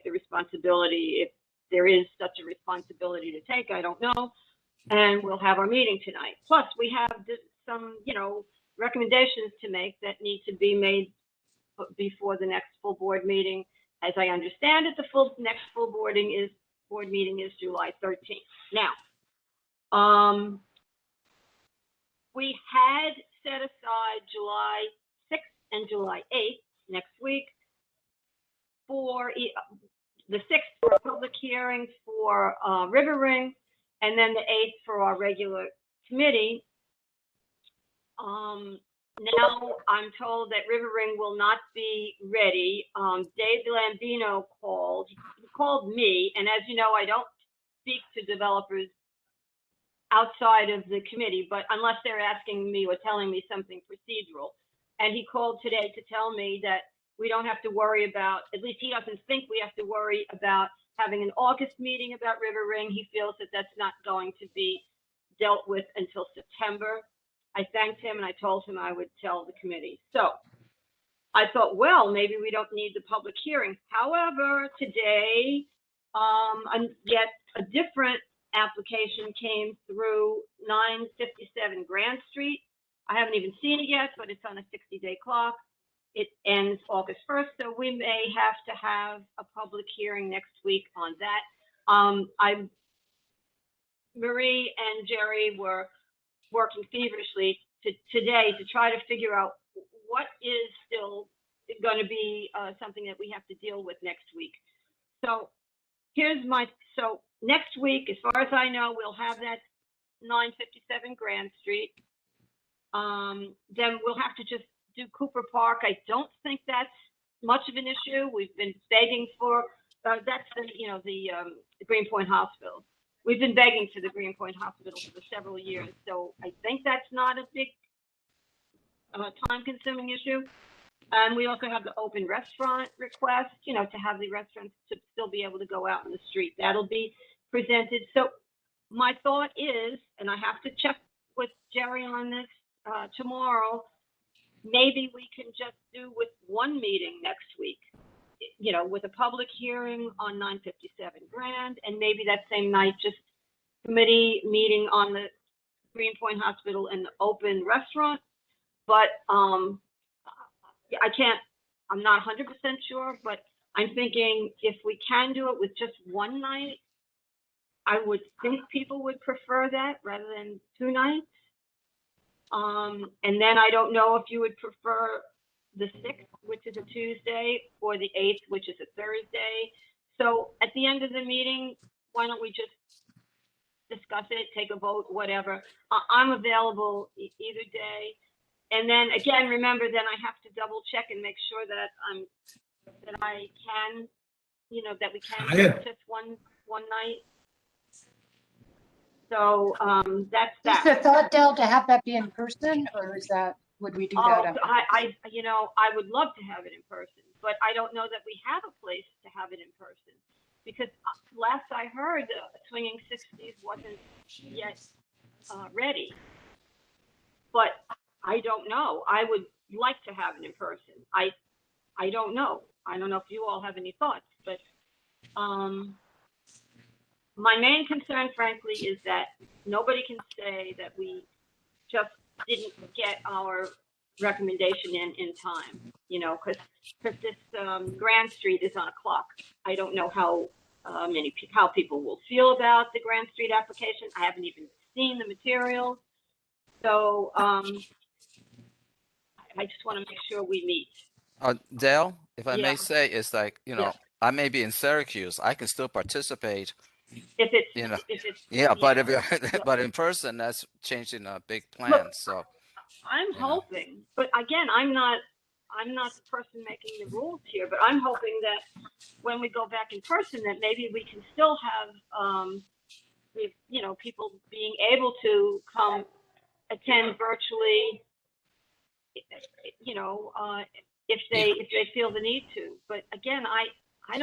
the responsibility, if there is such a responsibility to take, I don't know. And we'll have our meeting tonight. Plus, we have some, recommendations to make that need to be made before the next full board meeting. As I understand it, the next full board meeting is July 13th. Now, we had set aside July 6th and July 8th next week for the 6th for a public hearing for River Ring, and then the 8th for our regular committee. Now I'm told that River Ring will not be ready. Dave Lambino called. He called me, and as you know, I don't speak to developers outside of the committee, but unless they're asking me or telling me something procedural. And he called today to tell me that we don't have to worry about, at least he doesn't think we have to worry about having an August meeting about River Ring. He feels that that's not going to be dealt with until September. I thanked him and I told him I would tell the committee. So I thought, well, maybe we don't need the public hearing. However, today, yet a different application came through 957 Grand Street. I haven't even seen it yet, but it's on a 60-day clock. It ends August 1st, so we may have to have a public hearing next week on that. Marie and Jerry were working feverishly today to try to figure out what is still going to be something that we have to deal with next week. So so next week, as far as I know, we'll have that 957 Grand Street. Then we'll have to just do Cooper Park. I don't think that's much of an issue. We've been begging for that's the Greenpoint Hospital. We've been begging for the Greenpoint Hospital for several years, so I think that's not a big time-consuming issue. And we also have the open restaurant request, to have the restaurants to still be able to go out in the street. That'll be presented. So my thought is, and I have to check with Jerry on this tomorrow, maybe we can just do with one meeting next week, with a public hearing on 957 Grand, and maybe that same night, just committee meeting on the Greenpoint Hospital and the open restaurant. But I'm not 100% sure, but I'm thinking if we can do it with just one night, I would think people would prefer that rather than 2 nights. And then I don't know if you would prefer the 6th, which is a Tuesday, or the 8th, which is a Thursday. So at the end of the meeting, why don't we just discuss it, take a vote, whatever. I'm available either day. And then again, remember, then I have to double check and make sure that I can, that we can do just one night. So that's that. Is the thought, Del, to have that be in person, or would we do that? I would love to have it in person, but I don't know that we have a place to have it in person, because last I heard, Swinging 60s wasn't yet ready. But I don't know. I would like to have it in person. I don't know. I don't know if you all have any thoughts, but my main concern, frankly, is that nobody can say that we just didn't get our recommendation in time, because this Grand Street is on a clock. I don't know how people will feel about the Grand Street application. I haven't even seen the materials. So I just want to make sure we meet. Dale, if I may say, it's like, I may be in Syracuse. I can still participate. If it's, but in person, that's changing a big plan. Look, so I'm hoping, but again, I'm not the person making the rules here, but I'm hoping that when we go back in person, that maybe we can still have, people being able to come attend virtually, if they feel the need to. But again, I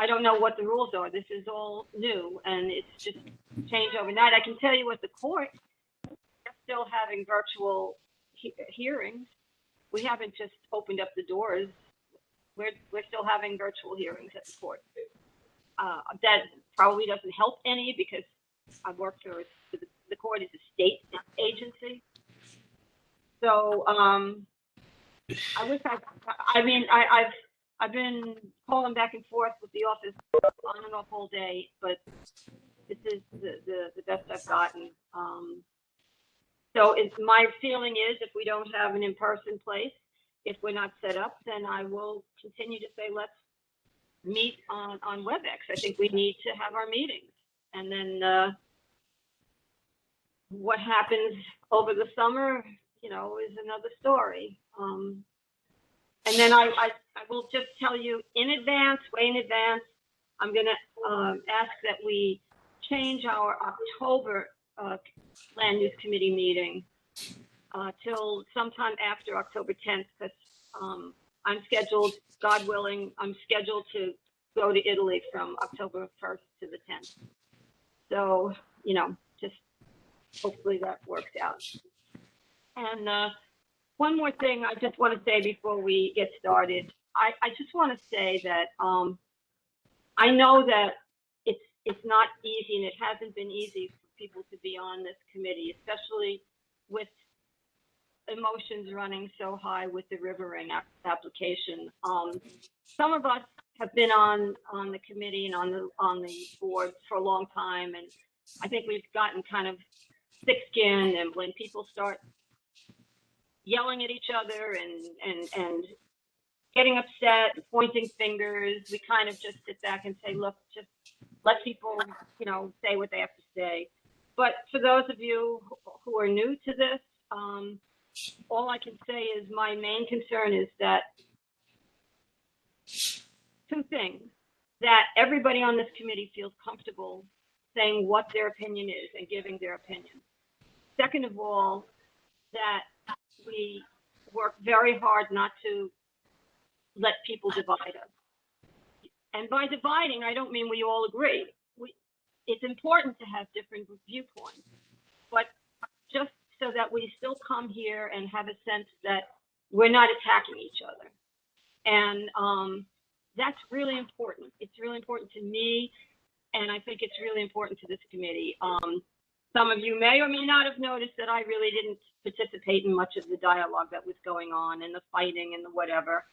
don't know what the rules are. This is all new, and it's just changed overnight. I can tell you at the court, they're still having virtual hearings. We haven't just opened up the doors we're still having virtual hearings at the court. That probably doesn't help any because I work for the court is a state agency. So I wish I've been calling back and forth with the office on and off all day, but this is the best I've gotten. So my feeling is if we don't have an in-person place, if we're not set up, then I will continue to say, let's meet on WebEx. I think we need to have our meetings. And then what happens over the summer, you know, is another story. And then I will just tell you in advance, way in advance, I'm going to ask that we change our October Land Use Committee meeting till sometime after October 10th, because I'm scheduled, God willing, I'm scheduled to go to Italy from October 1st to the 10th. So, you know, just hopefully that works out. And one more thing I just want to say before we get started. I just want to say that I know that it's not easy, and it hasn't been easy for people to be on this committee, especially with emotions running so high with the River Ring application. Some of us have been on the committee and on the board for a long time, and I think we've gotten kind of thick-skinned, and when people start yelling at each other and getting upset and pointing fingers, we kind of just sit back and say, look, just let people, you know, say what they have to say. But for those of you who are new to this, all I can say is my main concern is that two things: that everybody on this committee feels comfortable saying what their opinion is and giving their opinion. Second of all, that we work very hard not to let people divide us. And by dividing, I don't mean we all agree. It's important to have different viewpoints, but just so that we still come here and have a sense that we're not attacking each other. And that's really important. It's really important to me, and I think it's really important to this committee. Some of you may or may not have noticed that I really didn't participate in much of the dialogue that was going on and the fighting and the whatever.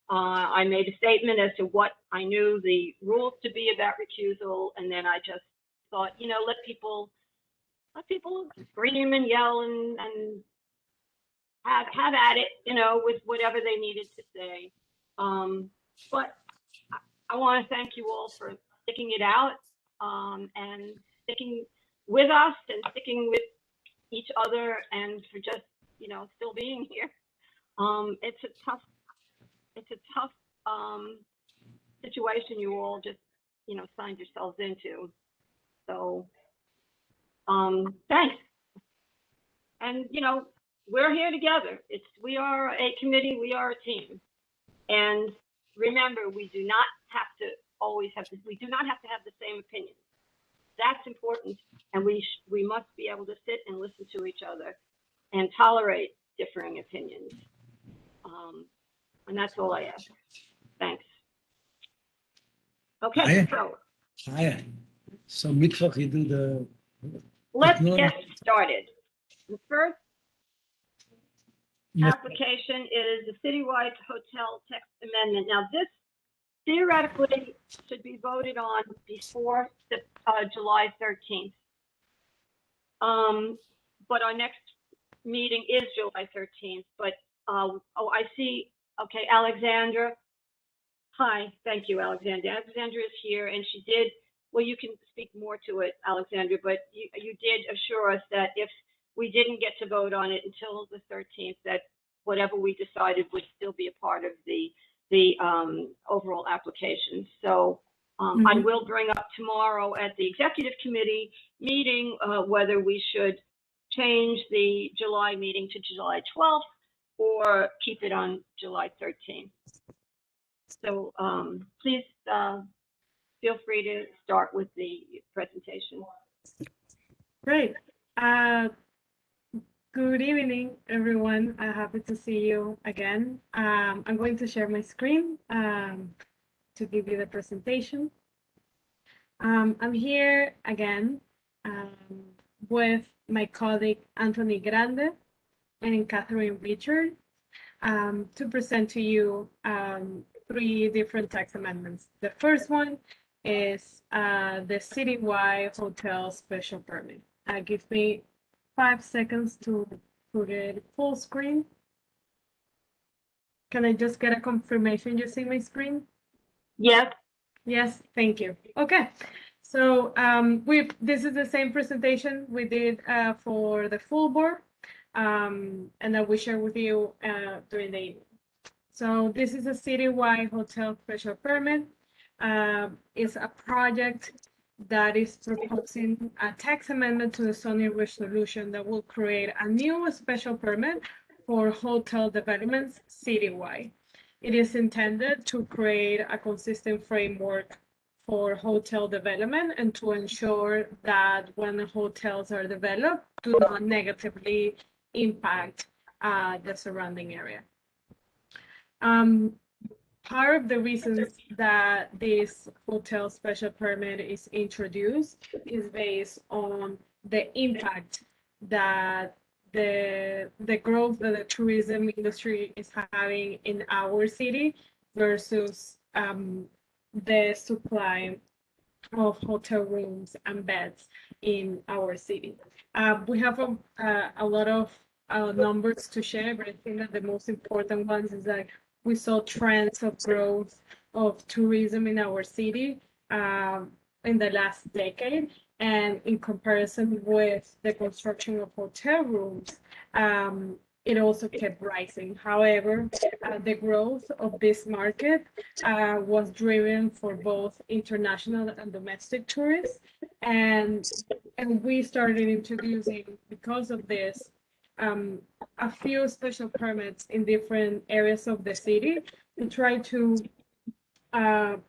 I made a statement as to what I knew the rules to be about recusal, and then I just thought, you know, let people scream and yell and have at it, you know, with whatever they needed to say. But I want to thank you all for sticking it out and sticking with us and sticking with each other, and for just, you know, still being here. It's a tough situation you all just, you know, signed yourselves into. So thanks. And, you know, we're here together. We are a committee, we are a team. And remember, we do not have to have the same opinions. That's important, and we must be able to sit and listen to each other and tolerate differing opinions. And that's all I ask. Thanks. Okay, so Mittwoch you do the. Let's get started. The first application is the citywide hotel text amendment. Now, this theoretically should be voted on before July 13th. But our next meeting is July 13th. But I see. Okay, Alexandra. Hi, thank you, Alexandra. Alexandra is here, and she did. Well, you can speak more to it, Alexandra, but you did assure us that if we didn't get to vote on it until the 13th, that whatever we decided would still be a part of the overall application. So I will bring up tomorrow at the executive committee meeting whether we should change the July meeting to July 12th or keep it on July 13th. So please feel free to start with the presentation. Great. Good evening, everyone. I'm happy to see you again. I'm going to share my screen to give you the presentation. I'm here again with my colleague Anthony Grande and Catherine Richard to present to you 3 different tax amendments. The first one is the citywide hotel special permit. Give me 5 seconds to put it full screen. Can I just get a confirmation you see my screen? Yes, Yes, thank you. Okay, so this is the same presentation we did for the full board, and that we share with you during the evening. So this is a citywide hotel special permit. It's a project that is proposing a tax amendment to the zoning resolution that will create a new special permit for hotel developments citywide. It is intended to create a consistent framework for hotel development and to ensure that when hotels are developed, do not negatively impact the surrounding area. Part of the reasons that this hotel special permit is introduced is based on the impact that the growth that the tourism industry is having in our city versus the supply of hotel rooms and beds in our city. We have a lot of numbers to share, but I think that the most important ones is that we saw trends of growth of tourism in our city in the last decade. And in comparison with the construction of hotel rooms, it also kept rising. However, the growth of this market was driven for both international and domestic tourists. And we started introducing, because of this, a few special permits in different areas of the city to try to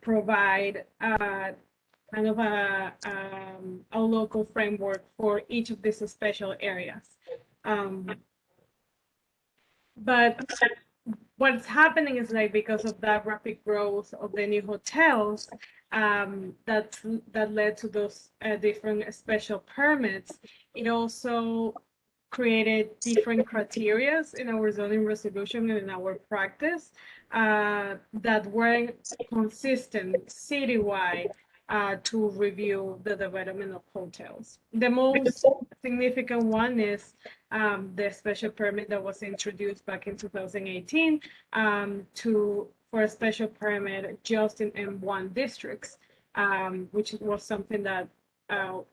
provide kind of a local framework for each of these special areas. But what's happening is, like, because of that rapid growth of the new hotels that led to those different special permits, it also created different criteria in our zoning resolution and in our practice that weren't consistent citywide to review the development of hotels. The most significant one is the special permit that was introduced back in 2018 for a special permit just in M1 districts, which was something that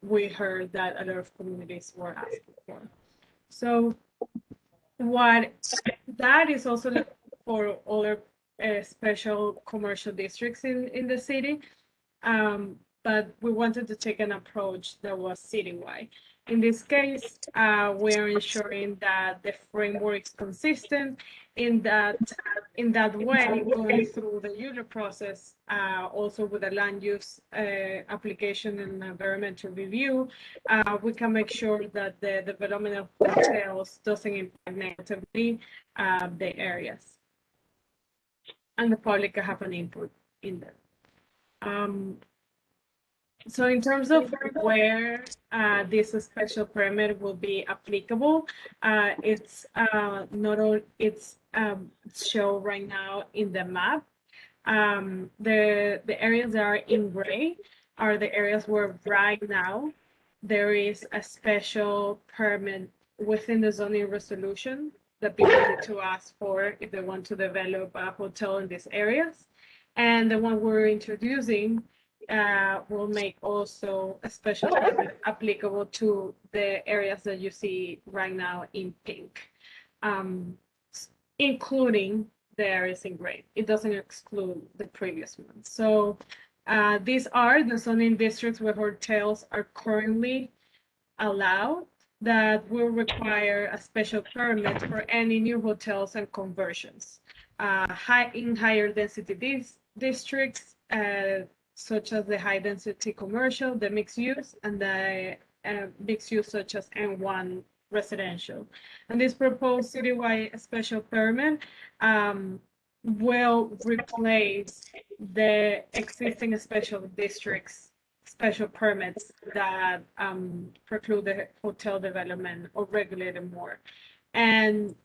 we heard that a lot of communities were asking for. So what that is also for other special commercial districts in the city, but we wanted to take an approach that was citywide. In this case, we're ensuring that the framework is consistent in that way, going through the ULURP process, also with the land use application and environmental review, we can make sure that the development of hotels doesn't impact negatively the areas. And the public can have an input in that. So in terms of where this special permit will be applicable, it's not all, it's shown right now in the map. The areas that are in gray are the areas where right now there is a special permit within the zoning resolution that people need to ask for if they want to develop a hotel in these areas. And the one we're introducing will make also a special permit applicable to the areas that you see right now in pink, including the areas in gray. It doesn't exclude the previous ones. So these are the zoning districts where hotels are currently allowed that will require a special permit for any new hotels and conversions. In higher density districts, such as the high density commercial, the mixed use, and the mixed use such as M1 residential. And this proposed citywide special permit will replace the existing special districts special permits that preclude the hotel development or regulate it more. And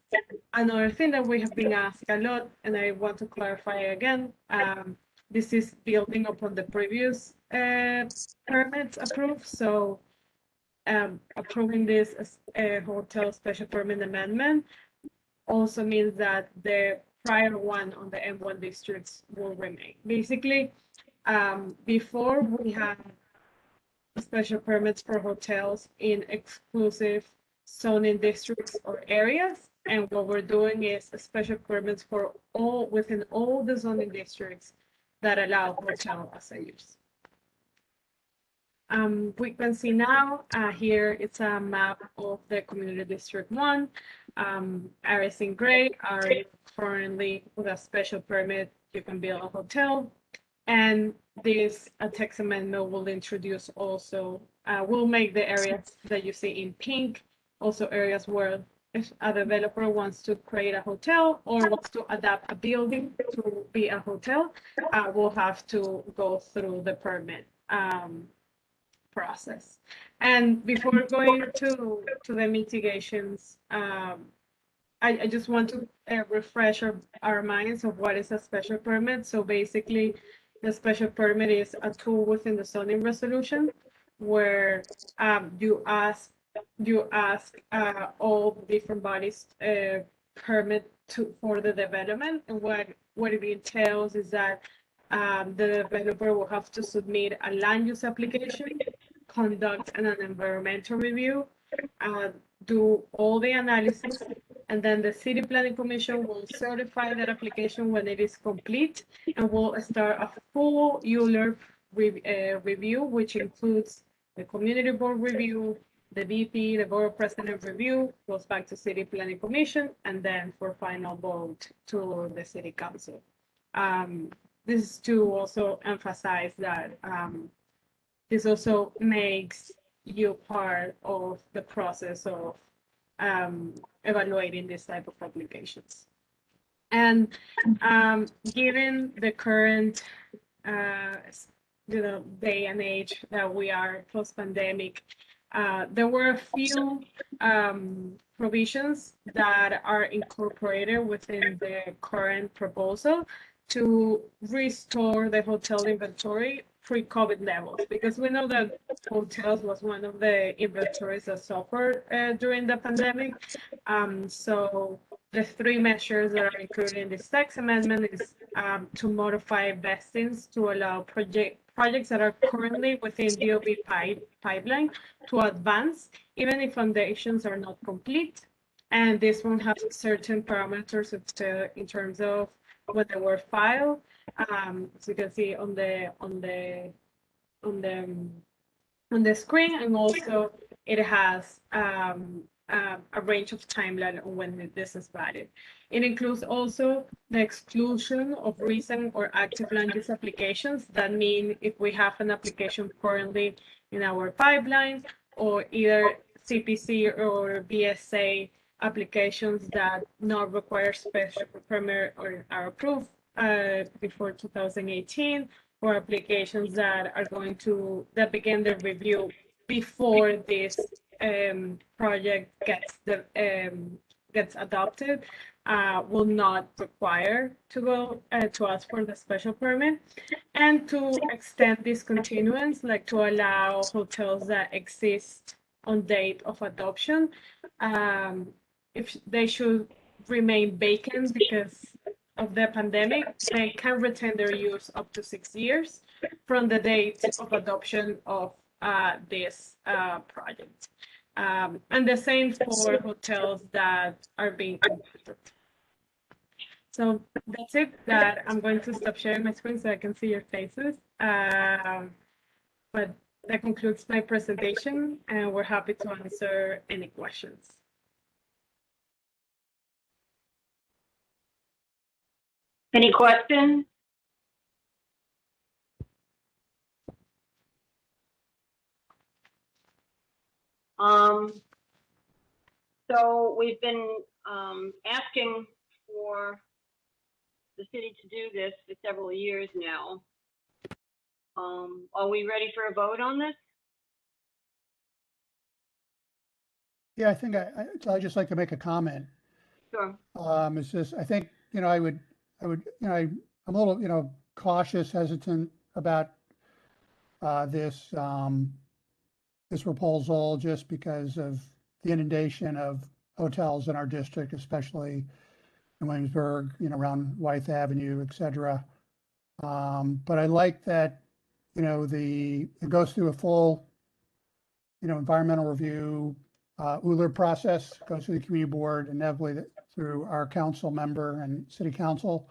another thing that we have been asked a lot, and I want to clarify again, this is building upon the previous permits approved. So approving this as a hotel special permit amendment also means that the prior one on the M1 districts will remain. Basically, before we had special permits for hotels in exclusive zoning districts or areas, and what we're doing is special permits for all within all the zoning districts that allow hotel as a use. We can see now here it's a map of the community district 1. Areas in gray are currently with a special permit you can build a hotel, and this text amendment will introduce also will make the areas that you see in pink also areas where if a developer wants to create a hotel or wants to adapt a building to be a hotel, will have to go through the permit process. And before going to the mitigations, I just want to refresh our minds of what is a special permit. So basically, the special permit is a tool within the zoning resolution where you ask all different bodies permit for the development, and what it entails is that the developer will have to submit a land use application, conduct an environmental review, do all the analysis, and then the City Planning Commission will certify that application when it is complete, and will start a full ULURP review, which includes the community board review, the VP, the board president review, goes back to City Planning Commission, and then for final vote to the City Council. This is to also emphasize that this also makes you part of the process of evaluating this type of applications. And given the current day and age that we are post-pandemic, there were a few provisions that are incorporated within the current proposal to restore the hotel inventory pre-COVID levels, because we know that hotels was one of the inventories that suffered during the pandemic. So the 3 measures that are included in this text amendment is to modify vestings to allow projects that are currently within DOB pipeline to advance, even if foundations are not complete. And this one has certain parameters in terms of when they were filed. As you can see on the screen, and also it has a range of timeline on when this is valid. It includes also the exclusion of recent or active land use applications. That means if we have an application currently in our pipeline, or either CPC or BSA applications that not require special permit or are approved before 2018, or applications that are that begin their review before this project gets adopted, will not require to go to ask for the special permit, and to extend this continuance, like to allow hotels that exist on date of adoption, if they should remain vacant because of the pandemic, they can retain their use up to 6 years from the date of adoption of this project. And the same for hotels that are being completed. So that's it. That I'm going to stop sharing my screen so I can see your faces. But that concludes my presentation, and we're happy to answer any questions. Any questions? So we've been asking for the city to do this for several years now. Are we ready for a vote on this? Yeah, I think I'd just like to make a comment. Sure. It's just, I think, I'm a little, cautious, hesitant about this proposal just because of the inundation of hotels in our district, especially in Williamsburg, around Wythe Avenue, et cetera. But I like that, it goes through a full, environmental review, ULURP process, goes through the community board, inevitably through our council member and city council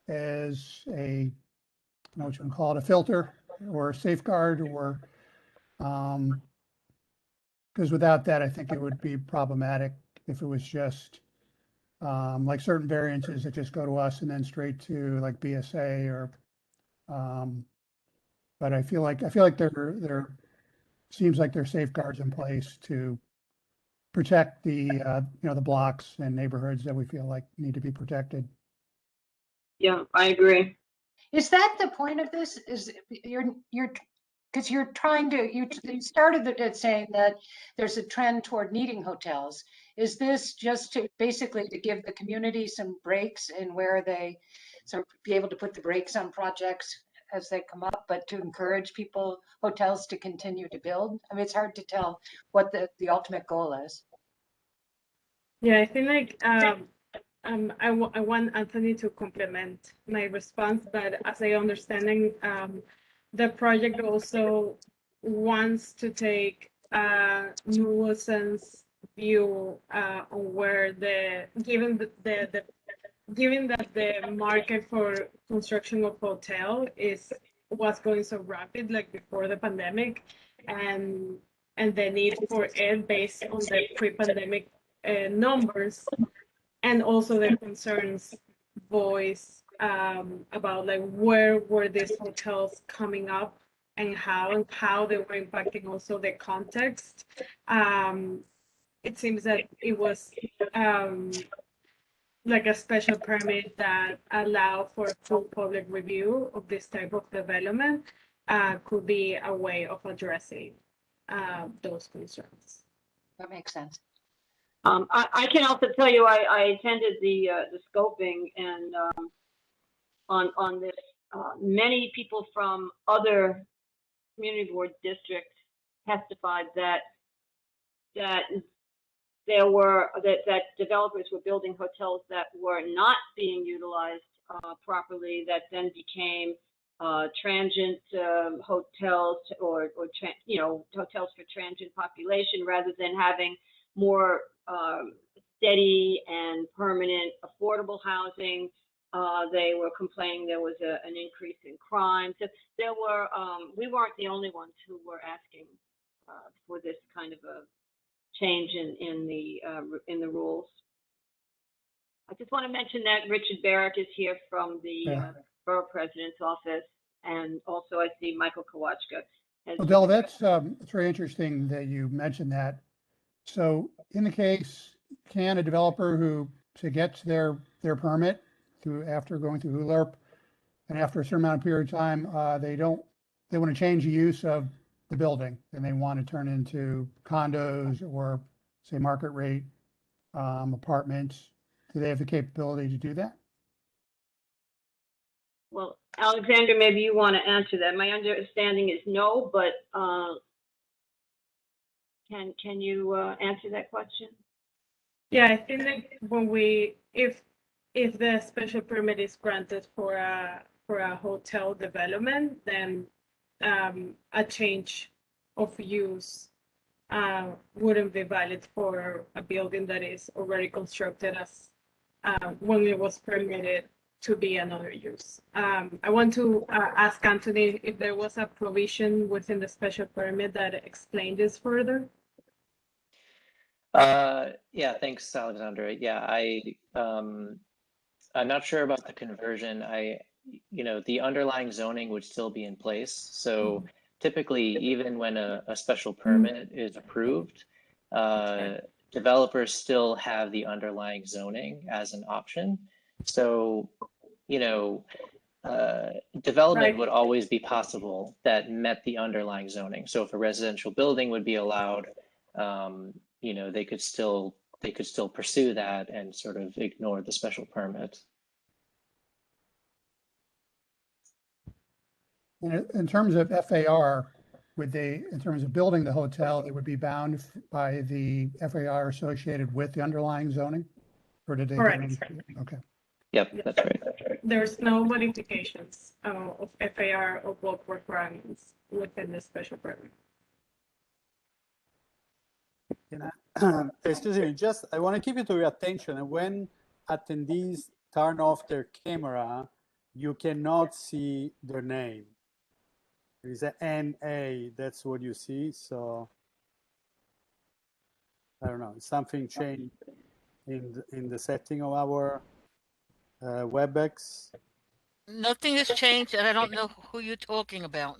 as a, what you can call it, a filter or a safeguard, or because without that, I think it would be problematic if it was just like certain variances that just go to us and then straight to like BSA or. But I feel like there seems like there's safeguards in place to protect the the blocks and neighborhoods that we feel like need to be protected. Yeah, I agree. Is that the point of this? Is you're because you're trying to, you started it saying that there's a trend toward needing hotels. Is this just to basically to give the community some breaks in where they be able to put the brakes on projects as they come up, but to encourage hotels to continue to build? I mean, it's hard to tell what the ultimate goal is. Yeah, I think like I want Anthony to complement my response, but as I understanding, the project also wants to take a nuisance view on where given that the market for construction of hotel was going so rapid, like before the pandemic, and the need for it based on the pre-pandemic numbers, and also the concerns voiced about like where were these hotels coming up and how they were impacting also the context. It seems that it was like a special permit that allow for full public review of this type of development could be a way of addressing those concerns. That makes sense. I can also tell you, I attended the scoping, and on this, many people from other community board districts testified that developers were building hotels that were not being utilized properly, that then became transient hotels or hotels for transient population, rather than having more steady and permanent affordable housing. They were complaining there was an increase in crime. So there were, we weren't the only ones who were asking for this kind of a change in the rules. I just want to mention that Richard Barrick is here from the borough president's office, and also I see Michael Kowachka. Well, Bill, that's it's very interesting that you mentioned that. So in the case, can a developer who gets their permit after going through ULURP, and after a certain amount of period of time, they want to change the use of the building and they want to turn into condos or say market rate apartments, do they have the capability to do that? Well, Alexander, maybe you want to answer that. My understanding is no, but can you answer that question? Yeah, I think that if the special permit is granted for a hotel development, then a change of use wouldn't be valid for a building that is already constructed as when it was permitted to be another use. I want to ask Anthony if there was a provision within the special permit that explained this further. Yeah, thanks, Alexandra. Yeah, I'm not sure about the conversion. The underlying zoning would still be in place. So typically, even when a special permit is approved, developers still have the underlying zoning as an option. So, you know, development Right. would always be possible that met the underlying zoning. So if a residential building would be allowed, you know, they could still pursue that and sort of ignore the special permit. In terms of FAR, would they, in terms of building the hotel, it would be bound by the FAR associated with the underlying zoning? Or did they? Correct. Okay. Yep, that's right. There's no modifications of FAR or bulk requirements within the special permit. Excuse me, just I want to keep it to your attention. And when attendees turn off their camera, you cannot see their name. There is a NA, that's what you see. So I don't know, something changed in the setting of our WebEx. Nothing has changed, and I don't know who you're talking about.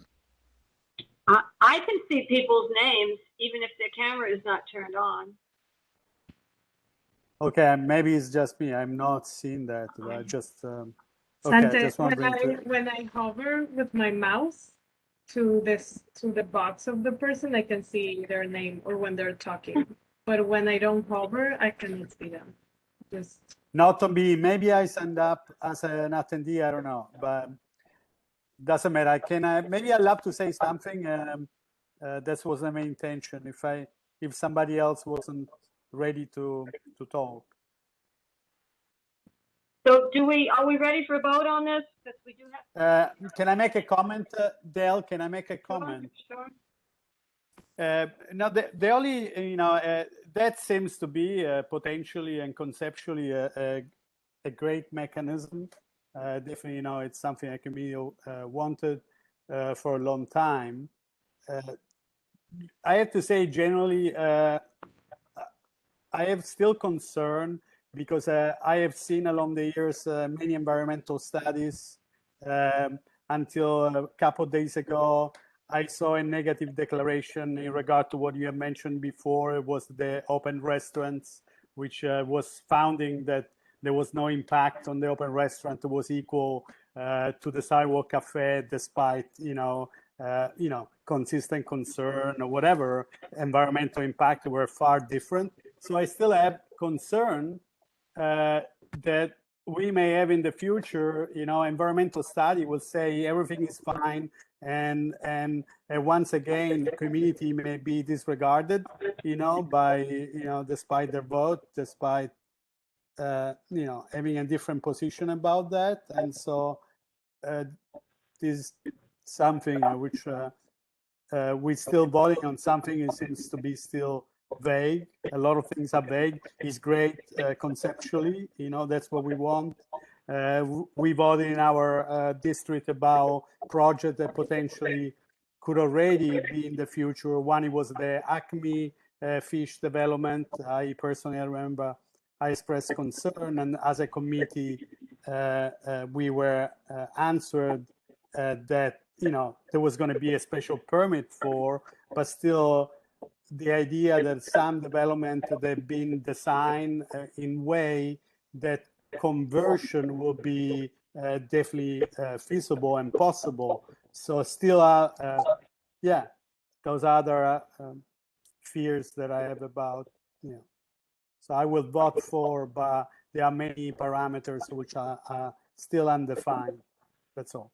I can see people's names even if their camera is not turned on. Okay, maybe it's just me. I'm not seeing that. I just okay. Sante, Just wondering. when I hover with my mouse to the box of the person, I can see their name or when they're talking. But when I don't hover, I cannot see them. Just Not to be. Maybe I signed up as an attendee. I don't know, but doesn't matter. Maybe I'd love to say something. That was the main intention. If somebody else wasn't ready to talk. So are we ready for a vote on this? Because we do have. Can I make a comment, Dale? Can I make a comment? Sure. No, the only, you know, that seems to be potentially and conceptually a great mechanism. Definitely, you know, it's something I can be wanted for a long time. I have to say, generally, I have still concern because I have seen along the years many environmental studies. Until a couple of days ago, I saw a negative declaration in regard to what you have mentioned before. It was the open restaurants, which was founding that there was no impact on the open restaurant. It was equal to the sidewalk cafe, despite consistent concern or whatever. Environmental impact were far different. So I still have concern that we may have in the future, you know, environmental study will say everything is fine, and once again, the community may be disregarded, you know, by, you know, despite their vote, despite you know, having a different position about that. And so this is something which we're still voting on something. It seems to be still vague. A lot of things are vague. It's great conceptually, you know, that's what we want. We voted in our district about project that potentially could already be in the future. One, it was the Acme fish development. I personally remember I expressed concern, and as a committee, we were answered that, you know, there was going to be a special permit for, but still the idea that some development they've been designed in way that conversion will be definitely feasible and possible. So still, yeah, those other fears that I have about, you know. So I will vote for, but there are many parameters which are still undefined. That's all.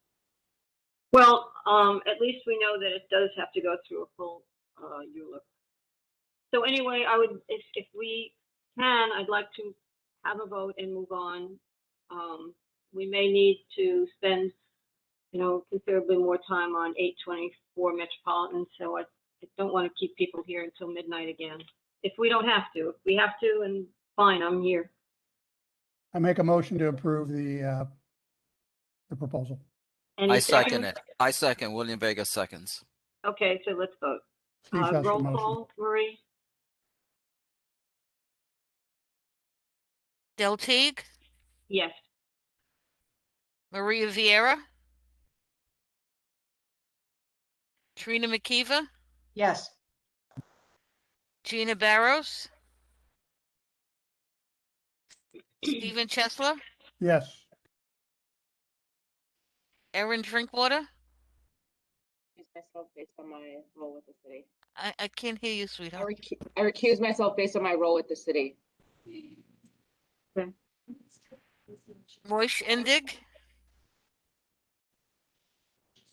Well, at least we know that it does have to go through a full ULURP. So anyway, I would, if we can, I'd like to have a vote and move on. We may need to spend, you know, considerably more time on 824 Metropolitan. So I don't want to keep people here until midnight again. If we don't have to, if we have to, and fine, I'm here. I make a motion to approve the proposal. Any I second it. I second. William Vega seconds. Okay, so let's vote. Steve has the Roll motion. call, Marie. Del Teague, Yes. Maria Vieira, Trina McKeeva, Yes. Gina Barros, Stephen Chesler, Yes. Erin Drinkwater. Myself based on my role with the city. I can't hear you, I, sweetheart. I recuse myself based on my role with the city. Moish Indig,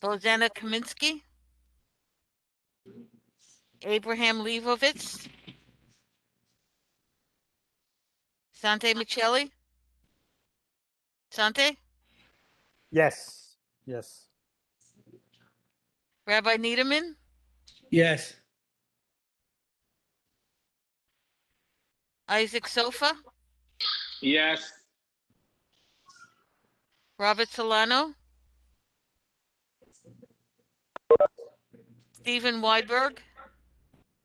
Bozana Kaminsky, Abraham Leibovitz, Sante Michelli. Sante, Yes. Yes. Rabbi Niederman, Yes. Isaac Sofa, Yes. Robert Solano, Stephen Weidberg.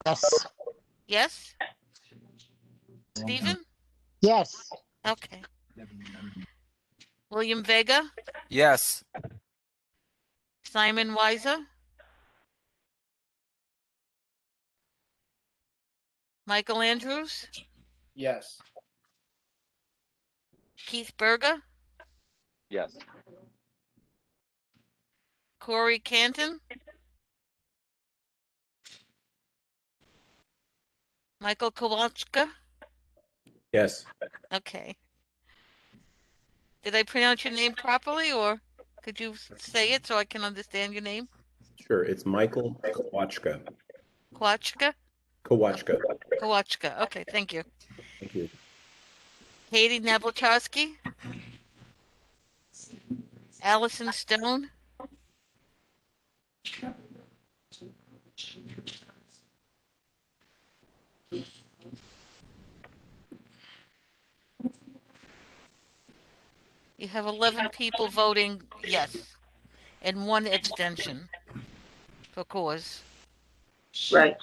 Yes. Yes? Stephen? Yes. Okay. William Vega, Yes. Simon Weiser, Michael Andrews, Yes. Keith Berger, Yes. Corey Canton, Michael Kowalska. Yes. Okay. Did I pronounce your name properly, or could you say it so I can understand your name? Sure. It's Michael Kowachka. Kowalska? Kowachka. Kowalska. Okay, thank you. Thank you. Katie Nabelchowski, Allison Stone, you have 11 people voting yes, and 1 abstention for cause. Right.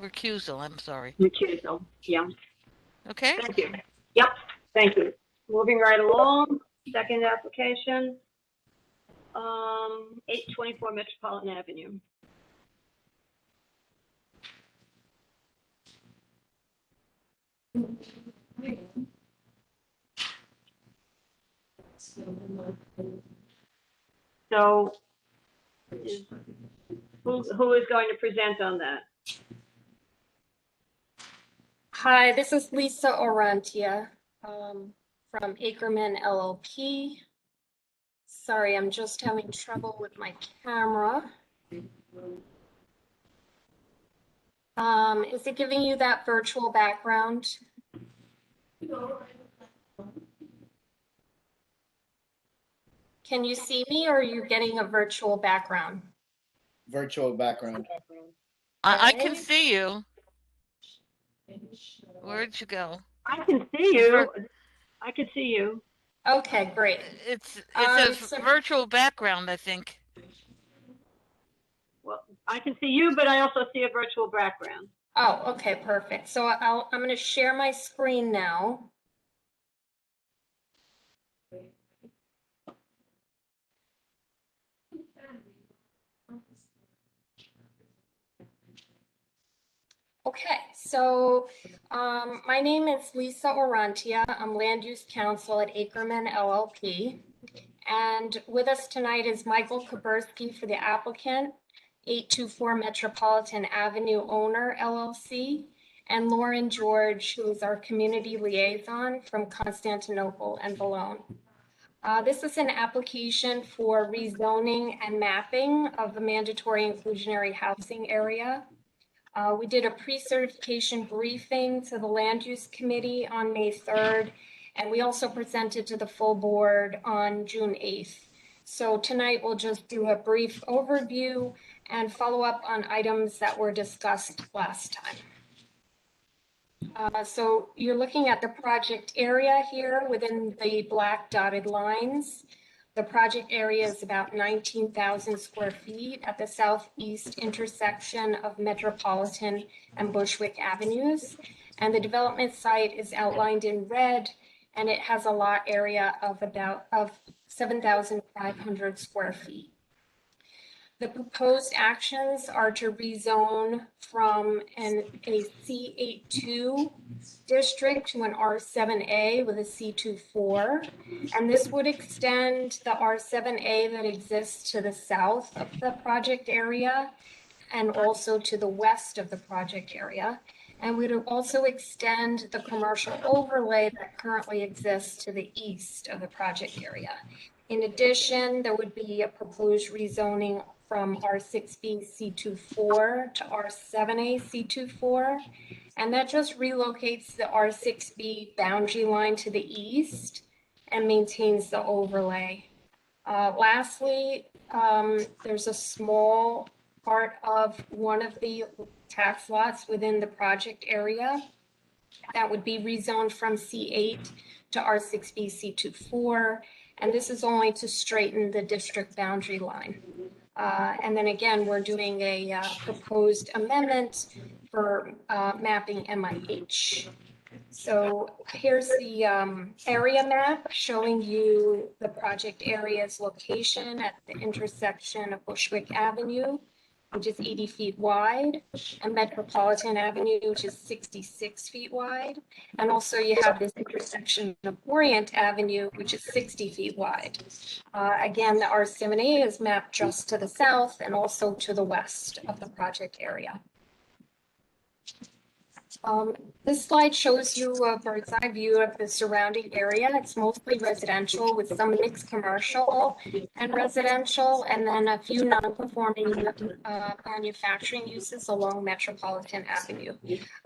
Recusal, I'm sorry. Recusal. Yeah. Okay? Thank you. Yep. Thank you. Moving right along. Second application. 824 Metropolitan Avenue. So, who is going to present on that? Hi, this is Lisa Orantia from Ackerman LLP. Sorry, I'm just having trouble with my camera. Is it giving you that virtual background? Can you see me, or are you getting a virtual background? Virtual background. I can see you. Where'd you go? I can see you. I can see you. Okay, great. It says virtual background, I think. Well, I can see you, but I also see a virtual background. Oh, okay, perfect. So I'm going to share my screen now. Okay, so my name is Lisa Orantia. I'm Land Use Counsel at Ackerman LLP. And with us tonight is Michael Kuberski for the applicant, 824 Metropolitan Avenue owner LLC, and Lauren George, who is our community liaison from Constantinople and Boulogne. This is an application for rezoning and mapping of the mandatory inclusionary housing area. We did a pre-certification briefing to the Land Use Committee on May 3rd, and we also presented to the full board on June 8th. So tonight we'll just do a brief overview and follow up on items that were discussed last time. So you're looking at the project area here within the black dotted lines. The project area is about 19,000 square feet at the southeast intersection of Metropolitan and Bushwick Avenues. And the development site is outlined in red, and it has a lot area of 7,500 square feet. The proposed actions are to rezone from a C82 district to an R7A with a C24. And this would extend the R7A that exists to the south of the project area and also to the west of the project area. And we would also extend the commercial overlay that currently exists to the east of the project area. In addition, there would be a proposed rezoning from R6B C24 to R7A C24. And that just relocates the R6B boundary line to the east and maintains the overlay. Lastly, there's a small part of one of the tax lots within the project area that would be rezoned from C8 to R6B C24. And this is only to straighten the district boundary line. And then again, we're doing a proposed amendment for mapping MIH. So here's the area map showing you the project area's location at the intersection of Bushwick Avenue, which is 80 feet wide, and Metropolitan Avenue, which is 66 feet wide. And also you have this intersection of Orient Avenue, which is 60 feet wide. Again, the R7A is mapped just to the south and also to the west of the project area. This slide shows you a bird's eye view of the surrounding area. It's mostly residential with some mixed commercial and residential, and then a few non-conforming manufacturing uses along Metropolitan Avenue.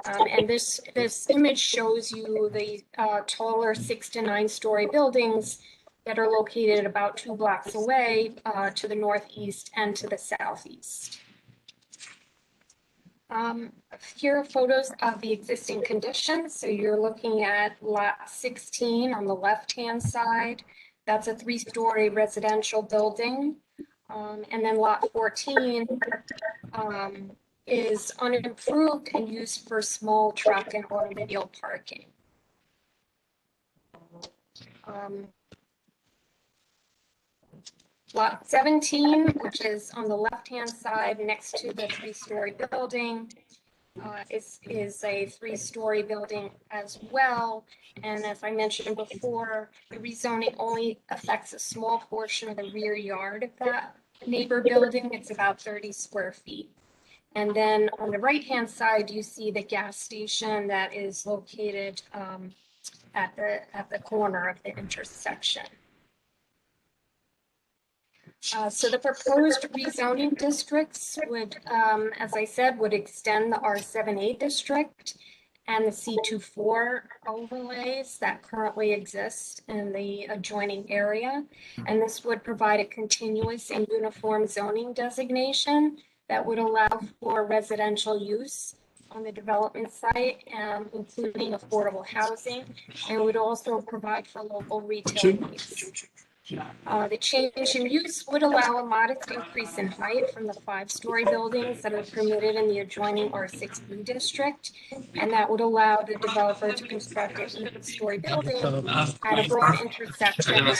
And this image shows you the taller 6 to 9 story buildings that are located about 2 blocks away to the northeast and to the southeast. Here are photos of the existing conditions. So you're looking at lot 16 on the left-hand side. That's a 3-story residential building. And then lot 14 is unimproved and used for small truck and automobile parking. Lot 17, which is on the left-hand side next to the 3-story building, is a 3-story building as well. And as I mentioned before, the rezoning only affects a small portion of the rear yard of that neighbor building. It's about 30 square feet. And then on the right-hand side, you see the gas station that is located at the corner of the intersection. So the proposed rezoning districts would, as I said, would extend the R7A district and the C24 overlays that currently exist in the adjoining area. And this would provide a continuous and uniform zoning designation that would allow for residential use on the development site, including affordable housing, and would also provide for local retail needs. The change in use would allow a modest increase in height from the 5-story buildings that are permitted in the adjoining R6B district, and that would allow the developer to construct an 8-story building at a broad intersection to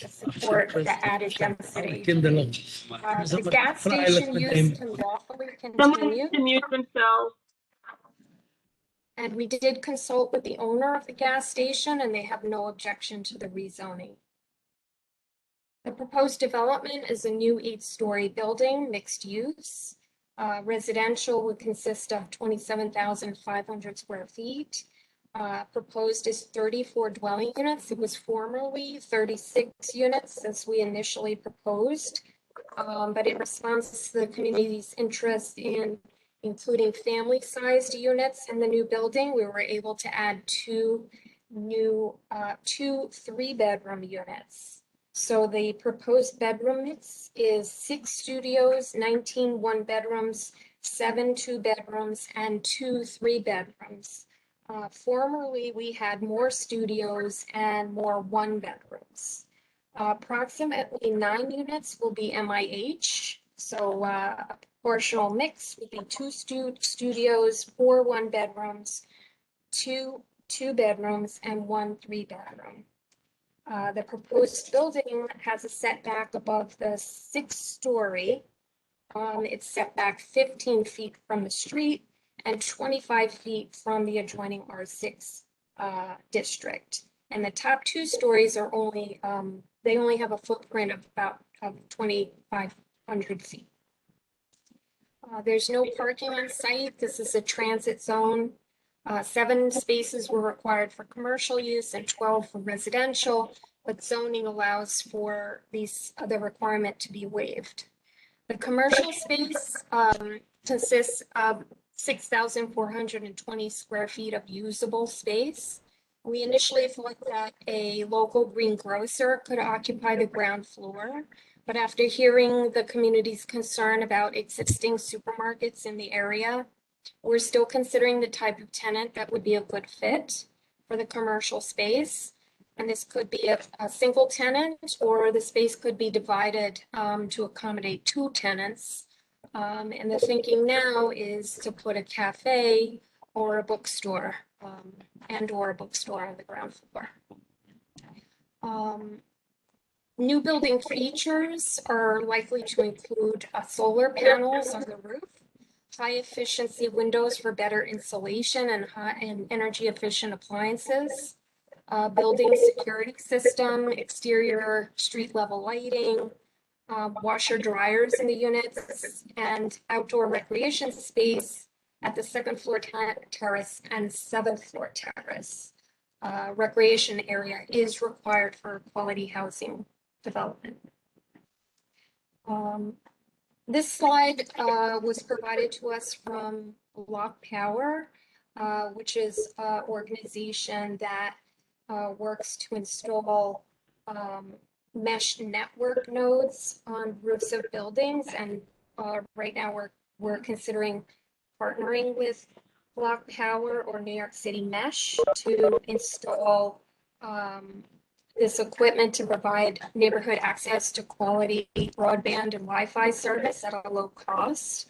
support the added density. The gas station use can lawfully Someone continue. needs to mute themselves. And we did consult with the owner of the gas station, and they have no objection to the rezoning. The proposed development is a new 8-story building, mixed use. Residential would consist of 27,500 square feet. Proposed is 34 dwelling units. It was formerly 36 units as we initially proposed, but in response to the community's interest in including family-sized units in the new building, we were able to add 2 3-bedroom units. So the proposed bedroom mix is 6 studios, 19 1-bedrooms, 7 2-bedrooms, and 2 3-bedrooms. Formerly, we had more studios and more 1-bedrooms. Approximately 9 units will be MIH. So a proportional mix would be 2 studios, 4 1-bedrooms, 2 2-bedrooms, and 1 3-bedroom. The proposed building has a setback above the 6-story. It's set back 15 feet from the street and 25 feet from the adjoining R6 district. And the top 2 stories are only, they only have a footprint of about 2,500 feet. There's no parking on site. This is a transit zone. 7 spaces were required for commercial use and 12 for residential, but zoning allows for the requirement to be waived. The commercial space consists of 6,420 square feet of usable space. We initially thought that a local greengrocer could occupy the ground floor, but after hearing the community's concern about existing supermarkets in the area, we're still considering the type of tenant that would be a good fit for the commercial space. And this could be a single tenant, or the space could be divided to accommodate 2 tenants. And the thinking now is to put a cafe or a bookstore or a bookstore on the ground floor. New building features are likely to include solar panels on the roof, high efficiency windows for better insulation and energy efficient appliances, building security system, exterior street level lighting, washer dryers in the units, and outdoor recreation space at the 2nd floor terrace and 7th floor terrace. Recreation area is required for quality housing development. This slide was provided to us from ULURP Power, which is an organization that works to install mesh network nodes on roofs of buildings. And right now we're considering partnering with ULURP Power or New York City Mesh to install this equipment to provide neighborhood access to quality broadband and Wi-Fi service at a low cost.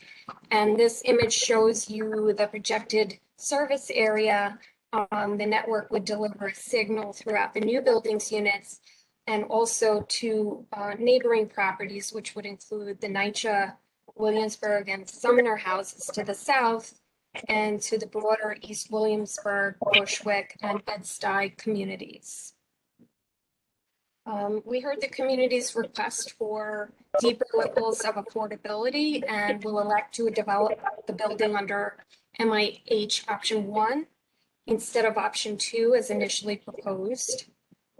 And this image shows you the projected service area. The network would deliver a signal throughout the new buildings units and also to neighboring properties, which would include the NYCHA, Williamsburg, and Sumner houses to the south, and to the broader East Williamsburg, Bushwick, and Bed-Stuy communities. We heard the community's request for deeper levels of affordability and will elect to develop the building under MIH option 1 instead of option 2 as initially proposed.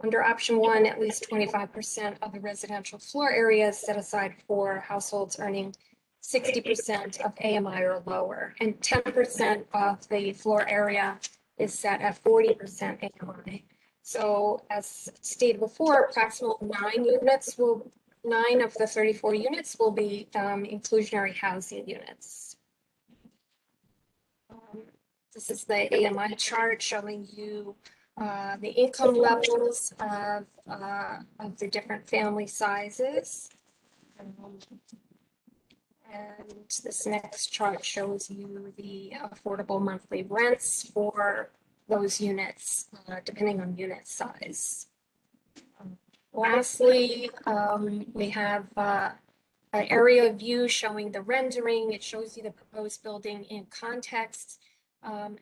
Under option 1, at least 25% of the residential floor area is set aside for households earning 60% of AMI or lower, and 10% of the floor area is set at 40% AMI. So as stated before, approximately 9 of the 34 units will be inclusionary housing units. This is the AMI chart showing you the income levels of the different family sizes. And this next chart shows you the affordable monthly rents for those units, depending on unit size. Lastly, we have an area view showing the rendering. It shows you the proposed building in context.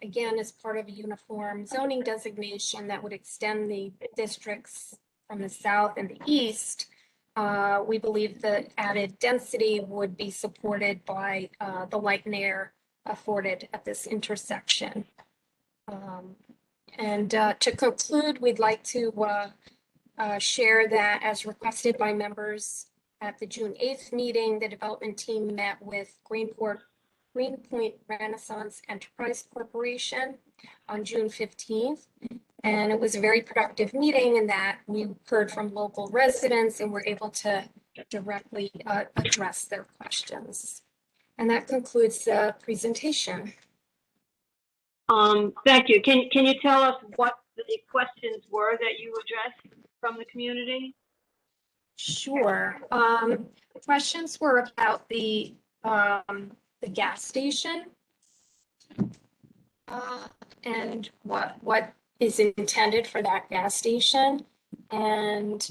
Again, as part of a uniform zoning designation that would extend the districts from the south and the east, we believe the added density would be supported by the light and air afforded at this intersection. To conclude, we'd like to share that as requested by members at the June 8th meeting, the development team met with Greenpoint Renaissance Enterprise Corporation on June 15th. And it was a very productive meeting in that we heard from local residents and were able to directly address their questions. And that concludes the presentation. Thank you. Can you tell us what the questions were that you addressed from the community? Sure. Questions were about the gas station and what is intended for that gas station, And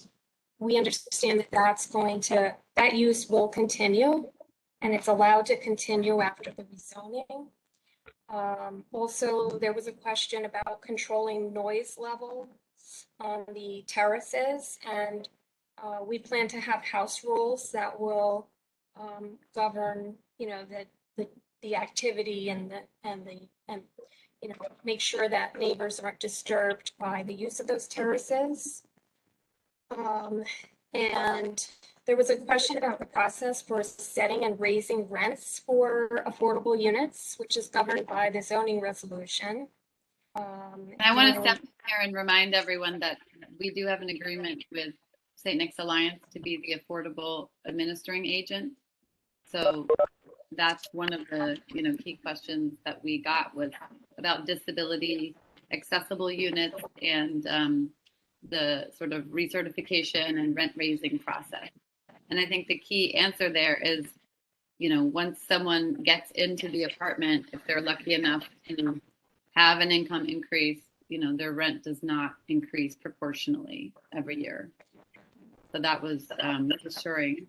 we understand that that use will continue, and it's allowed to continue after the rezoning. Also, there was a question about controlling noise level on the terraces, and we plan to have house rules that will govern, the activity and make sure that neighbors aren't disturbed by the use of those terraces. And there was a question about the process for setting and raising rents for affordable units, which is governed by the zoning resolution. I want to step in here and remind everyone that we do have an agreement with St. Nick's Alliance to be the affordable administering agent. So that's one of the key questions that we got was about disability accessible units and the sort of recertification and rent raising process. And I think the key answer there is, once someone gets into the apartment, if they're lucky enough to have an income increase, their rent does not increase proportionally every year. So that was reassuring.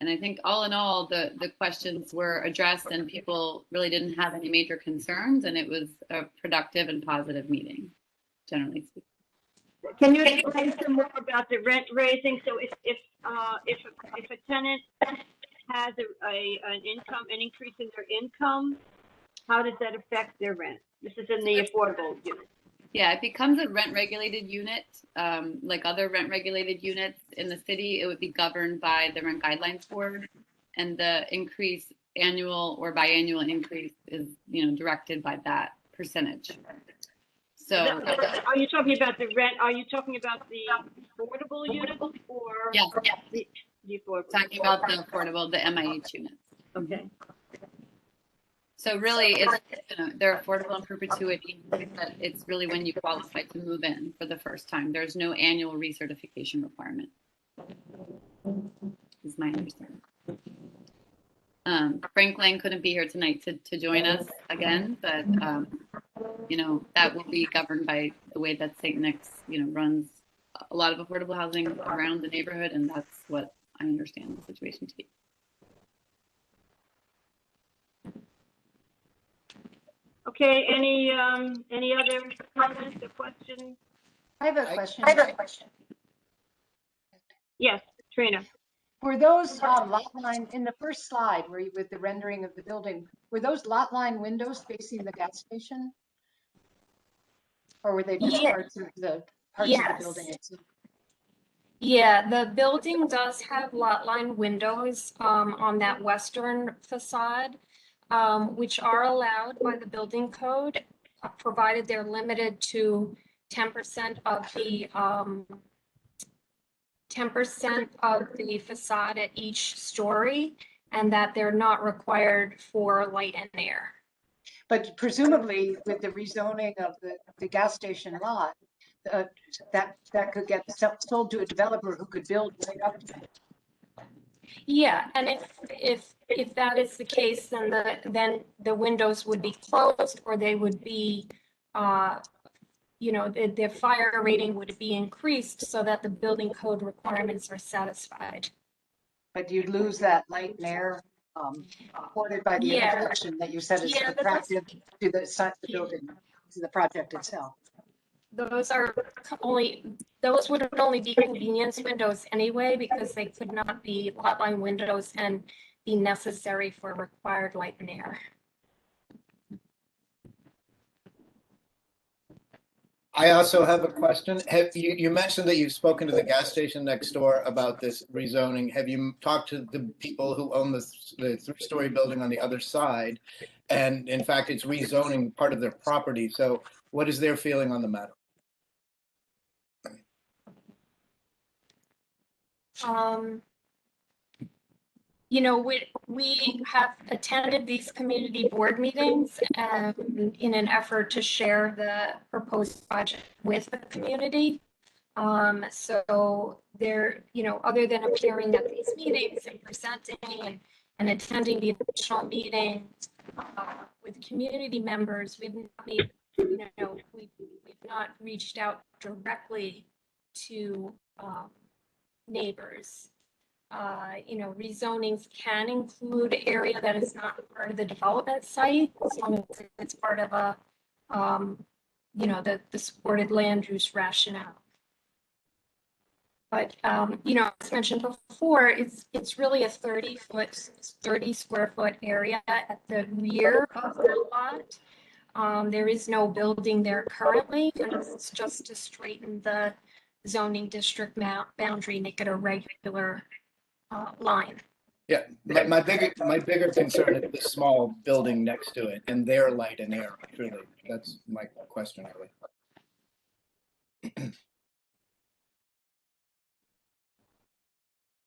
And I think all in all, the questions were addressed and people really didn't have any major concerns, and it was a productive and positive meeting, generally speaking. Can you explain some more about the rent raising? So if a tenant has an increase in their income, how does that affect their rent? This is in the affordable unit. Yeah, it becomes a rent regulated unit. Like other rent regulated units in the city, it would be governed by the Rent Guidelines Board, and the increase, annual or biannual increase, is directed by that percentage. So are you talking about the rent? Are you talking about the affordable units or the affordable? Talking about the affordable, the MIH units. Okay. So really, it's they're affordable in perpetuity, but it's really when you qualify to move in for the first time. There's no annual recertification requirement, is my understanding. Frank Lang couldn't be here tonight to join us again, but that will be governed by the way that St. Nick's runs a lot of affordable housing around the neighborhood, and that's what I understand the situation to be. Okay, any other comments or questions? I have a question. Yes, Trina. Were those lot line in the first slide where with the rendering of the building, were those lot line windows facing the gas station? Or were they just parts of the building itself? Yeah, the building does have lot line windows on that western facade, which are allowed by the building code, provided they're limited to 10% of the 10% of the facade at each story, and that they're not required for light and air. But presumably with the rezoning of the gas station lot, that could get sold to a developer who could build right up to it. Yeah, and if that is the case, then the windows would be closed, or they would be, the fire rating would be increased so that the building code requirements are satisfied. But you'd lose that light and air afforded by the intersection that you said is attractive to the site, the building, to the project itself. Those would only be convenience windows anyway, because they could not be lot line windows and be necessary for required light and air. I also have a question. You mentioned that you've spoken to the gas station next door about this rezoning. Have you talked to the people who own the three-story building on the other side? And in fact, it's rezoning part of their property. So what is their feeling on the matter? We have attended these community board meetings in an effort to share the proposed project with the community. So they're, other than appearing at these meetings and presenting and attending the additional meeting with community members, we've not reached out directly to neighbors. Rezonings can include area that is not part of the development site, as long as it's part of a, the supported land use rationale. But, as mentioned before, it's really a 30 square foot area at the rear of the lot. There is no building there currently, and it's just to straighten the zoning district boundary, make it a regular line. Yeah, my bigger concern is the small building next to it and their light and air, truly. That's my question, really.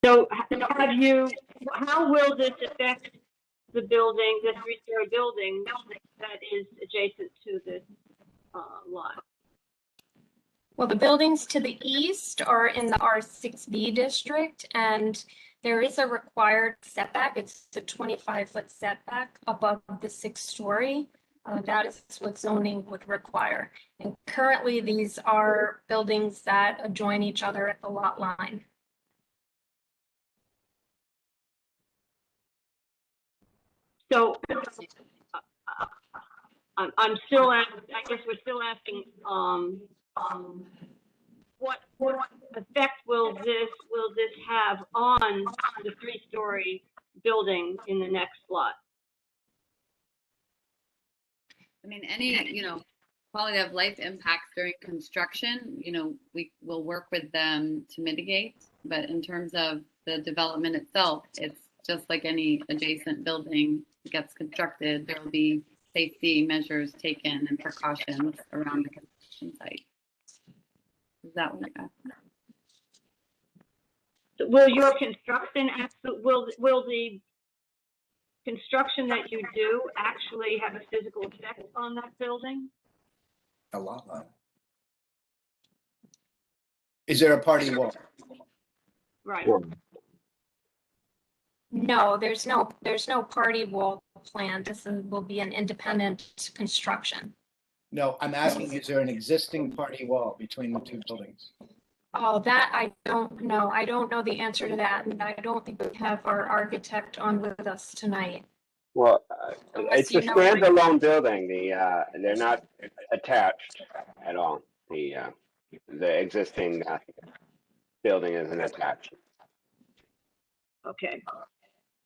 So how will this affect the building, the three-story building that is adjacent to this lot? Well, the buildings to the east are in the R6B district, and there is a required setback. It's a 25-foot setback above the 6-story. That is what zoning would require. And currently, these are buildings that adjoin each other at the lot line. So I'm still asking, I guess we're still asking, what effect will this have on the 3-story building in the next lot? I mean, any, quality of life impacts during construction, we will work with them to mitigate. But in terms of the development itself, it's just like any adjacent building gets constructed, there will be safety measures taken and precautions around the construction site. Is that what I got? Will your construction will the construction that you do actually have a physical effect on that building? A lot line. Is there a party wall? Right. No, there's no party wall plan. This will be an independent construction. No, I'm asking, is there an existing party wall between the two buildings? Oh, that I don't know. I don't know the answer to that, and I don't think we have our architect on with us tonight. Well, it's a standalone building. They're not attached at all. The existing building isn't attached. Okay.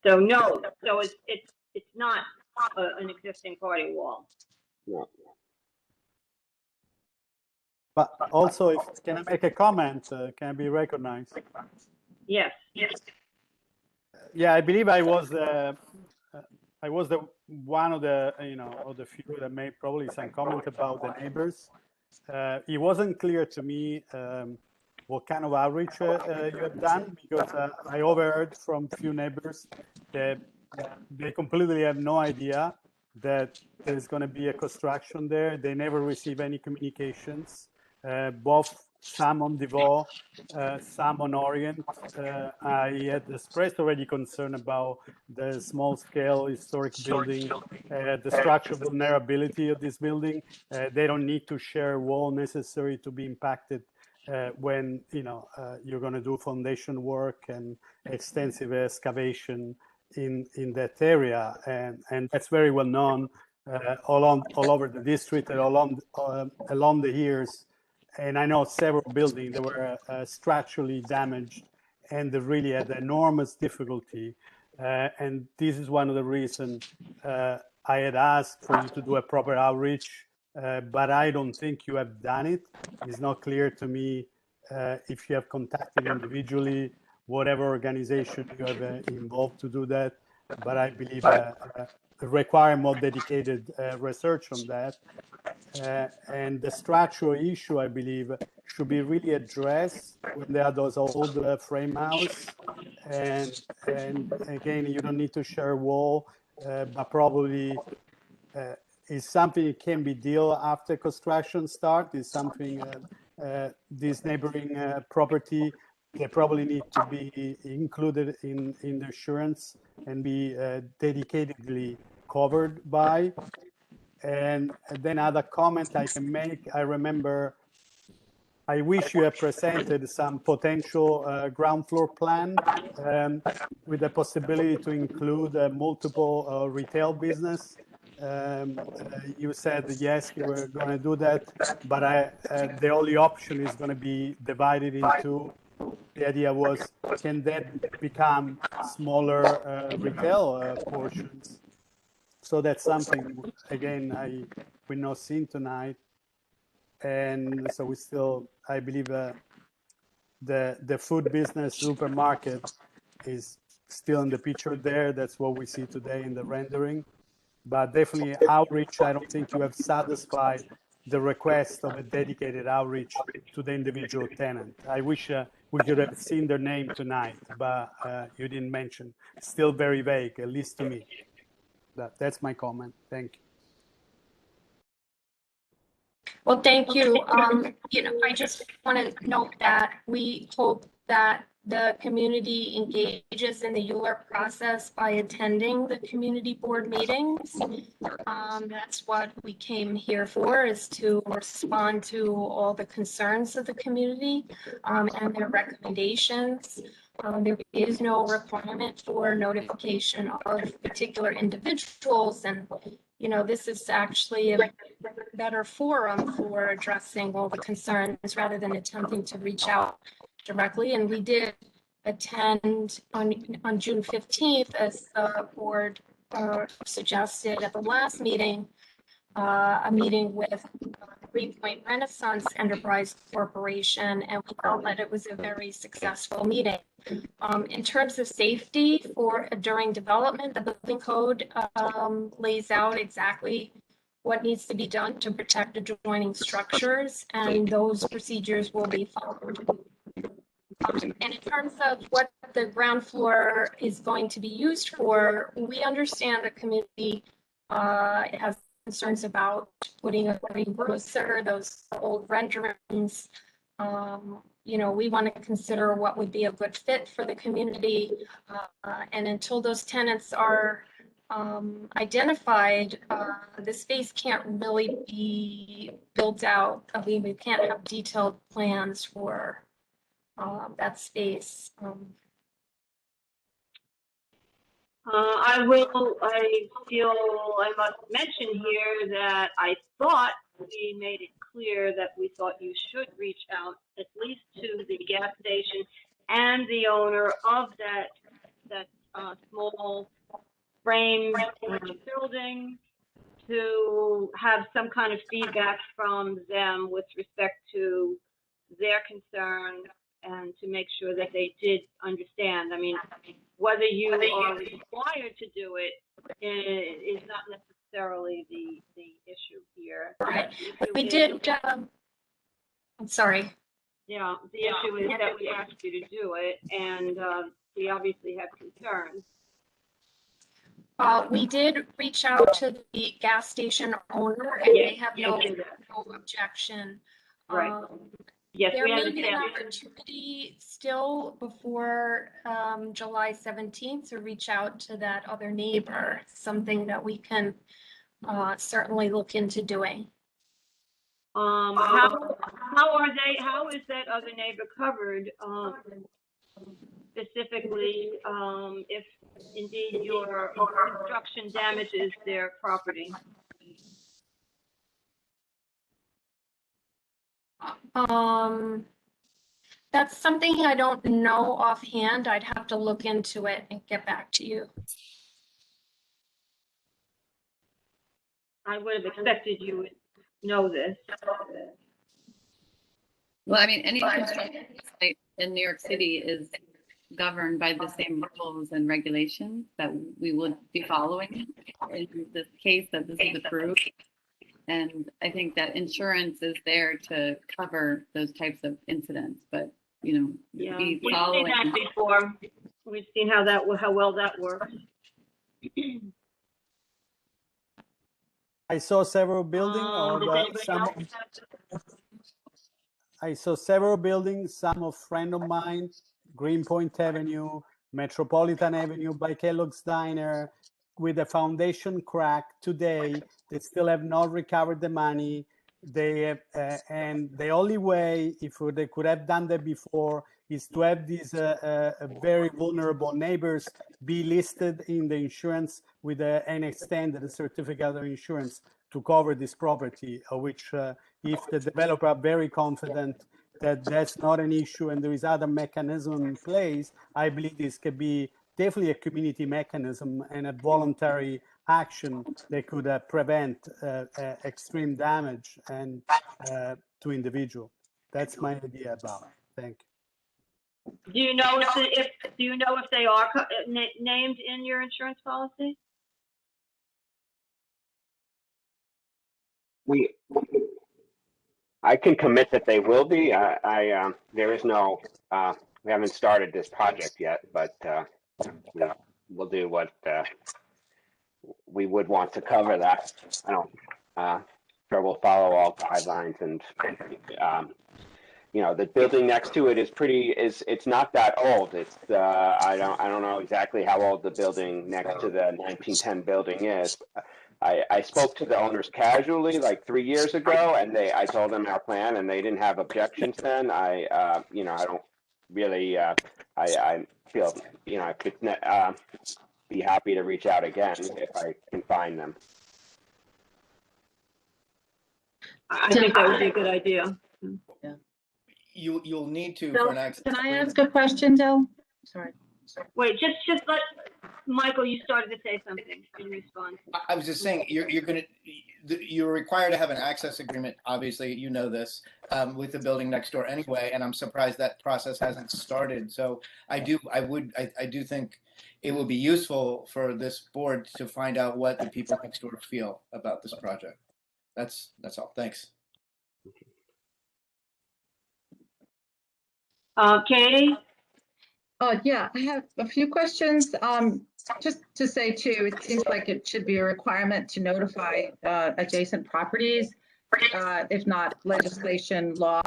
So no, so it's not an existing party wall. No. But also, can I make a comment? Can I be recognized? Yes. Yeah, I believe I was the one of the of the few that made probably some comment about the neighbors. It wasn't clear to me what kind of outreach you have done, because I overheard from few neighbors that they completely have no idea that there's going to be a construction there. They never receive any communications. Both some on Devaux, some on Orient. I had expressed already concern about the small-scale historic building, the structural vulnerability of this building. They don't need to share a wall necessary to be impacted when you're going to do foundation work and extensive excavation in that area, and that's very well known all over the district and along the years. And I know several buildings that were structurally damaged and they really had enormous difficulty. And this is one of the reasons I had asked for you to do a proper outreach, but I don't think you have done it. It's not clear to me if you have contacted individually whatever organization you have involved to do that. But I believe require more dedicated research on that. And the structural issue, I believe, should be really addressed when there are those old frame house. And again, you don't need to share a wall, but probably is something that can be dealt after construction start. Is something this neighboring property, they probably need to be included in the insurance and be dedicatedly covered by. And then other comment I can make, I remember I wish you had presented some potential ground floor plan with the possibility to include multiple retail business. You said yes, you were going to do that, but the only option is going to be divided into. The idea was, can that become smaller retail portions? So that's something, again, we're not seeing tonight. And so we still, I believe the food business supermarket is still in the picture there. That's what we see today in the rendering. But definitely outreach, I don't think you have satisfied the request of a dedicated outreach to the individual tenant. I wish we could have seen their name tonight, but you didn't mention. Still very vague, at least to me. That's my comment. Thank you. Well, thank you. I just want to note that we hope that the community engages in the ULURP process by attending the community board meetings. That's what we came here for, is to respond to all the concerns of the community and their recommendations. There is no requirement for notification of particular individuals, and this is actually a better forum for addressing all the concerns rather than attempting to reach out directly. And we did attend on June 15th, as the board suggested at the last meeting, a meeting with Greenpoint Renaissance Enterprise Corporation, and we felt that it was a very successful meeting. In terms of safety during development, the building code lays out exactly what needs to be done to protect adjoining structures, and those procedures will be followed. And in terms of what the ground floor is going to be used for, we understand the community has concerns about putting a greengrocer, those old renderings. We want to consider what would be a good fit for the community. And until those tenants are identified, the space can't really be built out. I mean, we can't have detailed plans for that space. I feel I must mention here that I thought we made it clear that we thought you should reach out at least to the gas station and the owner of that small frame building, to have some kind of feedback from them with respect to their concerns and to make sure that they did understand. I mean, whether you are required to do it is not necessarily the issue here. Right. We did. I'm sorry. Yeah, the issue is that we asked you to do it, and we obviously have concerns. We did reach out to the gas station owner, and they have no objection. Right. Yes, there we may be an understand. opportunity still before July 17th to reach out to that other neighbor, something that we can certainly look into doing. How is that other neighbor covered, specifically, if indeed your construction damages their property? That's something I don't know offhand. I'd have to look into it and get back to you. I would have expected you would know this. Well, I mean, any construction site in New York City is governed by the same rules and regulations that we would be following in the case that this is approved. And I think that insurance is there to cover those types of incidents, but Yeah, we've seen that before. We've seen how well that works. I saw several buildings some of friend of mine, Greenpoint Avenue, Metropolitan Avenue by Kellogg's Diner, with a foundation crack today. They still have not recovered the money. they have, and the only way, if they could have done that before, is to have these very vulnerable neighbors be listed in the insurance with an extended certificate of insurance to cover this property, which if the developer are very confident that that's not an issue and there is other mechanism in place, I believe this could be definitely a community mechanism and a voluntary action that could prevent extreme damage and to individual. That's my idea about it. Thank you. Do you know if they are named in your insurance policy? I can commit that they will be. There is no, we haven't started this project yet, but we'll do what we would want to cover that. I don't, sure we'll follow all guidelines, and you know, the building next to it is it's not that old. It's I don't know exactly how old the building next to the 1910 building is. I spoke to the owners casually like 3 years ago, and I told them our plan, and they didn't have objections then. You know, I don't really I feel, you know, I could be happy to reach out again if I can find them. I think that would be a good idea. Yeah. You'll need to Bill, for an access. can I ask a question, Bill? Sorry. Wait, just let Michael. You started to say something in response. I was just saying you're required to have an access agreement. Obviously, you know this with the building next door anyway, and I'm surprised that process hasn't started. So I do think it would be useful for this board to find out what the people next door feel about this project. That's all. Thanks. Katie? Yeah, I have a few questions. Just to say too, it seems like it should be a requirement to notify adjacent properties, if not legislation, law.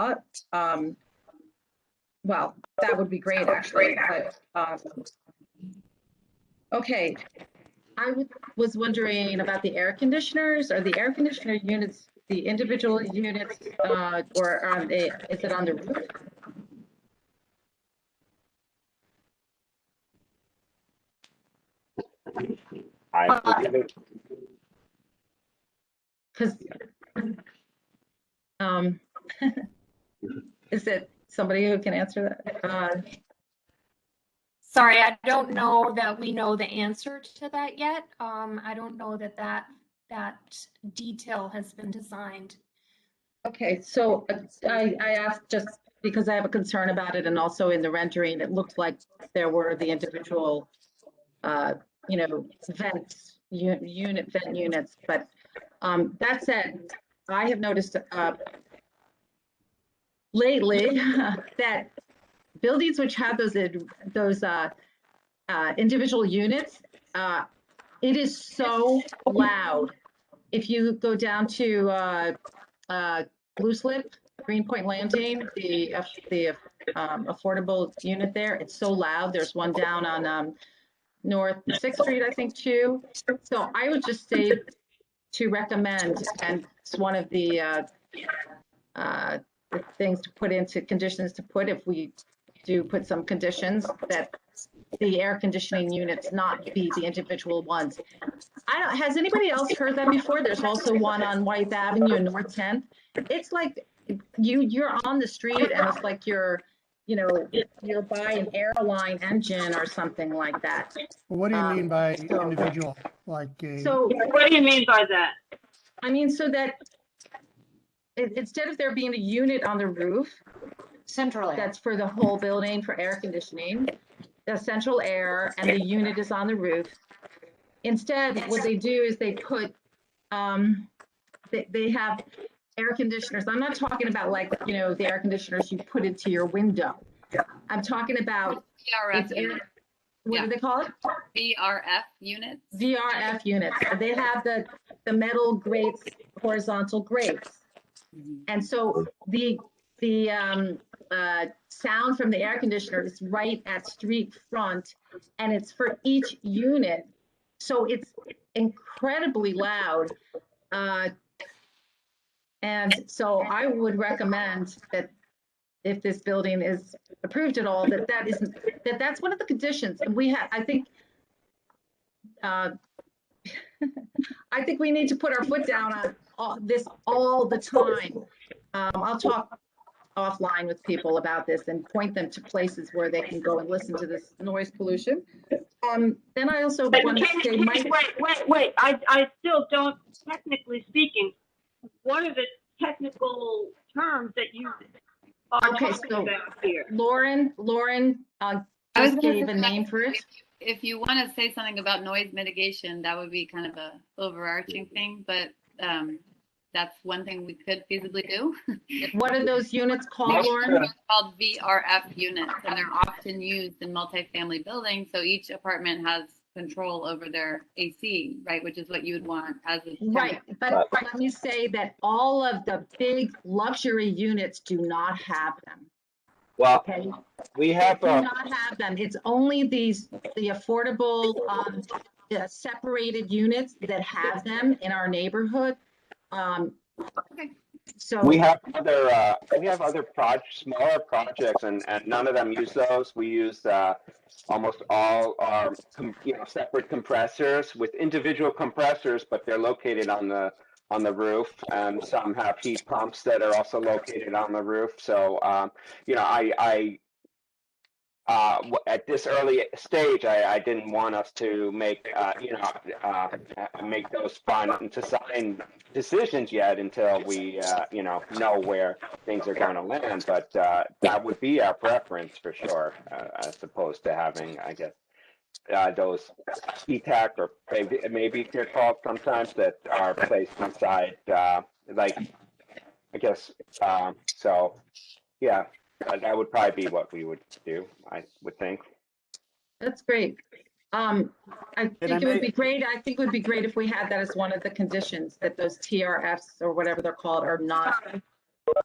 Well, that would be great actually, but okay. I was wondering about the air conditioners. Are the air conditioner units the individual units, or are is it on the roof? Because is it somebody who can answer that? Sorry, I don't know that we know the answer to that yet. I don't know that detail has been designed. Okay, so I asked just because I have a concern about it, and also in the rendering, it looked like there were the individual, you know, vent units. But that said, I have noticed lately that buildings which have those individual units, it is so loud. If you go down to Blue Slip, Greenpoint Landing, the affordable unit there, it's so loud. There's one down on North 6th Street, I think, too. So I would just say to recommend, and it's one of the things to put into conditions to put, if we do put some conditions, that the air conditioning units not be the individual ones. Has anybody else heard that before? There's also one on White Avenue in North 10th. It's like you're on the street and it's like you're by an airline engine or something like that. Well, what do you mean by individual? Like so what do you mean by that? I mean, so that instead of there being a unit on the roof, central air, that's for the whole building for air conditioning, the central air, and the unit is on the roof. Instead, what they do is they put, they have air conditioners. I'm not talking about like, you know, the air conditioners you put into your window. I'm talking about what do they call it? VRF units. VRF units. They have the metal grates, horizontal grates. And so the sound from the air conditioner is right at street front, and it's for each unit. So it's incredibly loud. And so I would recommend that if this building is approved at all, that's one of the conditions. And we have, I think we need to put our foot down on this all the time. I'll talk offline with people about this and point them to places where they can go and listen to this noise pollution. Then I also want to say, wait. I still don't, technically speaking, what are the technical terms that you are talking about here? Lauren just gave a name for it. If you want to say something about noise mitigation, that would be kind of a overarching thing, but that's one thing we could feasibly do. What are those units called, Lauren? They're called VRF units, and they're often used in multifamily buildings. So each apartment has control over their AC, right? Which is what you would want as a tenant. Right, but let me say that all of the big luxury units do not have them. Well, okay? We have do not have them. It's only the affordable separated units that have them in our neighborhood. So we have other smaller projects, and none of them use those. We use almost all our separate compressors with individual compressors, but they're located on the roof, and some have heat pumps that are also located on the roof. So at this early stage, I didn't want us to make make those final design decisions yet until we know where things are going to land. But that would be our preference for sure, as opposed to having, I guess, those PTAC, or maybe they're called sometimes, that are placed inside, like, I guess. So yeah. That would probably be what we would do, I would think. That's great. I think it would be great. I think it would be great if we had that as one of the conditions, that those TRFs or whatever they're called are not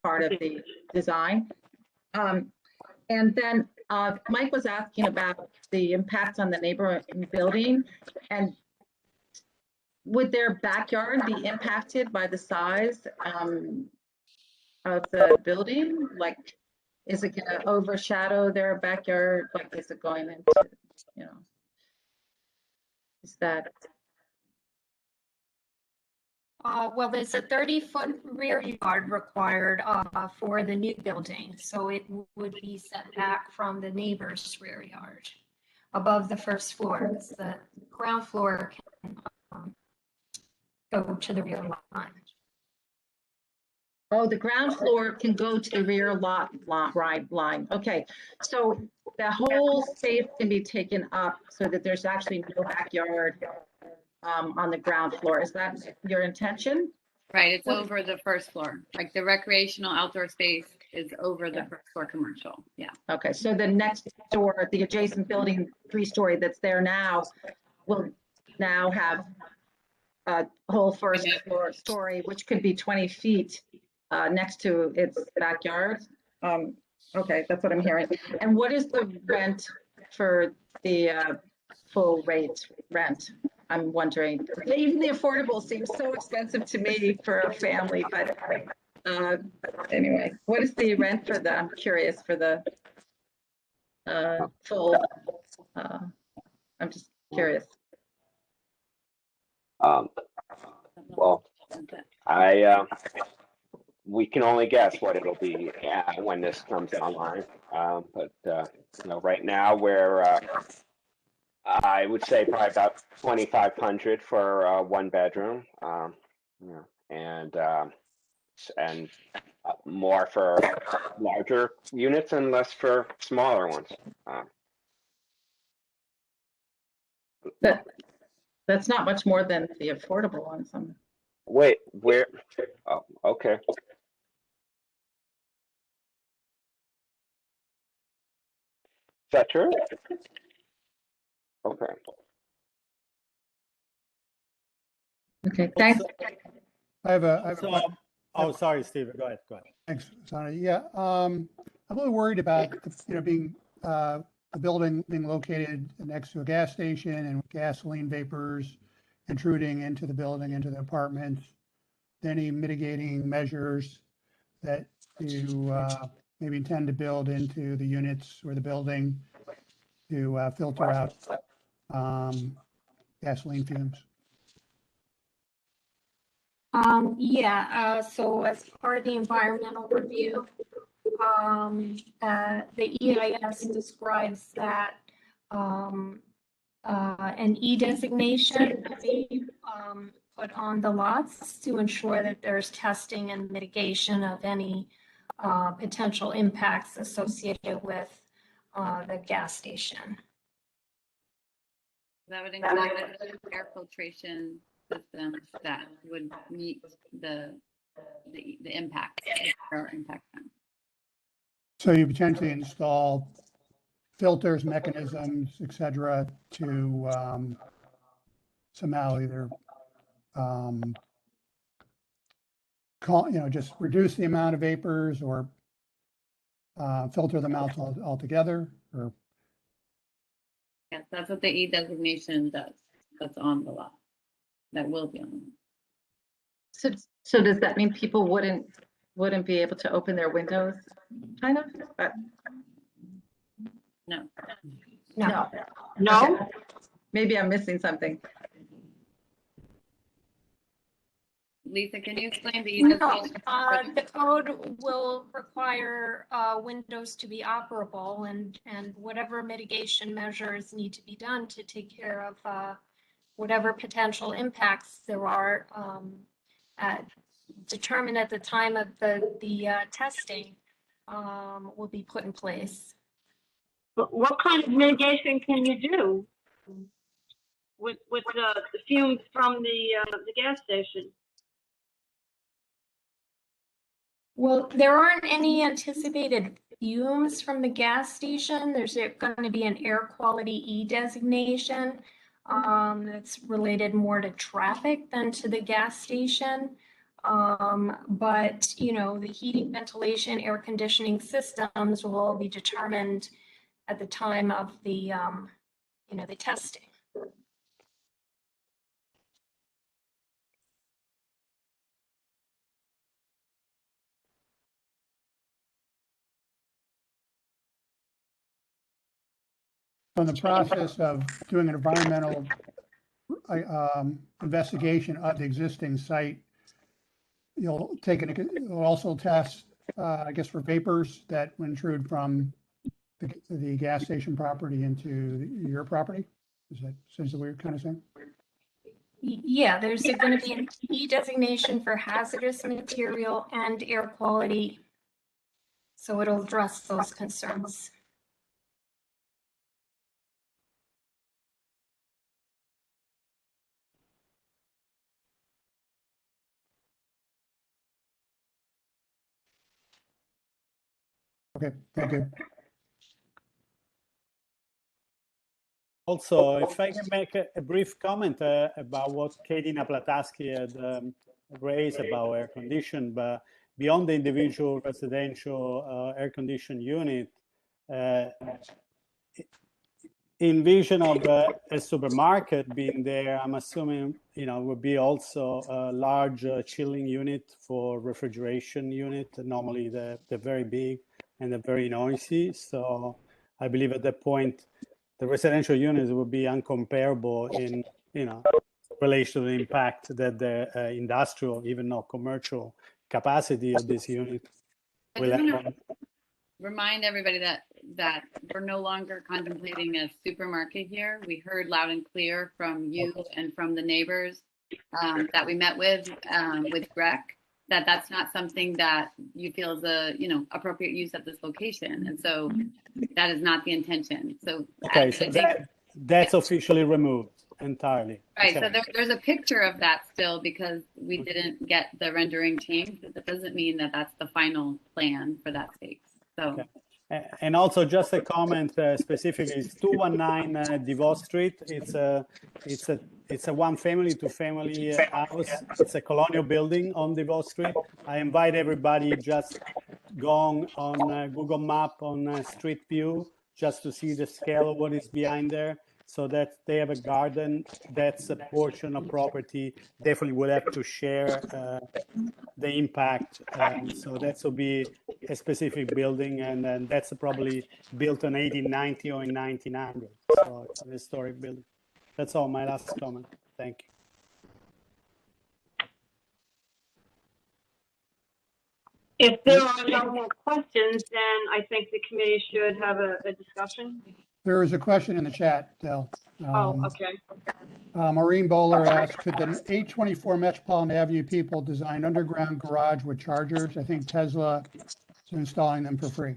part of the design. And then Mike was asking about the impact on the neighborhood building, and would their backyard be impacted by the size of the building? Like, is it going to overshadow their backyard? Like, is it going into, is that? Well, there's a 30-foot rear yard required for the new building. So it would be set back from the neighbor's rear yard above the first floor. The ground floor can go to the rear line. Oh, the ground floor can go to the rear line. Okay, so the whole space can be taken up so that there's actually no backyard on the ground floor. Is that your intention? Right, it's over the first floor. Like the recreational outdoor space is over the first floor commercial. Yeah. Okay, so the next door, the adjacent building, 3-story that's there now, will now have a whole first floor story, which could be 20 feet. Next to its backyard. Okay, that's what I'm hearing. And what is the rent for the full rate rent? I'm wondering. Even the affordable seems so expensive to me for a family, but anyway, what is the rent for the, I'm curious, for the full, I'm just curious. Well, we can only guess what it'll be when this comes online. But right now we're, I would say probably about 2,500 for 1 bedroom, and more for larger units and less for smaller ones. That's not much more than the affordable ones. Wait, where? Oh, okay. Is that true? Okay. Okay, thanks. I have a oh, sorry, Steve. Go ahead. Thanks, Sonia. Yeah, I'm a little worried about being the building being located next to a gas station and gasoline vapors intruding into the building, into the apartments. any mitigating measures that you maybe intend to build into the units or the building to filter out gasoline fumes? So as part of the environmental review, the EIS describes that an E designation be put on the lots to ensure that there's testing and mitigation of any potential impacts associated with the gas station. That would include air filtration systems that would meet the impact, or impact them. So you potentially install filters, mechanisms, et cetera, to somehow either just reduce the amount of vapors or filter them out altogether, or? Yes, that's what the E designation does. That's on the lot. That will be on the lot. So does that mean people wouldn't be able to open their windows, kind of? No. No. Okay. Maybe I'm missing something. Lisa, can you explain the No, the code will require windows to be operable, and whatever mitigation measures need to be done to take care of whatever potential impacts there are determined at the time of the testing will be put in place. But what kind of mitigation can you do with the fumes from the gas station? Well, there aren't any anticipated fumes from the gas station. There's going to be an air quality E designation that's related more to traffic than to the gas station. But, the heating, ventilation, air conditioning systems will all be determined at the time of the testing. So in the process of doing an environmental investigation of the existing site, you'll also test, I guess, for vapors that intrude from the gas station property into your property? Is that essentially what you're kind of saying? Yeah, there's going to be an E designation for hazardous material and air quality. So it'll address those concerns. Okay, thank you. Also, if I can make a brief comment about what Katie Naplataski had raised about air condition, but beyond the individual residential air-conditioned unit, in vision of a supermarket being there, I'm assuming would be also a large chilling unit for refrigeration unit. Normally, they're very big and they're very noisy. So I believe at that point, the residential units would be uncomparable in relation to the impact that the industrial, even not commercial, capacity of this unit will have. Remind everybody that we're no longer contemplating a supermarket here. We heard loud and clear from you and from the neighbors that we met with Greg, that's not something that you feel is a appropriate use at this location, and so that is not the intention. So okay, so that's officially removed entirely. Right. Okay. So there's a picture of that still because we didn't get the rendering changed. But that doesn't mean that that's the final plan for that space. So. Okay. And also just a comment specifically, it's 219 DeVos Street. It's a one family, two family house. It's a colonial building on DeVos Street. I invite everybody just go on Google Map on Street View just to see the scale of what is behind there. so that they have a garden. That's a portion of property. Definitely would have to share the impact. So that will be a specific building, and then that's probably built in 1890 or in 1900. So it's an historic building. That's all. My last comment. Thank you. If there are no more questions, then I think the committee should have a discussion. There is a question in the chat, Del. Oh, okay. Maureen Bowler asked, could the 824 Metropolitan Avenue people design underground garage with chargers? I think Tesla is installing them for free.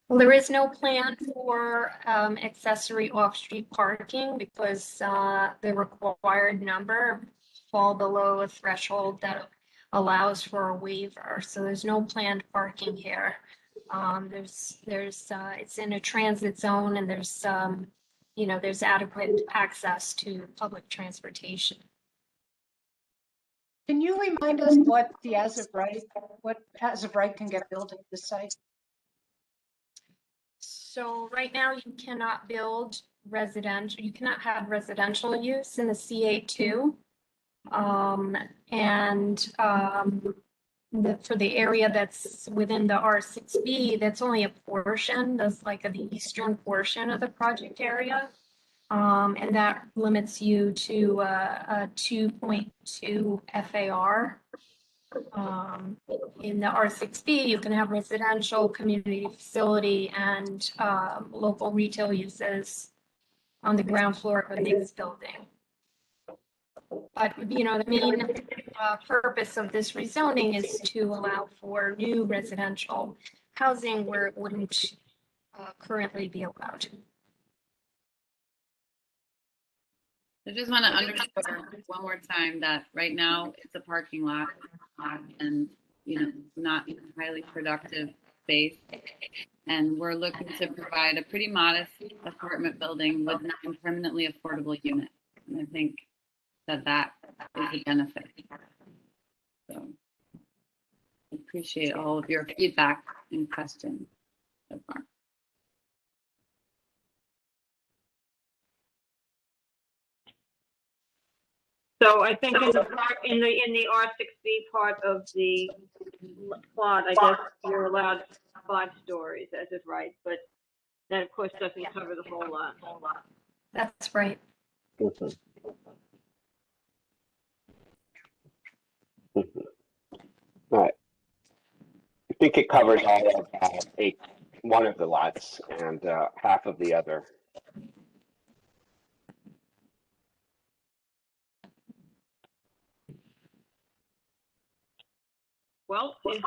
Well, there is no plan for accessory off-street parking because the required number fall below a threshold that allows for a waiver. So there's no planned parking here. It's in a transit zone, and there's there's adequate access to public transportation. Can you remind us what as of right can get built at this site? So right now you cannot build residential, you cannot have residential use in the CA2. For the area that's within the R6B, that's only a portion, that's like the eastern portion of the project area. And that limits you to a 2.2 FAR. In the R6B, you can have residential, community facility, and local retail uses on the ground floor of a mixed building. But, the main purpose of this rezoning is to allow for new residential housing where it wouldn't currently be allowed. I just want to underscore one more time that right now it's a parking lot and, not a highly productive space. And we're looking to provide a pretty modest apartment building with 9 permanently affordable units. And I think that is a benefit. So I appreciate all of your feedback and questions so far. So I think in the R6B part of the plot, I guess you're allowed 5 stories as is right, but that of course doesn't cover the whole lot. That's right. Mm-hmm. All right. I think it covers all of one of the lots and half of the other. Well, if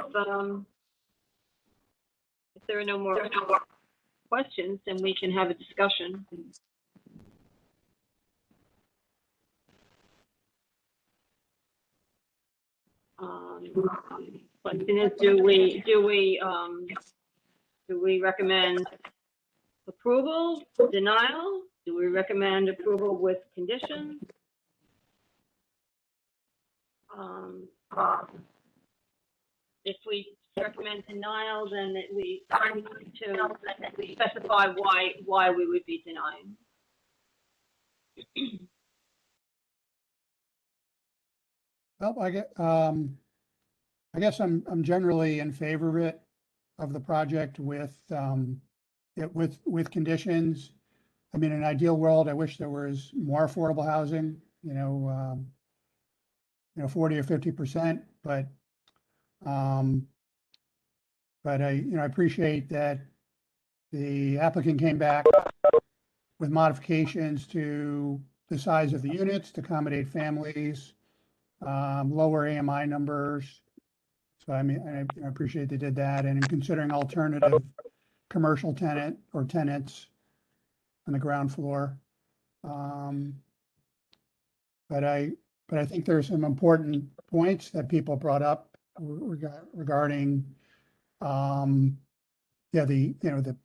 there are no more questions, then we can have a discussion. Question is, do we recommend approval, denial? Do we recommend approval with conditions? If we recommend denial, then we need to specify why we would be denying. Well, I guess I'm generally in favor of the project with conditions. I mean, in an ideal world, I wish there was more affordable housing, 40 or 50%, but I appreciate that the applicant came back with modifications to the size of the units to accommodate families, lower AMI numbers. So I appreciate they did that, and in considering alternative commercial tenants on the ground floor. But I think there's some important points that people brought up regarding the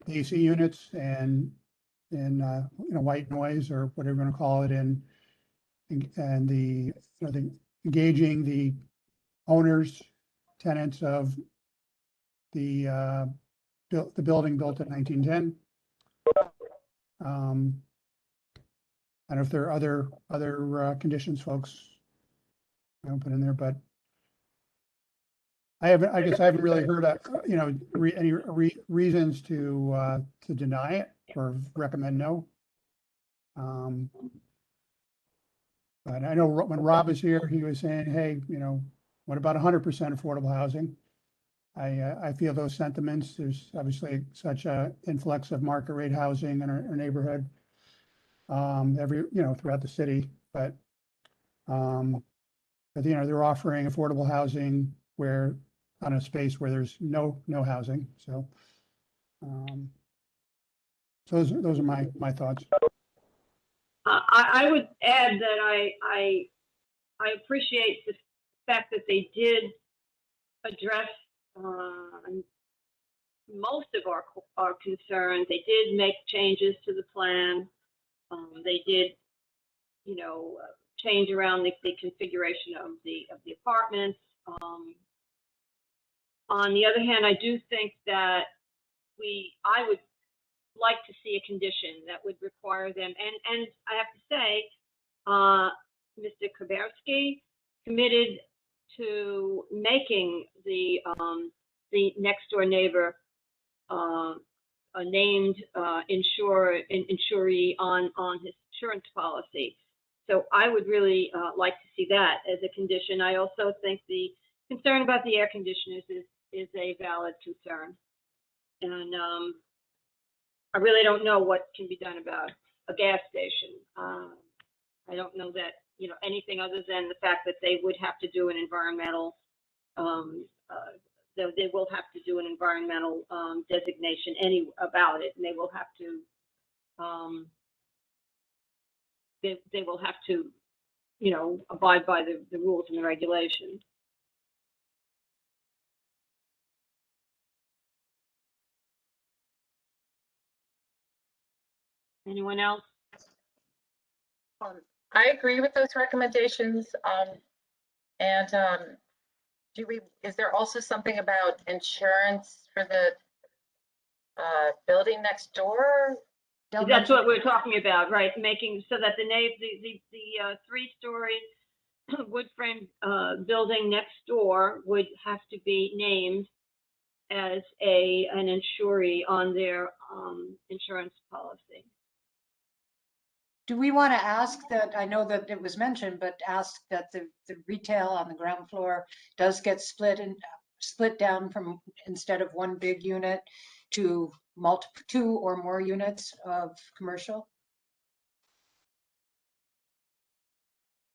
AC units and white noise, or whatever you want to call it, and the engaging the owners, tenants of the the building built in 1910. I don't know if there are other conditions folks I don't put in there, but I guess I haven't really heard, any reasons to deny it or recommend no. But I know when Rob was here, he was saying, hey, what about 100% affordable housing? I feel those sentiments. There's obviously such a influx of market rate housing in our neighborhood, throughout the city, but they're offering affordable housing on a space where there's no housing. So, those are my thoughts. I would add that I appreciate the fact that they did address most of our concerns. They did make changes to the plan. They did, change around the configuration of the apartments. On the other hand, I do think that I would like to see a condition that would require them, and I have to say, Mr. Kuberski committed to making the next door neighbor a named insuree on his insurance policy. So I would really like to see that as a condition. I also think the concern about the air conditioners is a valid concern. And I really don't know what can be done about a gas station. I don't know that, anything other than the fact that they would have to do an environmental, they will have to do an environmental designation about it, and they will have to, they will have to, abide by the rules and the regulations. Anyone else? I agree with those recommendations. Is there also something about insurance for the building next door? That's what we're talking about, right? Making so that the 3-story wood frame building next door would have to be named as an insuree on their insurance policy. Do we want to ask that, I know that it was mentioned, but ask that the retail on the ground floor does get split down from, instead of one big unit, to 2 or more units of commercial?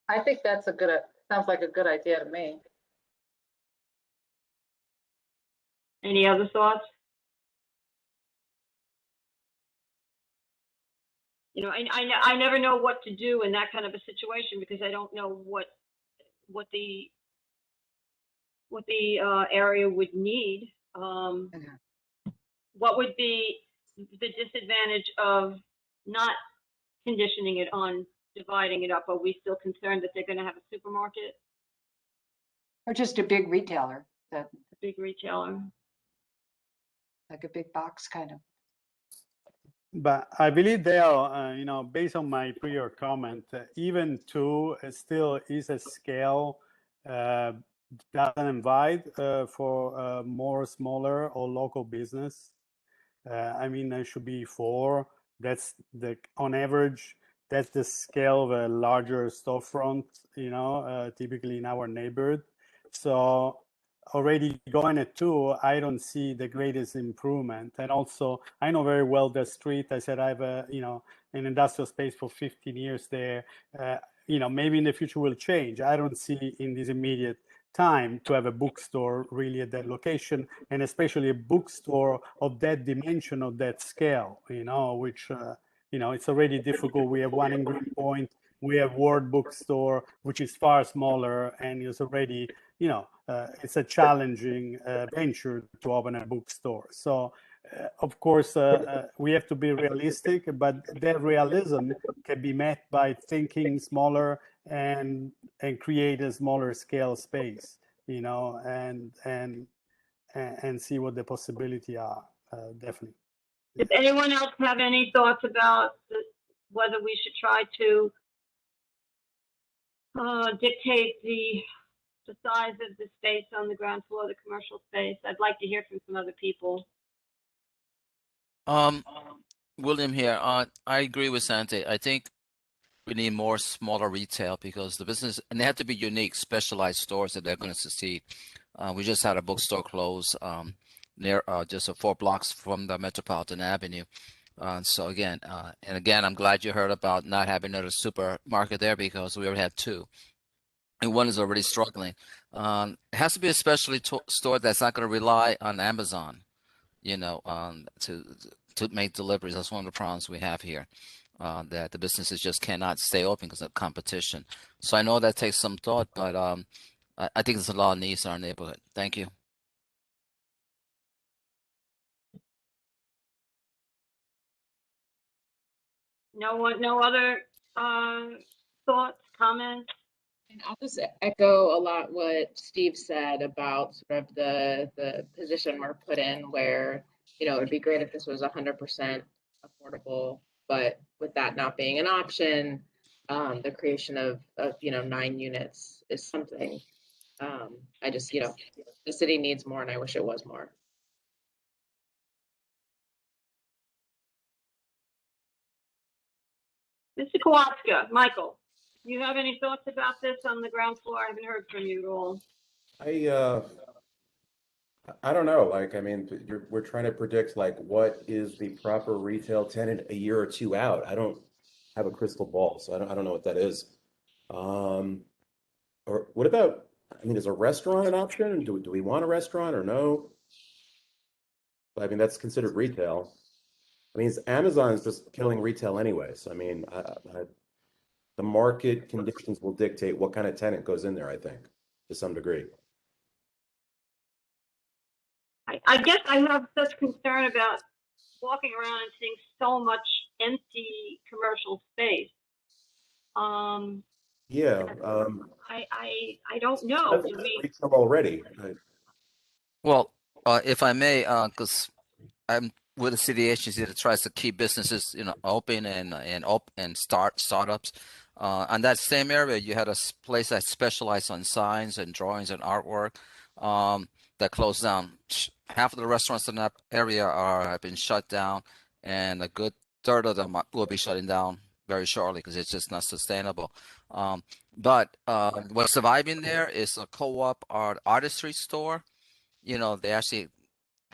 I think that's sounds like a good idea to me. Any other thoughts? I never know what to do in that kind of a situation because I don't know what the area would need. What would be the disadvantage of not conditioning it on dividing it up? Are we still concerned that they're going to have a supermarket? Or just a big retailer? A big retailer. Like a big box kind of. But I believe there, based on my prior comment, even 2 still is a scale doesn't invite for more smaller or local business. There should be 4. That's on average, that's the scale of a larger storefront, typically in our neighborhood. So already going at 2, I don't see the greatest improvement. And also, I know very well the street. I said I have an industrial space for 15 years there. Maybe in the future will change. I don't see in this immediate time to have a bookstore really at that location, and especially a bookstore of that dimension, of that scale, which, it's already difficult. We have one in Greenpoint. We have Ward Bookstore, which is far smaller, and is already, it's a challenging venture to open a bookstore. So, of course, we have to be realistic, but that realism can be met by thinking smaller and create a smaller scale space, and see what the possibilities are. definitely. Does anyone else have any thoughts about whether we should try to dictate the size of the space on the ground floor, the commercial space? I'd like to hear from some other people. William here. I agree with Sante. I think we need more smaller retail because the business, and they have to be unique, specialized stores that they're going to succeed. We just had a bookstore close near just 4 blocks from the Metropolitan Avenue. So again, I'm glad you heard about not having another supermarket there because we already had 2. And one is already struggling. It has to be a specialty store that's not going to rely on Amazon, to make deliveries. That's one of the problems we have here, that the businesses just cannot stay open because of competition. So I know that takes some thought, but I think there's a lot of needs in our neighborhood. Thank you. No other thoughts, comments? And I'll just echo a lot what Steve said about sort of the position we're put in where, it'd be great if this was 100% affordable, but with that not being an option, the creation of 9 units is something. I just, the city needs more and I wish it was more. Mr. Kowalska, Michael, you have any thoughts about this on the ground floor? I haven't heard from you at all. I don't know. Like, I mean, we're trying to predict like what is the proper retail tenant a year or 2 out. I don't have a crystal ball, so I don't know what that is. Or what about? I mean, is a restaurant an option? Do we want a restaurant or no? I mean, that's considered retail. I mean, Amazon is just killing retail anyways. I mean, the market conditions will dictate what kind of tenant goes in there, I think, to some degree. I guess I have such concern about walking around and seeing so much empty commercial space. Yeah. I don't know. Do we? Retail already. Well, if I may, because I'm with a city agency that tries to keep businesses, open and startups. On that same area, you had a place that specialized on signs and drawings and artwork that closed down. Half of the restaurants in that area have been shut down, and a good third of them will be shutting down very shortly because it's just not sustainable. But what's surviving there is a co-op artistry store. They actually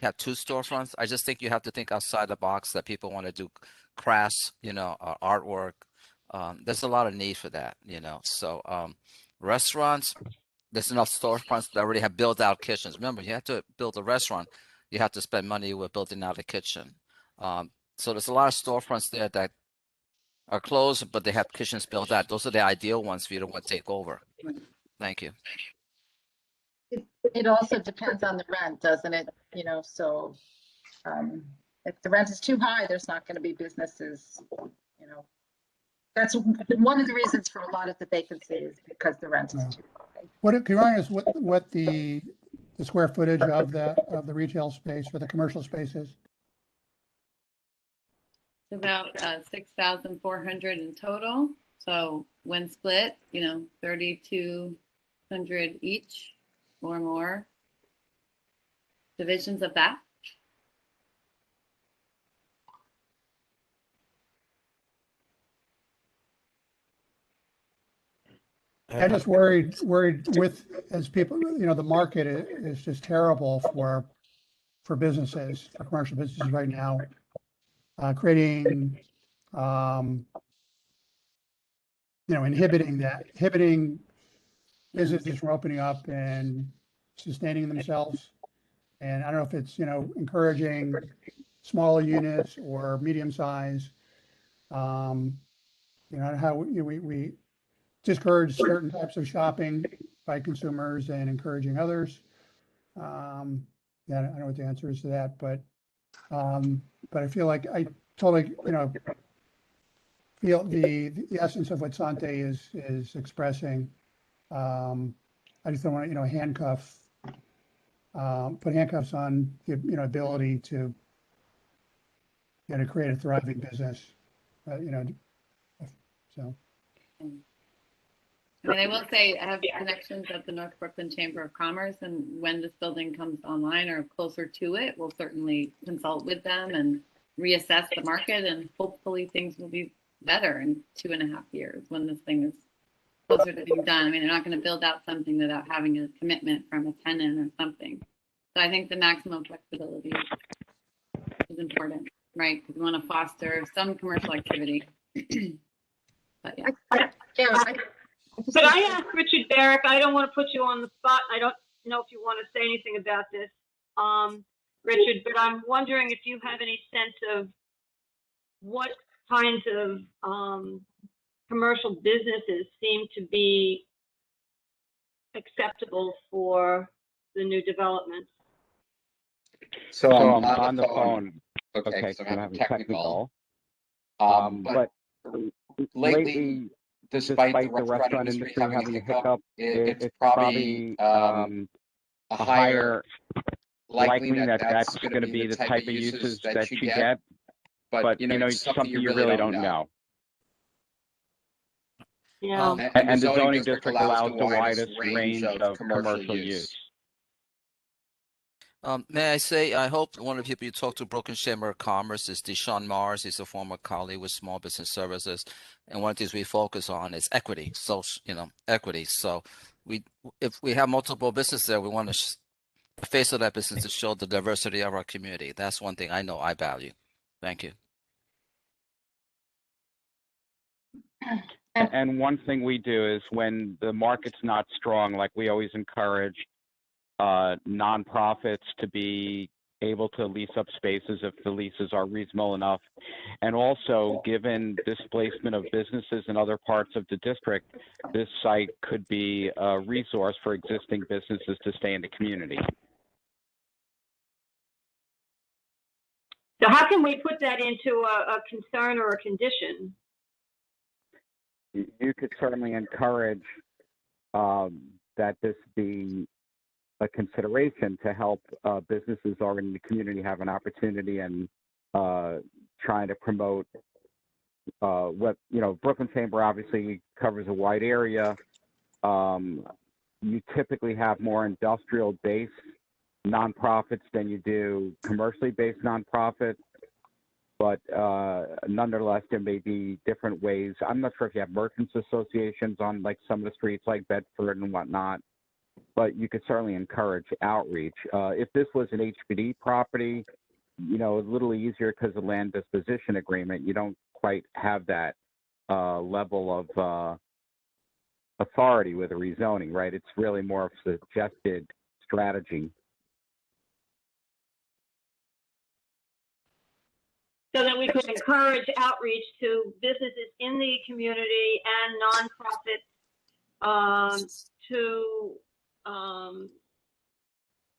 have 2 storefronts. I just think you have to think outside the box that people want to do crafts, artwork. There's a lot of need for that, So restaurants, there's enough storefronts that already have built out kitchens. Remember, you have to build a restaurant. You have to spend money with building out a kitchen. So there's a lot of storefronts there that are closed, but they have kitchens built out. Those are the ideal ones for you to want to take over. Thank you. It also depends on the rent, doesn't it? So if the rent is too high, there's not going to be businesses, That's one of the reasons for a lot of the vacancy is because the rent is too high. Can you remind us what the square footage of the retail space or the commercial space is? It's about 6,400 in total. So when split, 3,200 each or more divisions of that. I'm just worried with, as people, the market is just terrible for businesses, for commercial businesses right now, creating, inhibiting businesses from opening up and sustaining themselves. And I don't know if it's, encouraging smaller units or medium size. How we discourage certain types of shopping by consumers and encouraging others. I don't know what the answer is to that, but I feel like I totally, feel the essence of what Sante is expressing. I just don't want to, put handcuffs on the, ability to to create a thriving business, you know, so. I mean, I will say I have connections at the North Brooklyn Chamber of Commerce, and when this building comes online or closer to it, we'll certainly consult with them and reassess the market, and hopefully things will be better in 2.5 years when this thing is closer to being done. I mean, they're not going to build out something without having a commitment from a tenant or something. So I think the maximum flexibility is important, right? Because we want to foster some commercial activity. But yeah. Could I ask Richard Barrick? I don't want to put you on the spot. I don't know if you want to say anything about this, Richard, but I'm wondering if you have any sense of what kinds of commercial businesses seem to be acceptable for the new developments. So I'm on the phone. Okay, so I'm having technical. But lately, despite the restaurant industry having a hiccup, it's probably a higher likely that's going to be the type of uses that you get. But you know, it's something you really don't know. Yeah. And the zoning district allows the widest range of commercial use. May I say, I hope one of the people you talk to, Brooklyn Chamber of Commerce, is Deshaun Mars. He's a former colleague with Small Business Services, and one of the things we focus on is equity. So, equity. So, if we have multiple businesses there, we want to the face of that business to show the diversity of our community. That's one thing I know I value. Thank you. And one thing we do is when the market's not strong, like we always encourage nonprofits to be able to lease up spaces if the leases are reasonable enough. And also, given displacement of businesses in other parts of the district, this site could be a resource for existing businesses to stay in the community. So how can we put that into a concern or a condition? You could certainly encourage that this be a consideration to help businesses already in the community have an opportunity, and trying to promote what, Brooklyn Chamber obviously covers a wide area. You typically have more industrial-based nonprofits than you do commercially based nonprofits, but nonetheless, there may be different ways. I'm not sure if you have merchants associations on like some of the streets like Bedford and whatnot, but you could certainly encourage outreach. If this was an HPD property, a little easier because of land disposition agreement, you don't quite have that level of authority with a rezoning, right? It's really more of a suggested strategy. So that we could encourage outreach to businesses in the community and nonprofits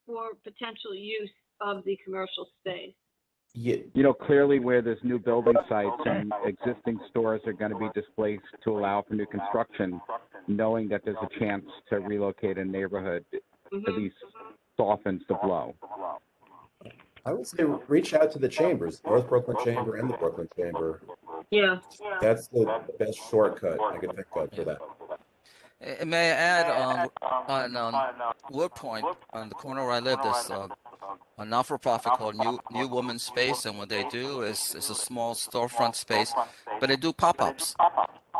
for potential use of the commercial space. Yeah. Clearly where there's new building sites and existing stores are going to be displaced to allow for new construction, knowing that there's a chance to relocate a neighborhood at least softens the blow. I would say reach out to the chambers, North Brooklyn Chamber and the Brooklyn Chamber. Yeah. That's the best shortcut I can think of for that. And may I add, on Wood Point, on the corner where I live, there's a not-for-profit called New Woman Space, and what they do is it's a small storefront space, but they do pop-ups.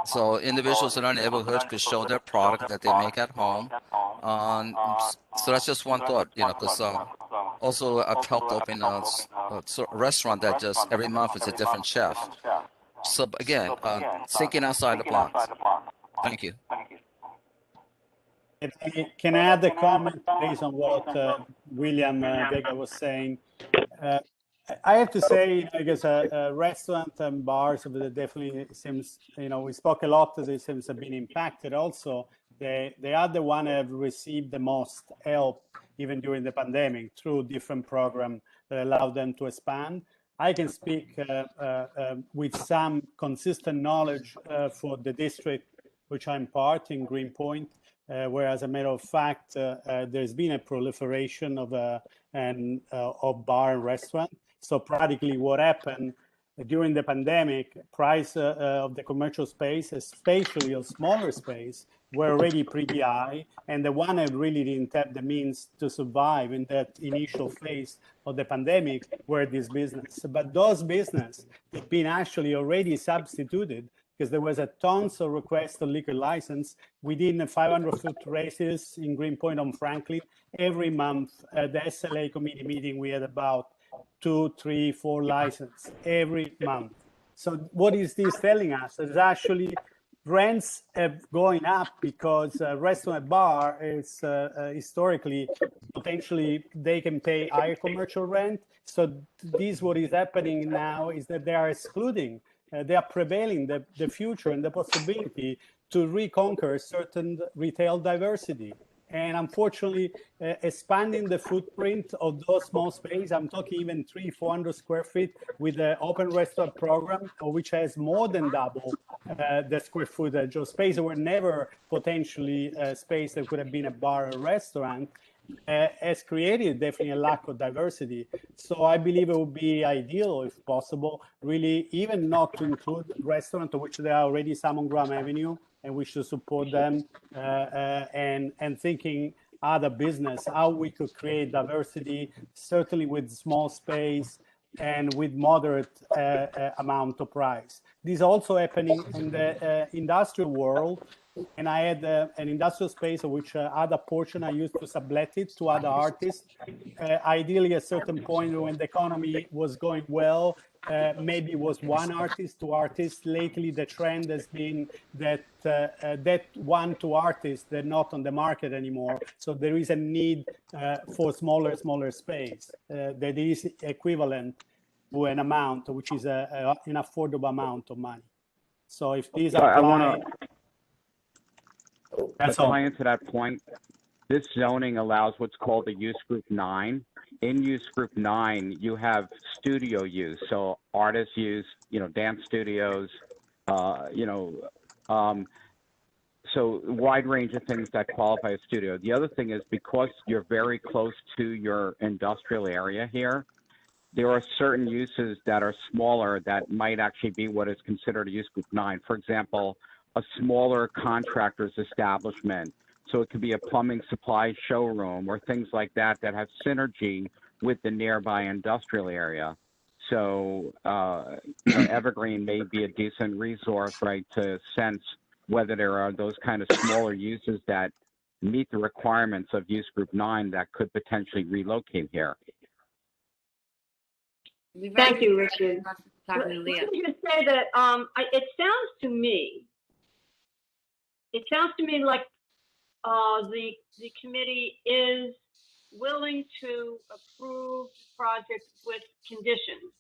So individuals in our neighborhoods could show their product that they make at home. So that's just one thought, because also I've helped open a restaurant that just every month it's a different chef. So again, thinking outside the box. Thank you. Can I add a comment based on what William Vega was saying? I have to say, I guess restaurants and bars definitely seems, we spoke a lot, they seems to have been impacted also. They are the one that have received the most help even during the pandemic through different programs that allow them to expand. I can speak with some consistent knowledge for the district which I'm part in Greenpoint, where as a matter of fact, there's been a proliferation of bar and restaurant. So practically what happened, during the pandemic, price of the commercial space, especially of smaller space, were already pretty high, and the one that really didn't have the means to survive in that initial phase of the pandemic were this business. But those business have been actually already substituted because there was a tons of requests for liquor license within the 500-foot radius in Greenpoint on Franklin. Every month at the SLA committee meeting, we had about 2, 3, 4 licenses every month. So what is this telling us? It's actually rents have going up because restaurant bar is historically potentially they can pay higher commercial rent. So this what is happening now is that they are excluding, they are prevailing the future and the possibility to reconquer certain retail diversity. And unfortunately, expanding the footprint of those small space, I'm talking even 300-400 square feet with the open restaurant program, which has more than double the square footage of space that were never potentially space that could have been a bar or restaurant, has created definitely a lack of diversity. So I believe it would be ideal, if possible, really even not to include restaurants, of which there are already some on Graham Avenue, and we should support them, and thinking other business, how we could create diversity, certainly with small space and with moderate amount of price. This is also happening in the industrial world. And I had an industrial space of which other portion I used to sublet it to other artists. Ideally, at a certain point when the economy was going well, maybe it was one artist, two artists. Lately, the trend has been that that 1-2 artists, they're not on the market anymore. So there is a need for smaller space that is equivalent to an amount which is an affordable amount of money. So if these apply, that's all. Tying to that point, this zoning allows what's called a use group 9. In use group 9, you have studio use, so artist use, dance studios, so wide range of things that qualify as studio. The other thing is because you're very close to your industrial area here, there are certain uses that are smaller that might actually be what is considered a use group 9. For example, a smaller contractor's establishment. So it could be a plumbing supply showroom or things like that that have synergy with the nearby industrial area. So Evergreen may be a decent resource, right, to sense whether there are those kind of smaller uses that meet the requirements of use group 9 that could potentially relocate here. Thank you, Richard. Let me just say that it sounds to me like the committee is willing to approve the project with conditions.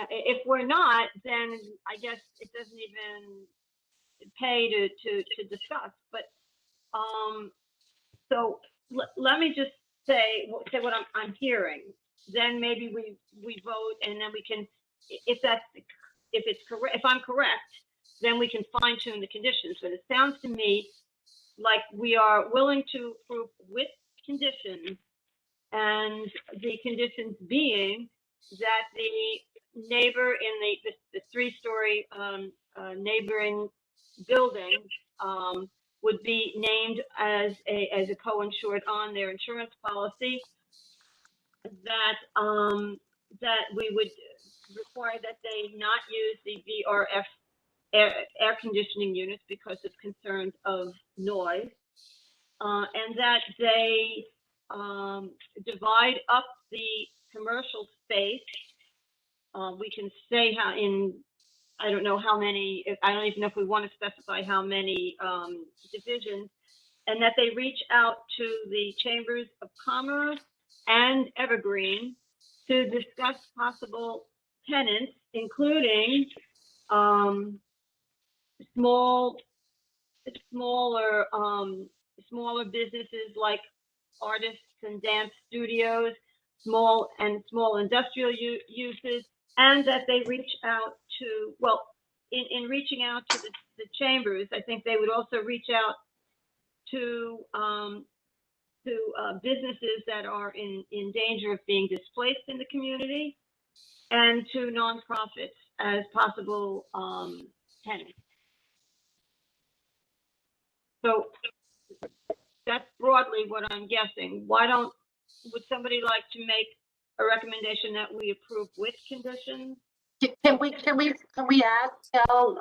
If we're not, then I guess it doesn't even pay to discuss. But so let me just say what I'm hearing. Then maybe we vote, and then we can, if I'm correct, then we can fine tune the conditions. But it sounds to me like we are willing to approve with conditions, and the conditions being that the neighbor in the 3-story neighboring building would be named as a co-insured on their insurance policy, that we would require that they not use the VRF air conditioning units because of concerns of noise, and that they divide up the commercial space. We can say how I don't know how many, I don't even know if we want to specify how many divisions, and that they reach out to the Chambers of Commerce and Evergreen to discuss possible tenants, including smaller businesses like artists and dance studios, small industrial uses, and that they reach out to, well, in reaching out to the chambers, I think they would also reach out to businesses that are in danger of being displaced in the community, and to nonprofits as possible tenants. So that's broadly what I'm guessing. Would somebody like to make a recommendation that we approve with conditions? Can we add, tell,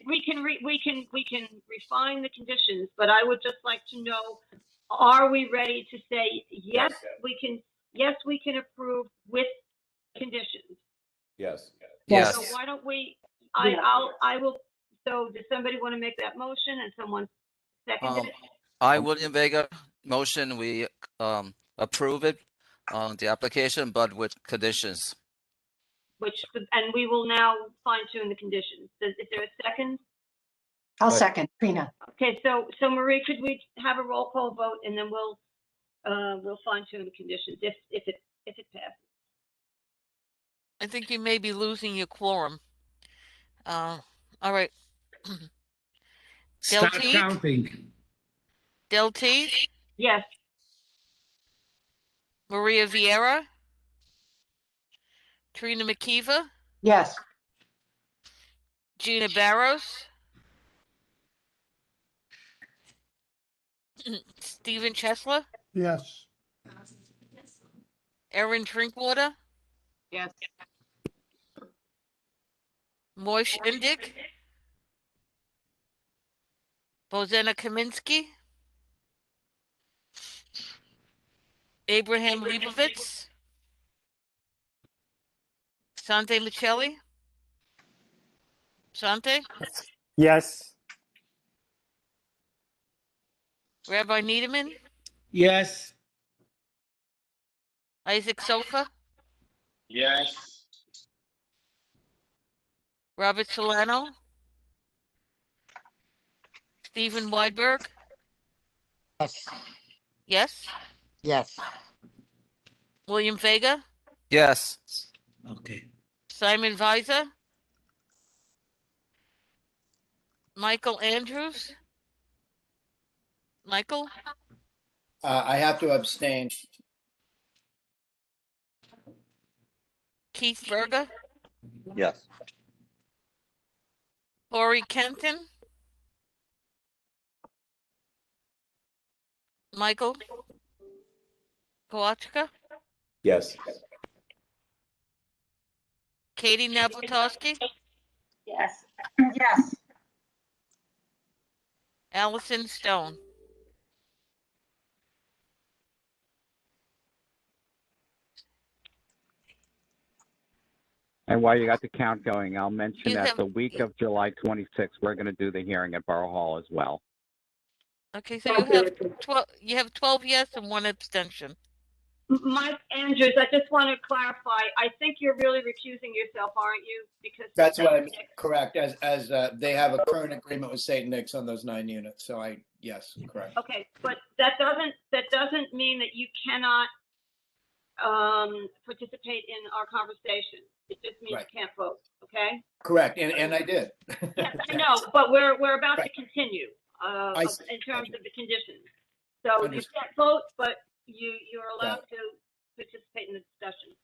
We can refine the conditions, but I would just like to know, are we ready to say, yes, we can approve with conditions? Yes. Yes. So why don't we, so does somebody want to make that motion and someone second it? I, William Vega, motion we approve it on the application, but with conditions. And we will now fine tune the conditions. Is there a second? I'll second, Trina. Okay, so Marie, could we have a roll call vote and then we'll fine tune the conditions if it passes. I think you may be losing your quorum. All right. Start Delteed? counting. Delteed? Yes. Maria Vieira? Trina McKeeva? Yes. Gina Barros? Stephen Chesler? Yes. Erin Drinkwater? Yes. Moish Indik? Bozena Kaminsky? Abraham Leibovitz? Sante Michelli? Sante? Yes. Rabbi Needleman? Yes. Isaac Sofa? Yes. Robert Solano? Stephen Weidberg? Yes. Yes. Yes. William Vega? Yes. Okay. Simon Weiser? Michael Andrews? Michael? I have to abstain. Keith Berger? Yes. Corey Kenton? Michael Kowalczyk? Yes. Katie Naplatowski? Yes. Yes. Allison Stone? And while you got the count going, I'll mention You that have- the week of July 26th, we're going to do the hearing at Borough Hall as well. Okay, so you have 12 yes and 1 abstention. Mike Andrews, I just want to clarify. I think you're really recusing yourself, aren't you? Because That's what I mean. Correct. As they have a current agreement with St. Nick's on those 9 units. So yes, correct. Okay, but that doesn't mean that you cannot participate in our conversation. It just means Right. you can't vote. Okay. Correct. And I did. Yes, I know, but we're about Right. to continue I see. in terms of the conditions. So you Understood. can't vote, but you're allowed to participate in the discussion.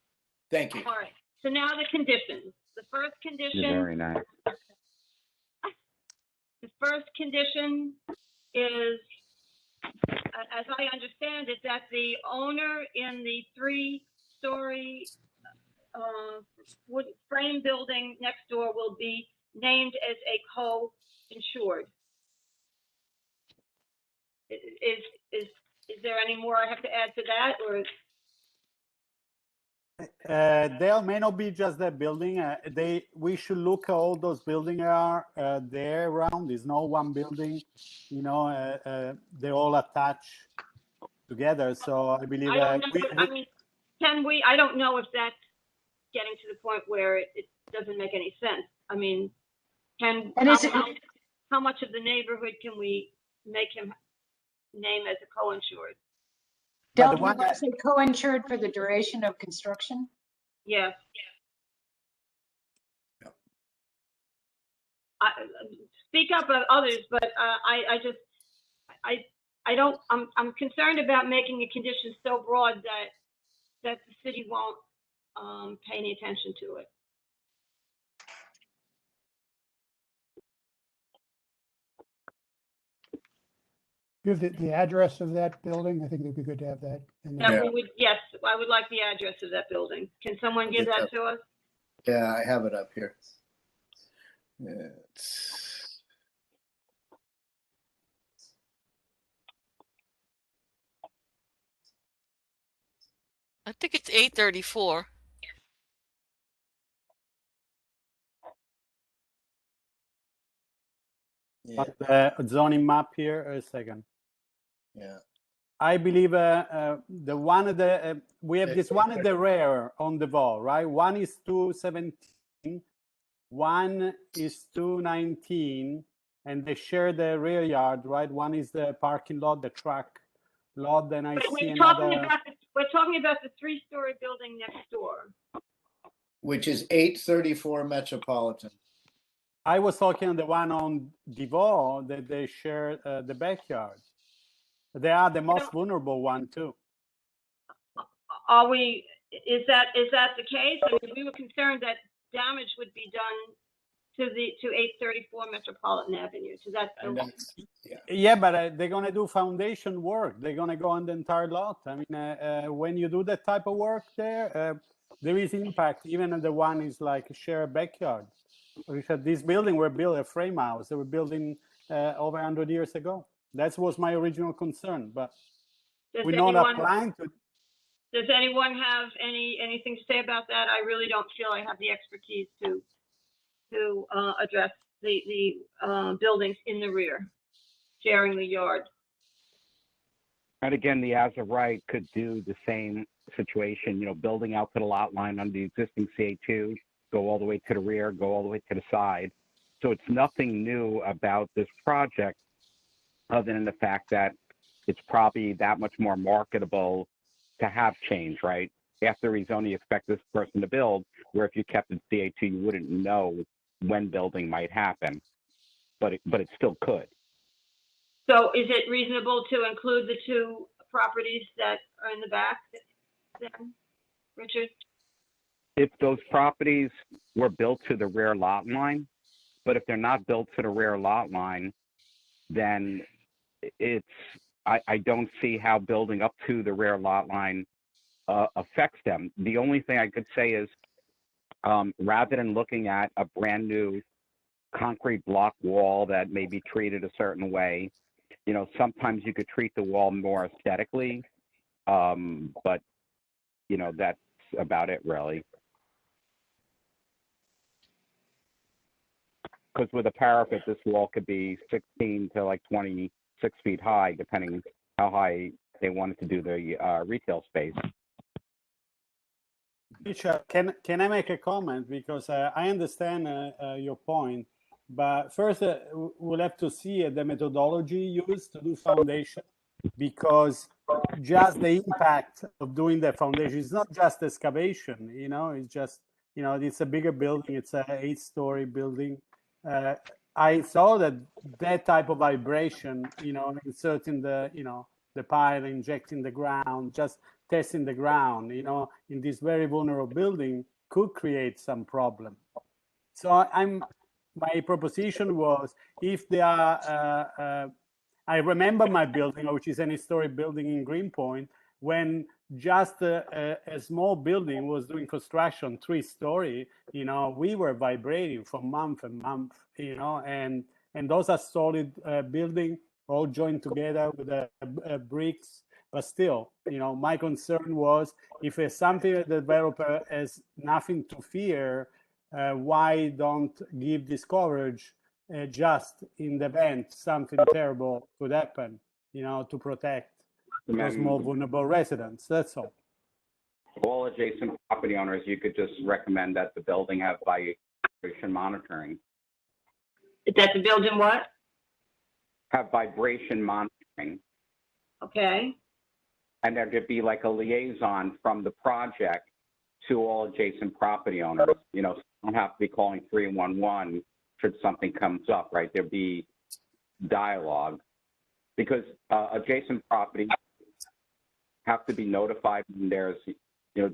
Thank you. All right. So now the conditions. The first You're condition. very nice. The first condition is, as I understand it, that the owner in the 3-story wood frame building next door will be named as a co-insured. Is there any more I have to add to that, or? There may not be just that building. We should look at all those buildings are there around. There's no one building, they're all attached together. So I believe I don't know. Can we? I don't know if that's getting to the point where it doesn't make any sense. I mean, how much of the neighborhood can we make him name as a co-insured? Del, do you want to say co-insured for the duration of construction? Yes. Speak up of others, but I'm concerned about making a condition so broad that the city won't pay any attention to it. You have the address of that building? I think it'd be good to have that in That there. we would, yes, I would like the address of that building. Can someone give that to us? Yeah, I have it up here. It's, I think it's 834. yeah, The zoning map here, a second. yeah. I believe the one we have this one at the rear on the wall, right? One is 217, one is 219, and they share the rear yard, right? One is the parking lot, the truck lot. Then I But see we're talking about the three-story building next door. Which is 834 Metropolitan. I was talking the one on Duval that they share the backyard. They are the most vulnerable one too. Are we, is that the case? I mean, we were concerned that damage would be done to 834 Metropolitan Avenue, to that building. Yeah, but they're gonna do foundation work. They're gonna go on the entire lot. I mean, when you do that type of work there is impact. Even if the one is like a shared backyard. Richard, this building were built a frame house. They were building over 100 years ago. That was my original concern, but we're not applying to. Does anyone have anything to say about that? I really don't feel I have the expertise to address the buildings in the rear, sharing the yard. And again, the as of right could do the same situation, building out to the lot line under the existing CA2, go all the way to the rear, go all the way to the side. So it's nothing new about this project other than the fact that it's probably that much more marketable to have change, right? After rezoning, you expect this person to build, where if you kept it CA2, you wouldn't know when building might happen, but it still could. So is it reasonable to include the two properties that are in the back then, Richard? If those properties were built to the rear lot line, but if they're not built to the rear lot line, then I don't see how building up to the rear lot line affects them. The only thing I could say is, rather than looking at a brand new concrete block wall that may be treated a certain way, sometimes you could treat the wall more aesthetically, but that's about it really. Because with a parapet, this wall could be 16 to like 26 feet high, depending how high they wanted to do the retail space. Richard, can I make a comment? Because I understand your point, but first we'll have to see the methodology used to do foundation, because just the impact of doing the foundation is not just excavation, it's just, it's a bigger building, it's a 8-story building. I saw that type of vibration, inserting the pile, injecting the ground, just testing the ground, in this very vulnerable building could create some problem. So my proposition was, if they are, I remember my building, which is an historic building in Greenpoint, when just a small building was doing construction, 3-story, we were vibrating for month and month, and those are solid building, all joined together with bricks. But still, my concern was, if it's something that the developer has nothing to fear, why don't give this coverage just in the event something terrible could happen, to protect those more vulnerable residents. That's all. All adjacent property owners, you could just recommend that the building have vibration monitoring. That the building what? Have vibration monitoring. Okay. And there could be like a liaison from the project to all adjacent property owners. You don't have to be calling 311 should something comes up, right? There'd be dialogue, because adjacent properties have to be notified when there's,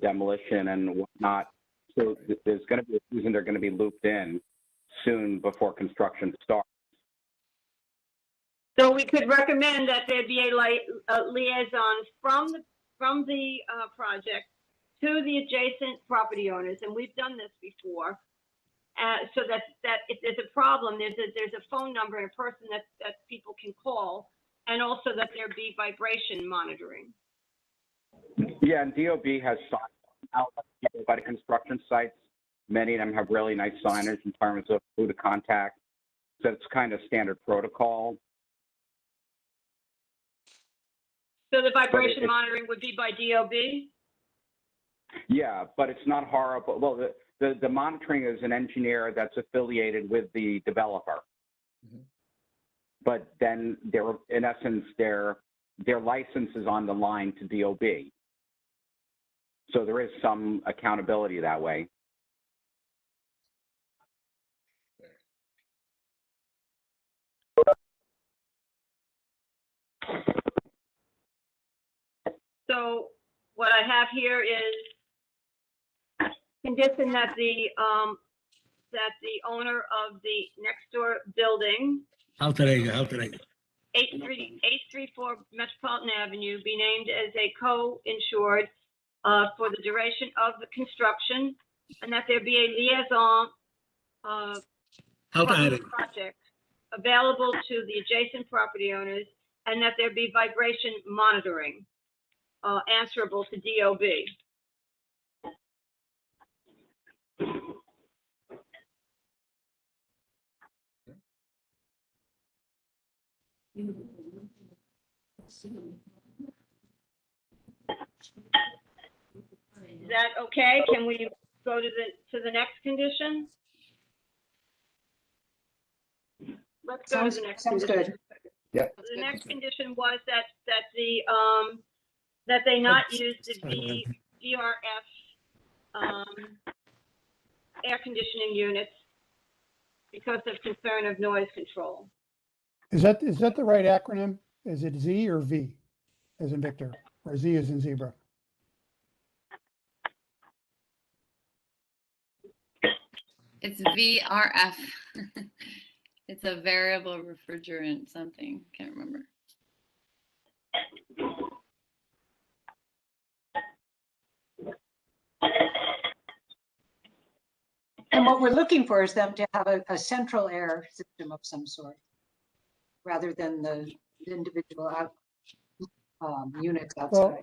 demolition and whatnot. So there's going to be a reason they're going to be looped in soon before construction starts. So we could recommend that there be a liaison from the project to the adjacent property owners, and we've done this before. So that if there's a problem, there's a phone number and a person that people can call, and also that there be vibration monitoring. Yeah, and DOB has signs out by the construction sites. Many of them have really nice signage in terms of who to contact. So it's kind of standard protocol. So the vibration monitoring would be by DOB? Yeah, but it's not horrible. Well, the monitoring is an engineer that's affiliated with the developer. Mhm. But then in essence, their license is on the line to DOB. So there is some accountability that way. So what I have here is condition that the owner of the next door building, 834 Metropolitan Avenue, be named as a co-insured for the duration of the construction, and that there be a liaison from the project available to the adjacent property owners, and that there be vibration monitoring answerable to DOB. Is that okay? Can we go to the next condition? Let's go to the next Sounds condition. good. Yeah. The next condition was that they not use the VRF air conditioning units because of concern of noise control. Is that the right acronym? Is it Z or V as in Victor, or Z as in zebra? It's VRF. It's a variable refrigerant something. Can't remember. And what we're looking for is them to have a central air system of some sort, rather than the individual units outside.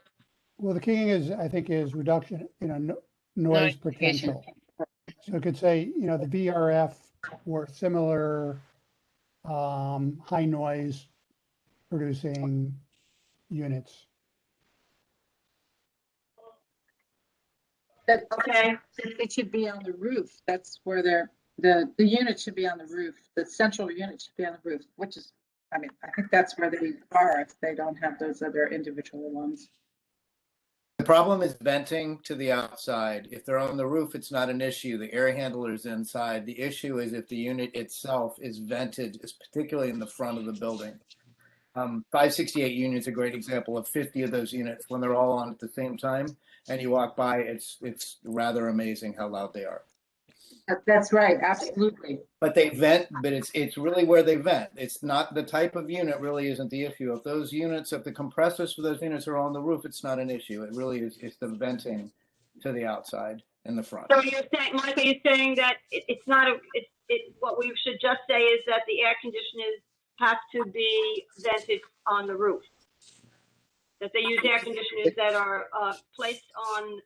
Well, the key is, I think, is reduction, noise potential. So it could say, the VRF or similar high noise producing units. Okay. It should be on the roof. That's where the unit should be on the roof. The central unit should be on the roof, which is, I think that's where they are if they don't have those other individual ones. The problem is venting to the outside. If they're on the roof, it's not an issue. The air handler is inside. The issue is if the unit itself is vented, particularly in the front of the building. 568 units, a great example of 50 of those units when they're all on at the same time, and you walk by, it's rather amazing how loud they are. That's right, absolutely. But they vent, but it's really where they vent. It's not the type of unit really isn't the issue. If the compressors for those units are on the roof, it's not an issue. It really is, it's the venting to the outside in the front. So you're saying, Mike, are you saying that it's not what we should just say is that the air conditioners have to be vented on the roof? That they use air conditioners that are placed on,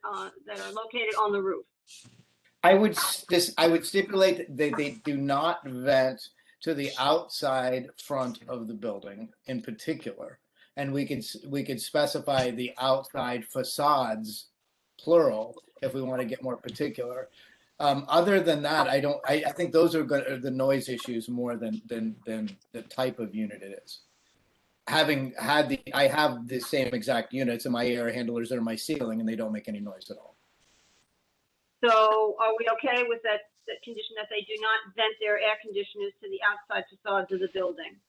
that are located on the roof? I would stipulate that they do not vent to the outside front of the building in particular, and we could specify the outside facades, plural, if we want to get more particular. Other than that, I think those are the noise issues more than the type of unit it is. I have the same exact units and my air handlers are my ceiling and they don't make any noise at all. So are we okay with that condition that they do not vent their air conditioners to the outside facades of the building?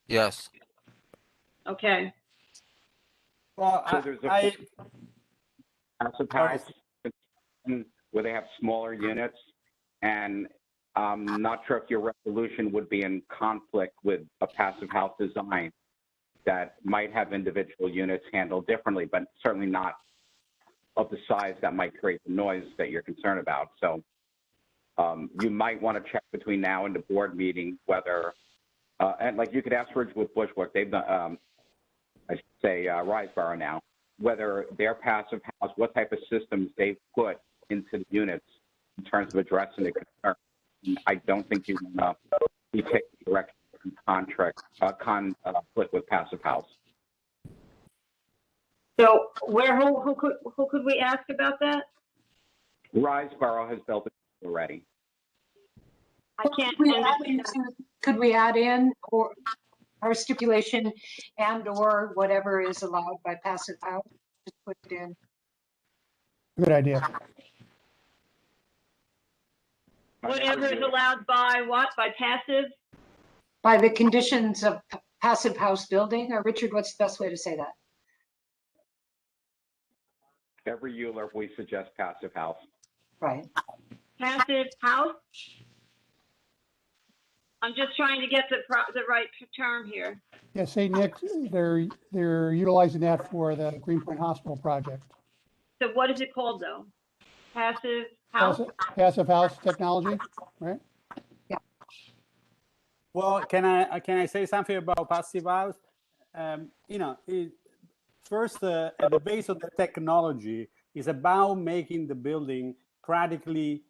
Yes. Okay. Well, So there's a where they have smaller units, and I'm not sure if your resolution would be in conflict with a passive house design that might have individual units handled differently, but certainly not of the size that might create the noise that you're concerned about. So you might want to check between now and the board meeting whether, and like you could ask Ridgewood Bushwick, they've done, I should say Riseborough now, whether their passive house, what type of systems they've put into the units in terms of addressing the concern. I don't think you can be taking direct conflict with passive house. So who could we ask about that? Riseborough has built it already. I can't. Could we add in or our stipulation and or whatever is allowed by passive house? Just put it in. Good idea. Whatever is allowed by what? By passive? By the conditions of passive house building, or Richard, what's the best way to say that? Every ULURP, we suggest passive house. Right. Passive house? I'm just trying to get the right term here. Yeah, St. Nick's, they're utilizing that for the Greenpoint Hospital project. So what is it called though? Passive house? Passive house technology, right? Yeah. Well, can I say something about passive house? You know, first, at the base of the technology is about making the building practically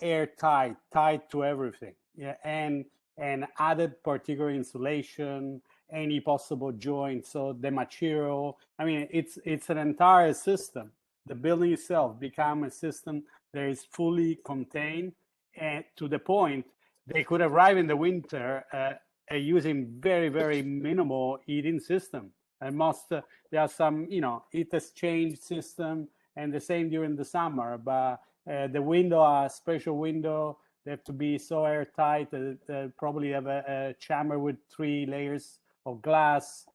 airtight, tight to everything. Yeah, and added particular insulation, any possible joint, so the material. I mean, it's an entire system. The building itself become a system that is fully contained, and to the point they could arrive in the winter using very, very minimal heating system. And there are some, you know, heat exchange system, and the same during the summer. But the window, a special window, they have to be so airtight that probably have a chamber with 3 layers of glass.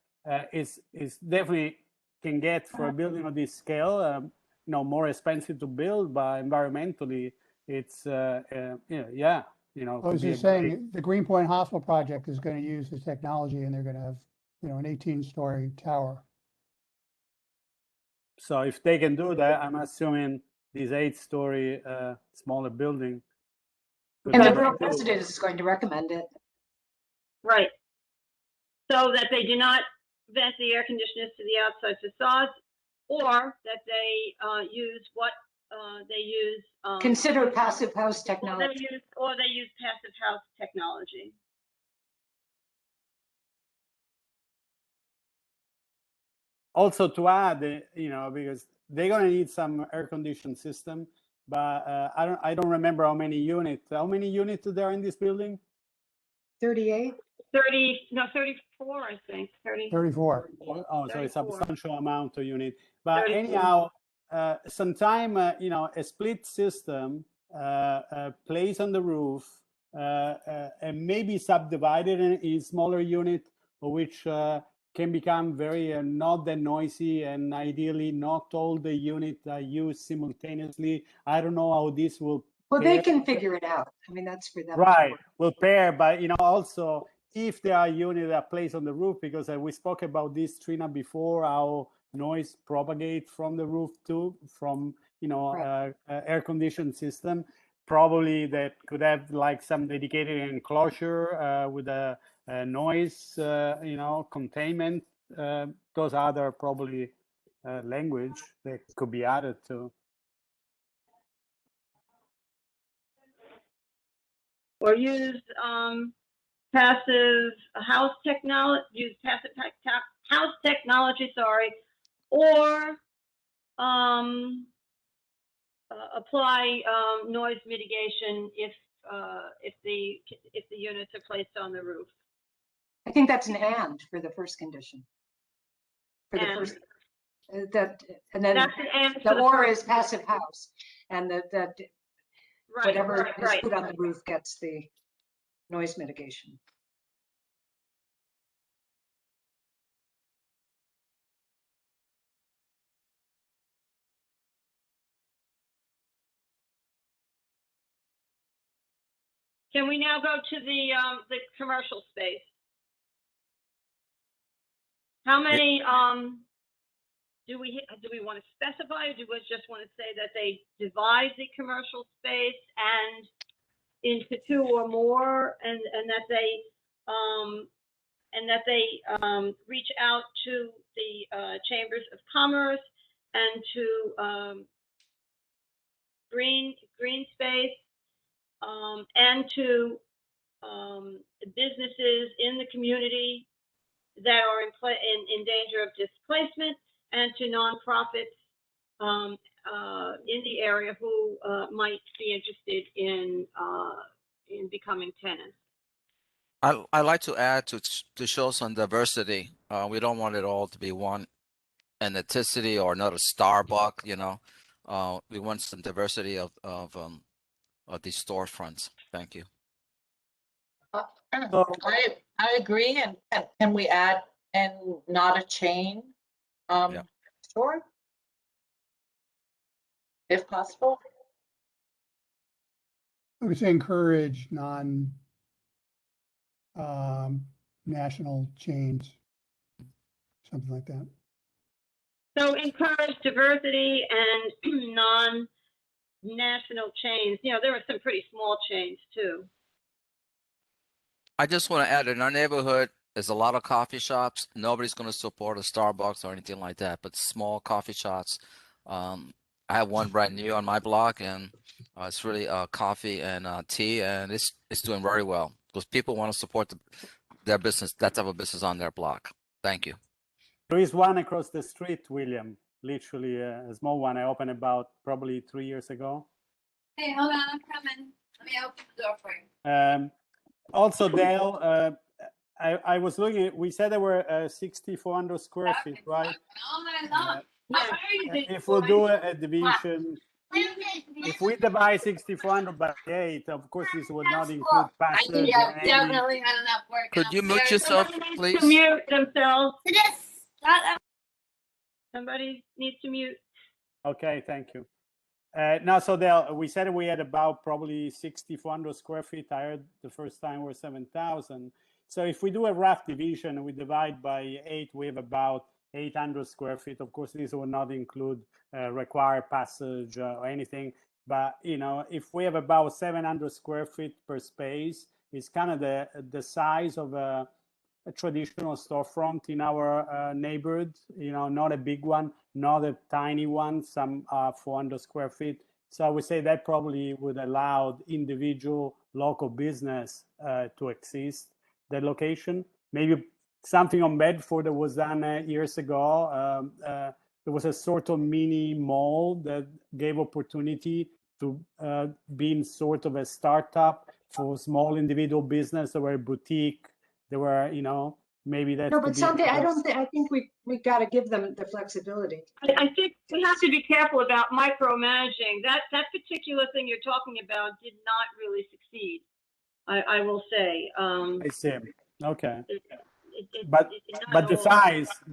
Is definitely can get for a building of this scale, you know, more expensive to build, but environmentally, it's yeah. You know, I was just saying, the Greenpoint Hospital project is going to use the technology, and they're going to have, you know, an 18-story tower. So if they can do that, I'm assuming this 8-story smaller building. And the borough president is going to recommend it. Right. So that they do not vent the air conditioners to the outside facades, or that they use what they use. Consider passive house technology. Or they use passive house technology. Also to add, you know, because they're going to need some air conditioned system, but I don't remember how many units. How many units there in this building? 38. 34, I think. 34. Oh, so it's a substantial amount of unit. But 34. Anyhow, sometime you know, a split system placed on the roof and maybe subdivided in smaller unit, which can become very not that noisy, and ideally not all the units are used simultaneously. I don't know how this will. Well, they can figure it out. I mean, that's for them. Right, will pair, but you know, also if there are units that are placed on the roof, because we spoke about this, Trina, before, how noise propagates from the roof too, from, you know, right. Air conditioned system. Probably that could have like some dedicated enclosure with a noise, you know, containment. Those other probably language that could be added to. Or use passive house technology. Use passive house technology. Sorry, or apply noise mitigation if the units are placed on the roof. I think that's an and for the first condition. For the first that, and then the or is passive house, and that right, whatever is put on the roof gets the noise mitigation. Can we now go to the commercial space? How many, do we want to specify, or do we just want to say that they divide the commercial space and into two or more, and that they reach out to the chambers of commerce and to green space, and to businesses in the community that are in danger of displacement, and to nonprofits in the area who might be interested in becoming tenants. I like to add to show some diversity. We don't want it all to be one ethnicity or another Starbucks. You know, we want some diversity of these storefronts. Thank you. I agree, and can we add, and not a chain store, if possible? I would say encourage national chains, something like that. So encourage diversity and non-national chains. You know, there are some pretty small chains too. I just want to add, in our neighborhood, there's a lot of coffee shops. Nobody's going to support a Starbucks or anything like that, but small coffee shops. I have one brand new on my block, and it's really coffee and tea, and it's doing very well because people want to support their business, that type of business on their block. Thank you. There is one across the street, William, literally a small one I opened about probably 3 years ago. Hey, hold on, I'm coming. Let me open the door for you. Also, Dale, I was looking at, we said there were 6,400 square feet, right? If we'll do a division, if we divide 6,400 by 8, of course, this would not include passage. Yeah, definitely not enough work. Could you mute yourself, please? To mute themselves. Somebody needs to mute. Okay, thank you. Now, so Dale, we said we had about probably 6,400 square feet. I heard the first time were 7,000. So if we do a rough division and we divide by 8, we have about 800 square feet. Of course, this will not include required passage or anything. But, you know, if we have about 700 square feet per space, it's kind of the size of a traditional storefront in our neighborhood, you know, not a big one, not a tiny one, some 400 square feet. So I would say that probably would allow individual local business to exist, that location. Maybe something on Bedford that was done years ago. There was a sort of mini mall that gave opportunity to being sort of a startup for small individual business. There were a boutique. There were, you know, maybe that. No, but someday I think we got to give them the flexibility. I think we have to be careful about micromanaging. That particular thing you're talking about did not really succeed. I will say. I see. Okay. But the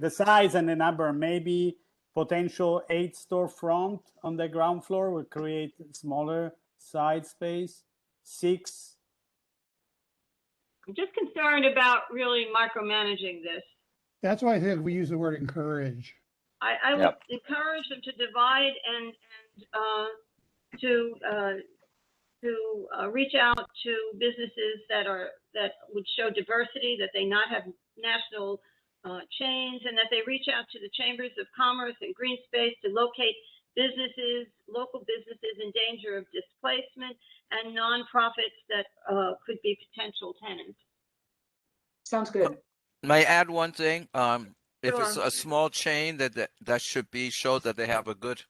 size and the number, maybe potential 8 storefront on the ground floor will create smaller side space. 6. I'm just concerned about really micromanaging this. That's why I think we use the word encourage. I would encourage them to divide and to reach out to businesses that would show diversity, that they not have national chains, and that they reach out to the chambers of commerce and green space to locate local businesses in danger of displacement, and nonprofits that could be potential tenants. Sounds good. May I add one thing? If Sure. it's a small chain, that should be show that they have a good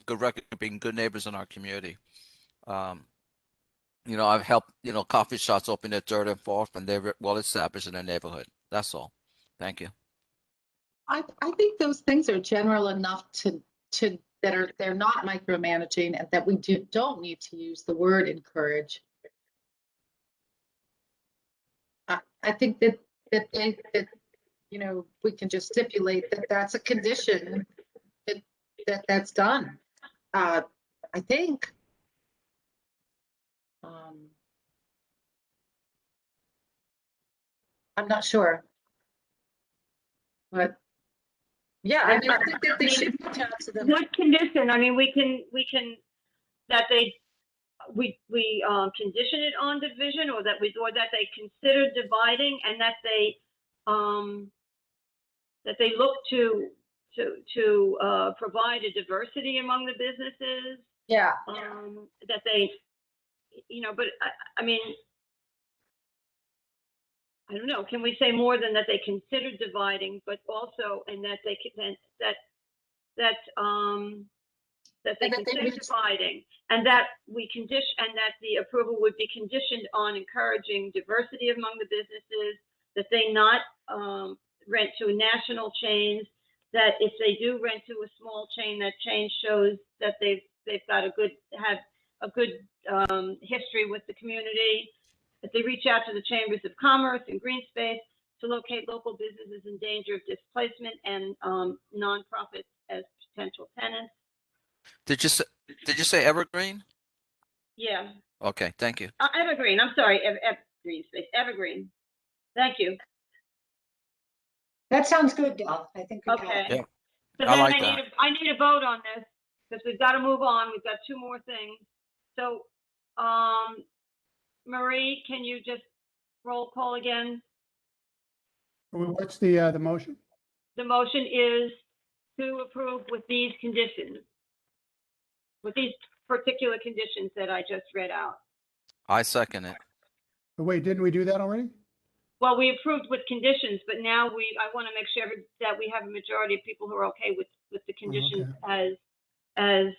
record of being good neighbors in our community. You know, I've helped, you know, coffee shops open their 3rd and 4th, and they're well established in their neighborhood. That's all. Thank you. I think those things are general enough they're not micromanaging, and that we don't need to use the word encourage. I think that you know, we can just stipulate that that's a condition that's done. I think. I'm not sure. But yeah, I mean, I think that they should reach out to them. What condition? I mean, we can, that they, we condition it on division, or that they consider dividing, and that they look to provide a diversity among the businesses. Yeah. That they, but I mean, I don't know, can we say more than that they consider dividing, but also, and that they can, that they consider dividing, and that we condition, and that the approval would be conditioned on encouraging diversity among the businesses, that they not rent to national chains, that if they do rent to a small chain, that chain shows that they've got a good history with the community, that they reach out to the chambers of commerce and green space to locate local businesses in danger of displacement and nonprofits as potential tenants. Did you say Evergreen? Yeah. Okay, thank you. Evergreen. I'm sorry, Evergreen space. Evergreen. Thank you. That sounds good, Del. I think. Okay. Yeah, So I then like that. I need a vote on this because we've got to move on. We've got two more things. So, Marie, can you just roll call again? What's the motion? The motion is to approve with these conditions, with these particular conditions that I just read out. I second it. Oh, wait, didn't we do that already? Well, we approved with conditions, but now I want to make sure that we have a majority of people who are okay with the conditions as. Do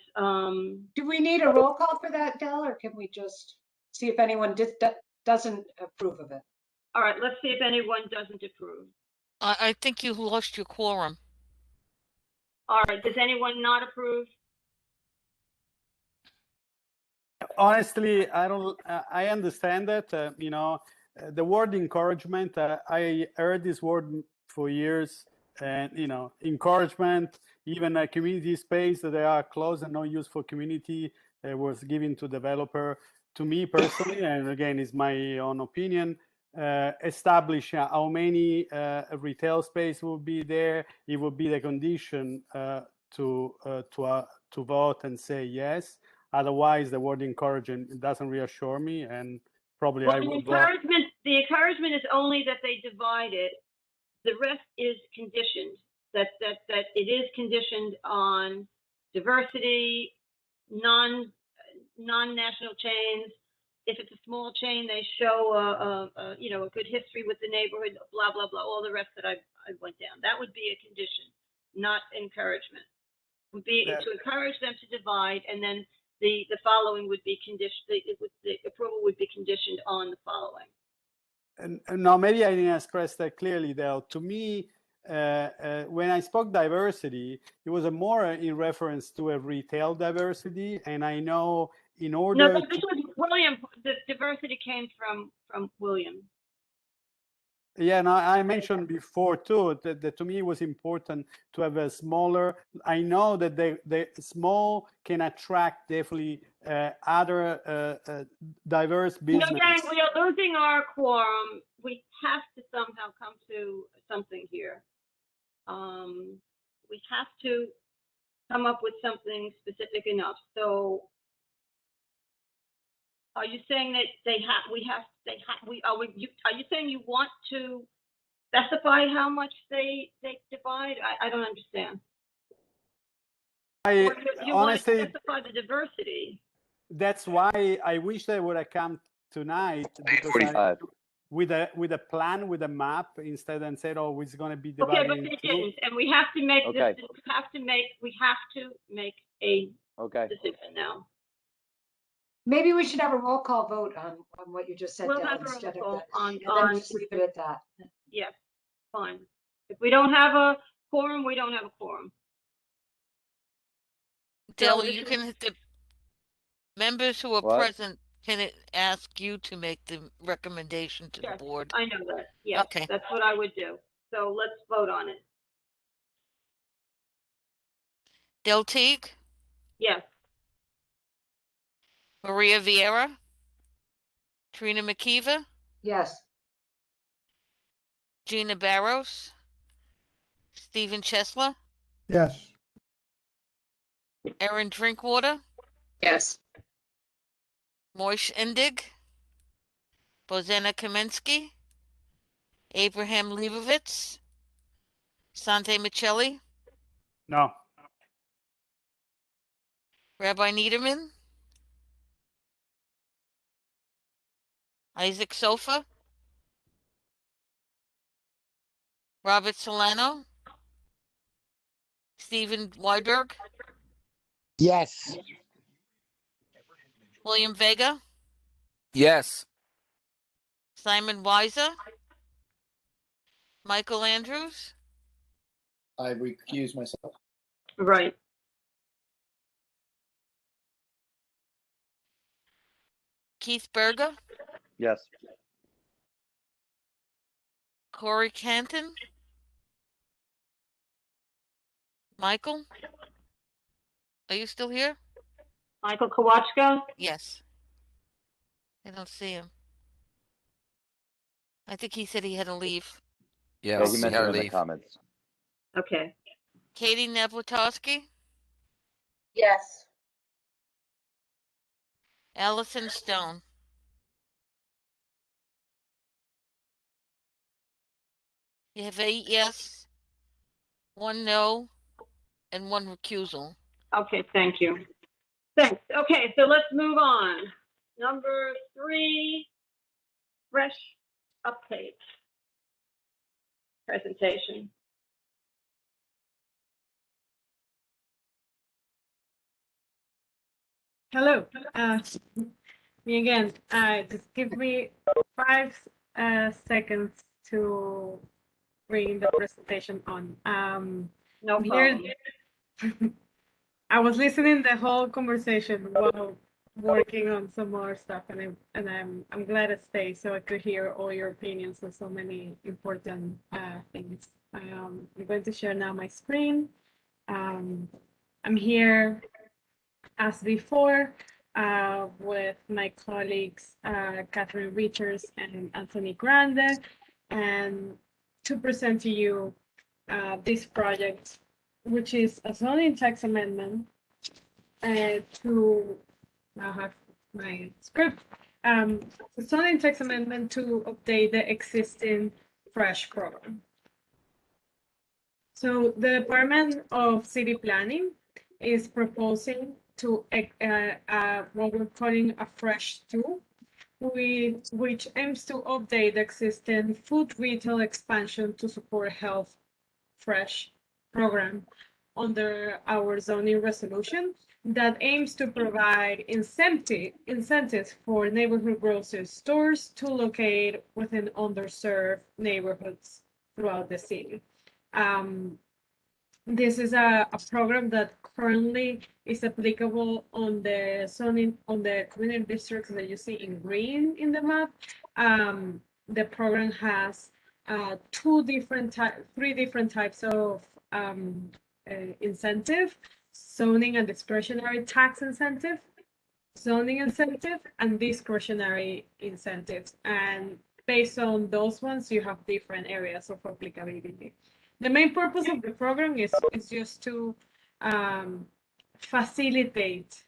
we need a roll call for that, Del, or can we just see if anyone doesn't approve of it? All right, let's see if anyone doesn't approve. I think you lost your quorum. All right, does anyone not approve? Honestly, I understand that, the word encouragement, I heard this word for years, and, encouragement, even a community space that they are closed and no use for community was given to developer. To me personally, and again, it's my own opinion, establish how many retail space will be there. It will be the condition to vote and say yes. Otherwise, the word encouraging doesn't reassure me, and probably Well, I the will. encouragement is only that they divide it. The rest is conditioned. That it is conditioned on diversity, non-national chains. If it's a small chain, they show a good history with the neighborhood. Blah blah blah. All the rest that I went down. That would be a condition, not encouragement. It would be to encourage them to divide, and then the following would be conditioned. The approval would be conditioned on the following. And now maybe I didn't express that clearly, though. To me, when I spoke diversity, it was more in reference to a retail diversity, and I know in order. No, this was William. The diversity came from William. Yeah, no, I mentioned before too that to me it was important to have a smaller. I know that the small can attract definitely other diverse business. Again, we are losing our quorum. We have to somehow come to something here. We have to come up with something specific enough. So, are you saying that are you saying you want to specify how much they divide? I don't understand. You honestly want to specify the diversity. That's why I wish they would have come tonight, because with a plan, with a map, instead, and said, "Oh, it's going to be divided." Okay, but they didn't, and we have to make this. We have to make a decision now. Maybe we should have a roll call vote on what you just said. We'll Del, have a instead roll of call that, and then just leave it at that. Yes, fine. If we don't have a quorum, we don't have a quorum. Del, the members who are present can ask you to make the recommendation to the board. I know that. Yes, okay. That's what I would do. So let's vote on it. Del Teague? Yes. Maria Vieira? Trina McKeever? Yes. Gina Barros, Stephen Chesler, Yes. Erin Drinkwater, Yes. Moish Indig, Bozena Kamensky, Abraham Leibovitz, Sante Michelli, No. Rabbi Niederman, Isaac Sofa, Robert Solano, Stephen Weiberg, Yes. William Vega, Yes. Simon Weiser, Michael Andrews, I recuse myself. Right. Keith Berger, Yes. Corey Canton, Michael, are you still here? Michael Kowachka? Yes. I don't see him. I think he said he had to leave. Yeah, Yes, he he mentioned had it to in the leave. comments. Okay. Katie Nevlatowski, Yes. Allison Stone. You have 8 yes, 1 no, and 1 recusal. Okay, thank you. Thanks. Okay, so let's move on. Number 3, fresh update presentation. Hello, me again. Just give me 5 seconds to bring the presentation on. No Here, problem. I was listening the whole conversation while working on some more stuff, and I'm glad I stayed so I could hear all your opinions on so many important things. I'm going to share now my screen. I'm here as before with my colleagues Catherine Richards and Anthony Grande, and to present to you this project, which is a zoning text amendment to now have my script. A zoning text amendment to update the existing FRESH program. So the Department of City Planning is proposing to what we're calling a FRESH 2, which aims to update the existing food retail expansion to support health FRESH program under our zoning resolution that aims to provide incentives for neighborhood grocery stores to locate within underserved neighborhoods throughout the city. This is a program that currently is applicable on the zoning on the community districts that you see in green in the map. The program has three different types of incentive: zoning and discretionary tax incentive, zoning incentive, and discretionary incentives. And based on those ones, you have different areas of applicability. The main purpose of the program is just to facilitate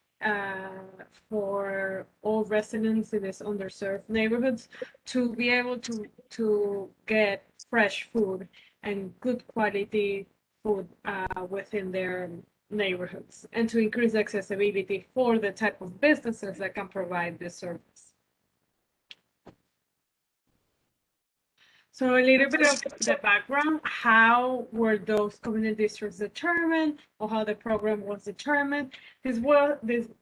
for all residents in these underserved neighborhoods to be able to get fresh food and good quality food within their neighborhoods, and to increase accessibility for the type of businesses that can provide this service. So a little bit of the background: how were those community districts determined, or how the program was determined? This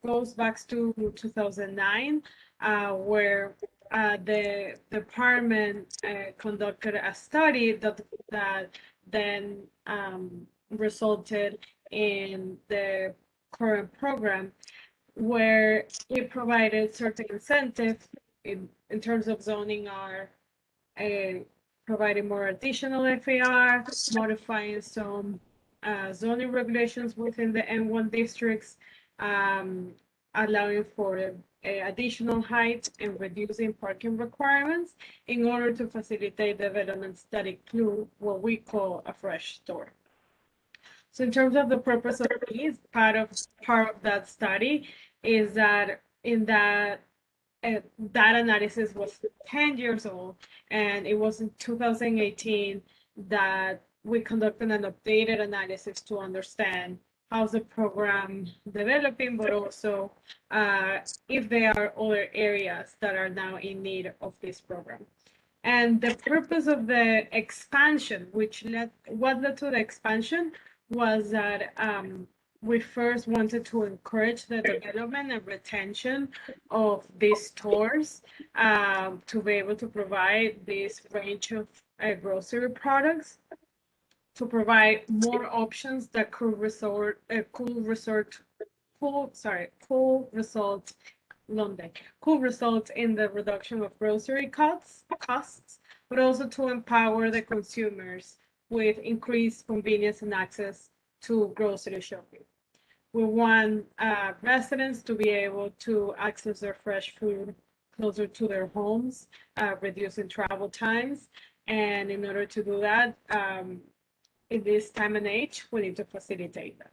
goes back to 2009, where the department conducted a study that then resulted in the current program, where it provided certain incentives in terms of zoning are providing more additional FAR, modifying some zoning regulations within the N1 districts, allowing for additional height and reducing parking requirements in order to facilitate developments that include what we call a fresh store. So in terms of the purpose of these, part of that study is that in that that analysis was 10 years old, and it was in 2018 that we conducted an updated analysis to understand how's the program developing, but also if there are other areas that are now in need of this program. And the purpose of the expansion, what led to the expansion, was that we first wanted to encourage the development and retention of these stores to be able to provide this range of grocery products, to provide more options that could result in the reduction of grocery costs, but also to empower the consumers with increased convenience and access to grocery shopping. We want residents to be able to access their fresh food closer to their homes, reducing travel times. And in order to do that, in this time and age, we need to facilitate that.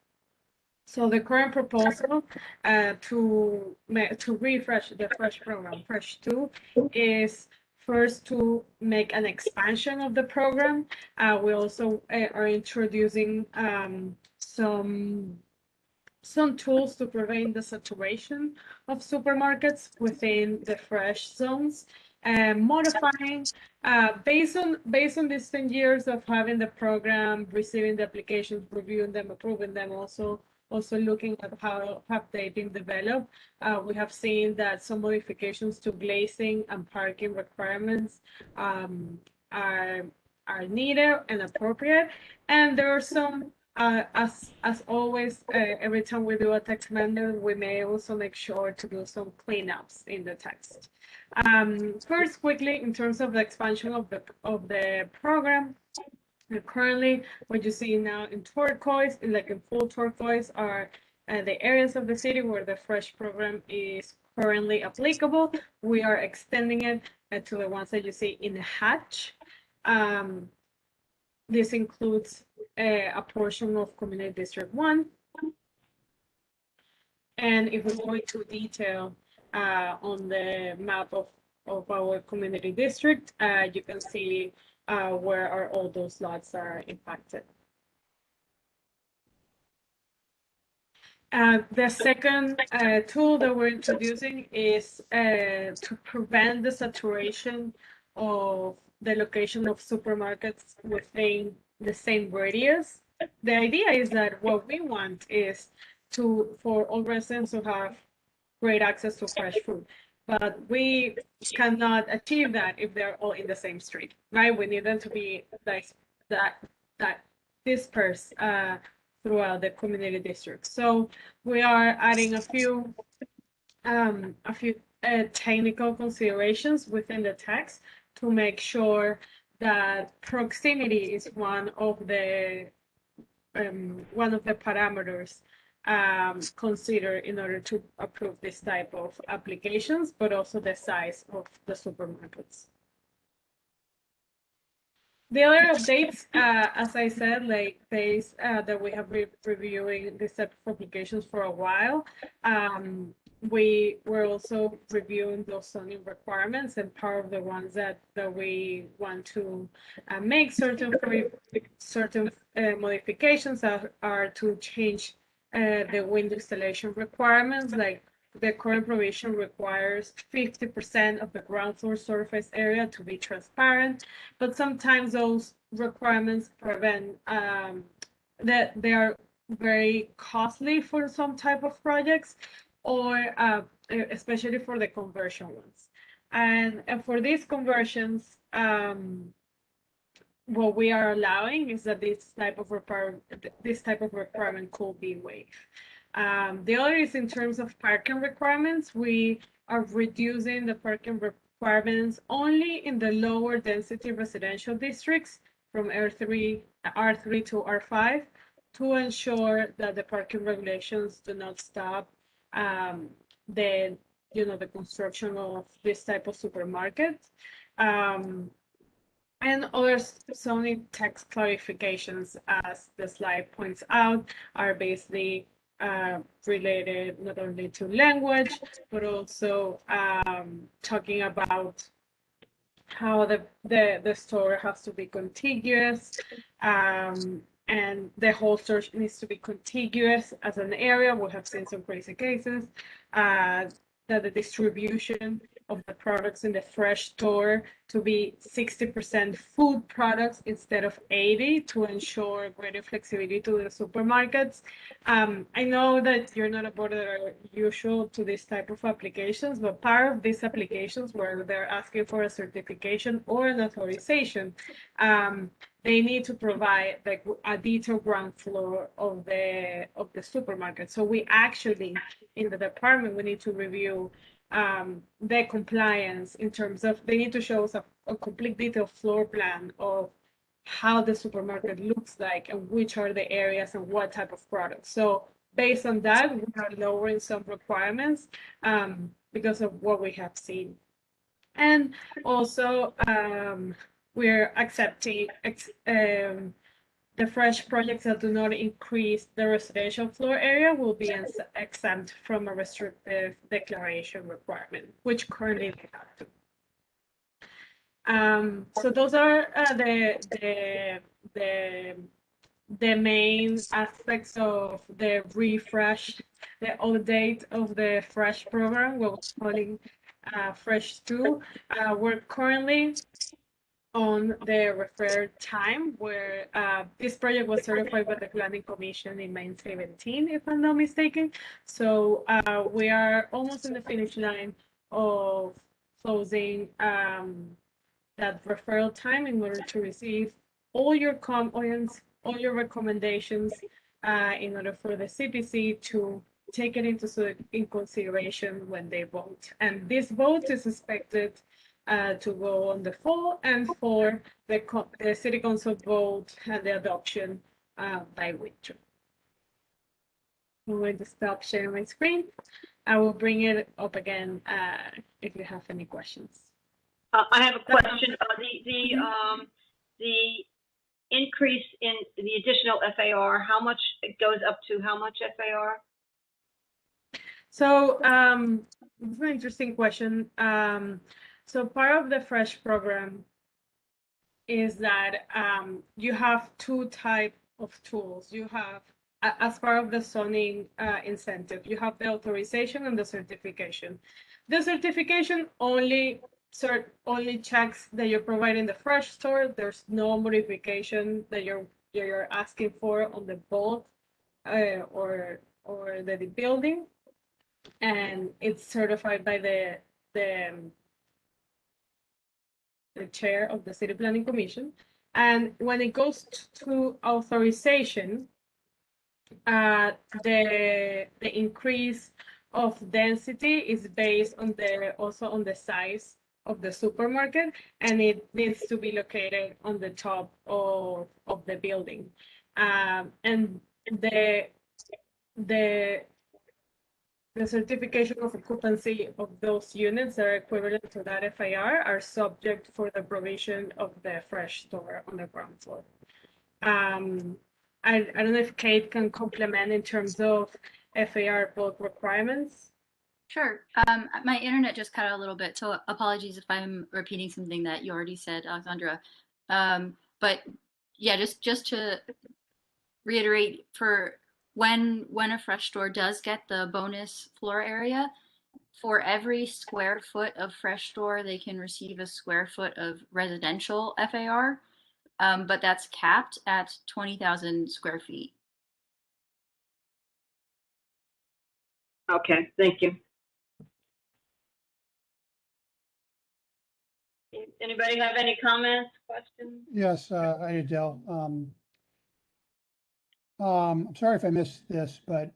So the current proposal to refresh the Fresh program, Fresh 2, is first to make an expansion of the program. We also are introducing some tools to prevent the saturation of supermarkets within the fresh zones, and modifying based on these 10 years of having the program, receiving the applications, reviewing them, approving them, also looking at how have they been developed. We have seen that some modifications to glazing and parking requirements are needed and appropriate, and there are some as always, every time we do a text amendment, we may also make sure to do some cleanups in the text. First, quickly, in terms of the expansion of the program, currently what you see now in turquoise, in full turquoise, are the areas of the city where the Fresh program is currently applicable. We are extending it to the ones that you see in the hatch. This includes a portion of Community District 1. And if we go into detail on the map of our community district, you can see where all those lots are impacted. The second tool that we're introducing is to prevent the saturation of the location of supermarkets within the same radius. The idea is that what we want is for all residents to have great access to fresh food, but we cannot achieve that if they're all in the same street, right? We need them to be like that dispersed throughout the community district. So we are adding a few technical considerations within the text to make sure that proximity is one of the parameters considered in order to approve this type of applications, but also the size of the supermarkets. The other updates, as I said, like these that we have been reviewing this type of applications for a while. We were also reviewing those zoning requirements, and part of the ones that we want to make certain modifications are to change the window installation requirements. Like the current provision requires 50% of the ground floor surface area to be transparent, but sometimes those requirements prevent that they are very costly for some type of projects, or especially for the conversion ones. And for these conversions, what we are allowing is that this type of requirement could be waived. The other is in terms of parking requirements. We are reducing the parking requirements only in the lower density residential districts from R3 to R5 to ensure that the parking regulations do not stop the the construction of this type of supermarkets. And other zoning text clarifications, as the slide points out, are basically related not only to language, but also talking about how the store has to be contiguous, and the whole store needs to be contiguous as an area. We have seen some crazy cases that the distribution of the products in the fresh store to be 60% food products instead of 80 to ensure greater flexibility to the supermarkets. I know that you're not a board that are usual to this type of applications, but part of these applications where they're asking for a certification or an authorization, they need to provide like a detailed ground floor of the supermarket. So we actually, in the department, we need to review the compliance in terms of, they need to show us a complete detailed floor plan of how the supermarket looks like and which are the areas and what type of products. So based on that, we are lowering some requirements because of what we have seen. And also, we're accepting the fresh projects that do not increase the residential floor area will be exempt from a restrictive declaration requirement, which currently they have to. So those are the main aspects of the refresh, the update of the fresh program. We're calling Fresh 2. We're currently on the referred time, where this project was certified by the Planning Commission in May 17, if I'm not mistaken. So we are almost in the finish line of closing that referral time in order to receive all your comments, all your recommendations, in order for the CPC to take it in consideration when they vote. And this vote is expected to go on the fall, and for the City Council vote and the adoption by winter. I'm going to stop sharing my screen. I will bring it up again if you have any questions. I have a question. The increase in the additional FAR, how much it goes up to? How much FAR? So it's an interesting question. So part of the Fresh program is that you have two types of tools. You have, as part of the zoning incentive, you have the authorization and the certification. The certification only checks that you're providing the fresh store. There's no modification that you're asking for on the bulk or the building, and it's certified by the chair of the City Planning Commission. And when it goes to authorization, the increase of density is based on also on the size of the supermarket, and it needs to be located on the top of the building. And the certification of occupancy of those units that are equivalent to that FAR are subject for the provision of the fresh store on the ground floor. I don't know if Kate can complement in terms of FAR bulk requirements. Sure. My internet just cut out a little bit, so apologies if I'm repeating something that you already said, Alexandra. But yeah, just to reiterate, for when a fresh store does get the bonus floor area, for every square foot of fresh store, they can receive a square foot of residential FAR, but that's capped at 20,000 square feet. Okay, thank you. Anybody have any comments, questions? Yes, Adele. I'm sorry if I missed this, but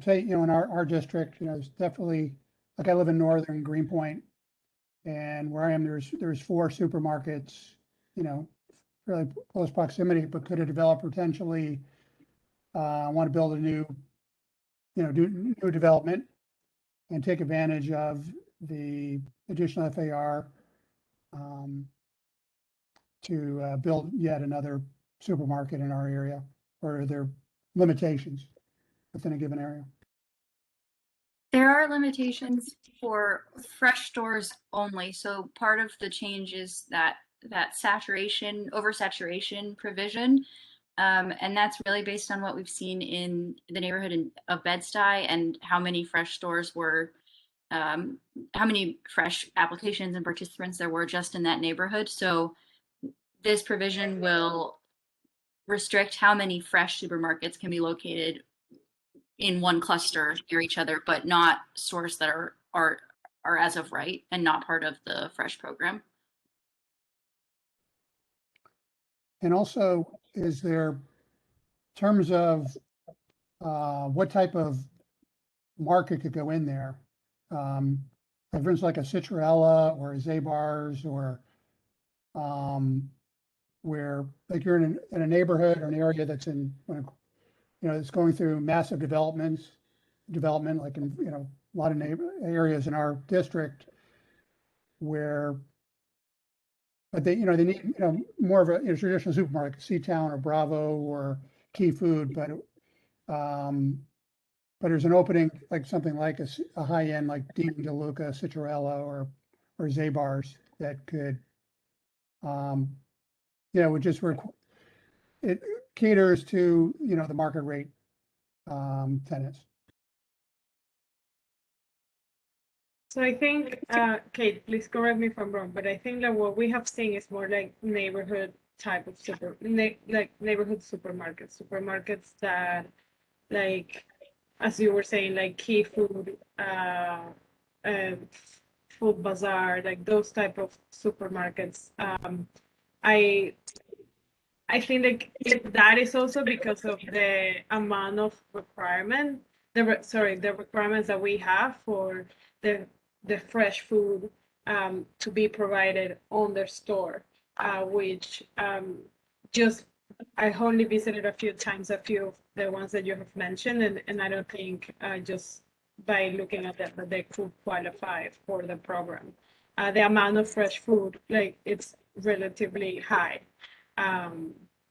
say, in our district, there's definitely, like, I live in northern Greenpoint, and where I am, there's 4 supermarkets, fairly close proximity. But could a developer potentially want to build a new, do new development and take advantage of the additional FAR to build yet another supermarket in our area, or are there limitations within a given area? There are limitations for fresh stores only. So part of the change is that oversaturation provision. And that's really based on what we've seen in the neighborhood of Bed-Stuy and how many fresh stores were, how many fresh applications and participants there were just in that neighborhood. So this provision will restrict how many fresh supermarkets can be located in one cluster near each other, but not stores that are as of right and not part of the fresh program. And also, is there terms of what type of market could go in there? For instance, like a Citrella or a Zabar's, or where like you're in a neighborhood or an area that's in, it's going through massive development, like in, a lot of areas in our district where, but they need, more of a traditional supermarket, C-Town or Bravo or Key Food, but there's an opening, like something like a high-end, like Dean DeLuca, Citrella, or Zabar's that could, would just it caters to, the market rate tenants. So I think, Kate, please correct me if I'm wrong, but I think that what we have seen is more like neighborhood type of like neighborhood supermarkets that, like, as you were saying, like Key Food, Food Bazaar, like those type of supermarkets. I think that is also because of the amount of requirement, the requirements that we have for the fresh food to be provided on their store, which I only visited a few times, a few of the ones that you have mentioned, and I don't think just by looking at that they could qualify for the program. The amount of fresh food, like, it's relatively high.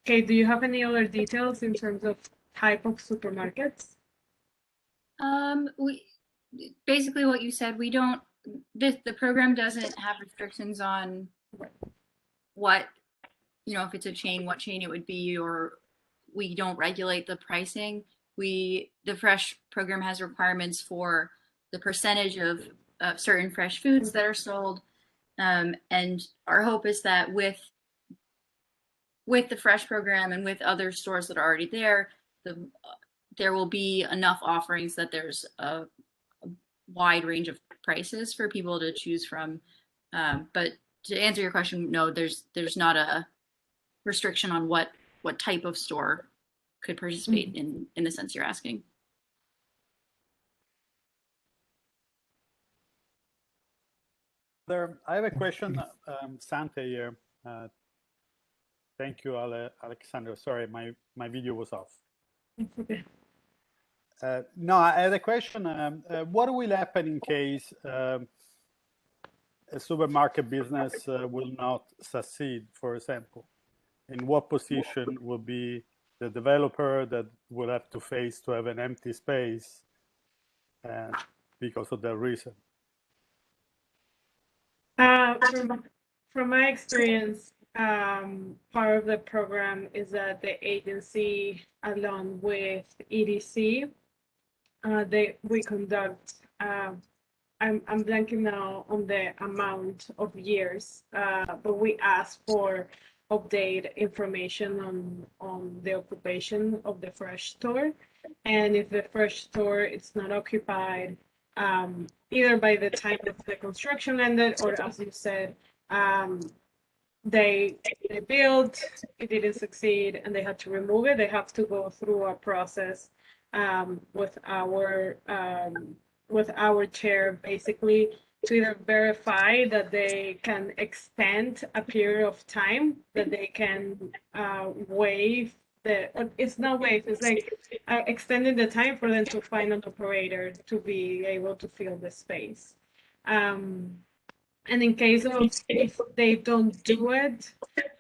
Kate, do you have any other details in terms of type of supermarkets? We basically what you said. We don't. The program doesn't have restrictions on what, if it's a chain, what chain it would be, or we don't regulate the pricing. The fresh program has requirements for the percentage of certain fresh foods that are sold, and our hope is that with the fresh program and with other stores that are already there, there will be enough offerings that there's a wide range of prices for people to choose from. But to answer your question, no, there's not a restriction on what type of store could participate in the sense you're asking. I have a question, Sante here. Thank you, Alexandra. Sorry, my video was off. Okay. No, I had a question. What will happen in case a supermarket business will not succeed, for example? In what position will be the developer that will have to face to have an empty space because of that reason? From my experience, part of the program is that the agency, along with EDC, we conduct. I'm blanking now on the amount of years, but we ask for update information on the occupation of the fresh store, and if the fresh store is not occupied, either by the time of the construction ended, or as you said, they built, it didn't succeed, and they had to remove it. They have to go through a process with our chair, basically, to either verify that they can extend a period of time, that they can waive it's not waived, it's like extending the time for them to find an operator to be able to fill the space. And in case of if they don't do it,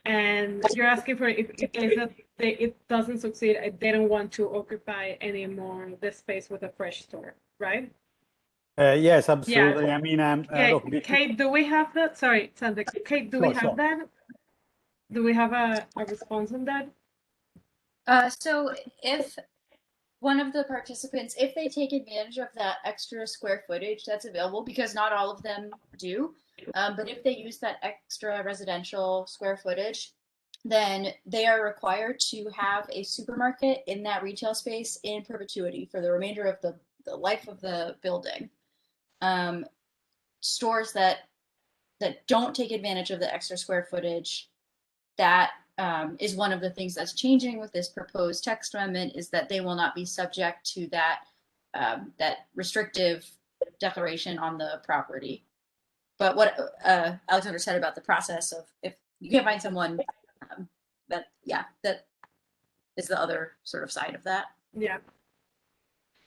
and you're asking for if in case that it doesn't succeed, they don't want to occupy anymore the space with a fresh store, right? Yes, absolutely. Yeah. I mean, look, Kate, do we have that? Sorry, Sandra. Kate, do we Sure, have sure. that? Do we have a response on that? So if one of the participants, if they take advantage of that extra square footage that's available, because not all of them do, but if they use that extra residential square footage, then they are required to have a supermarket in that retail space in perpetuity for the remainder of the life of the building. Stores that don't take advantage of the extra square footage, that is one of the things that's changing with this proposed text amendment, is that they will not be subject to that that restrictive declaration on the property. But what Alexandra said about the process of if you can't find someone, that is the other sort of side of that. Yeah.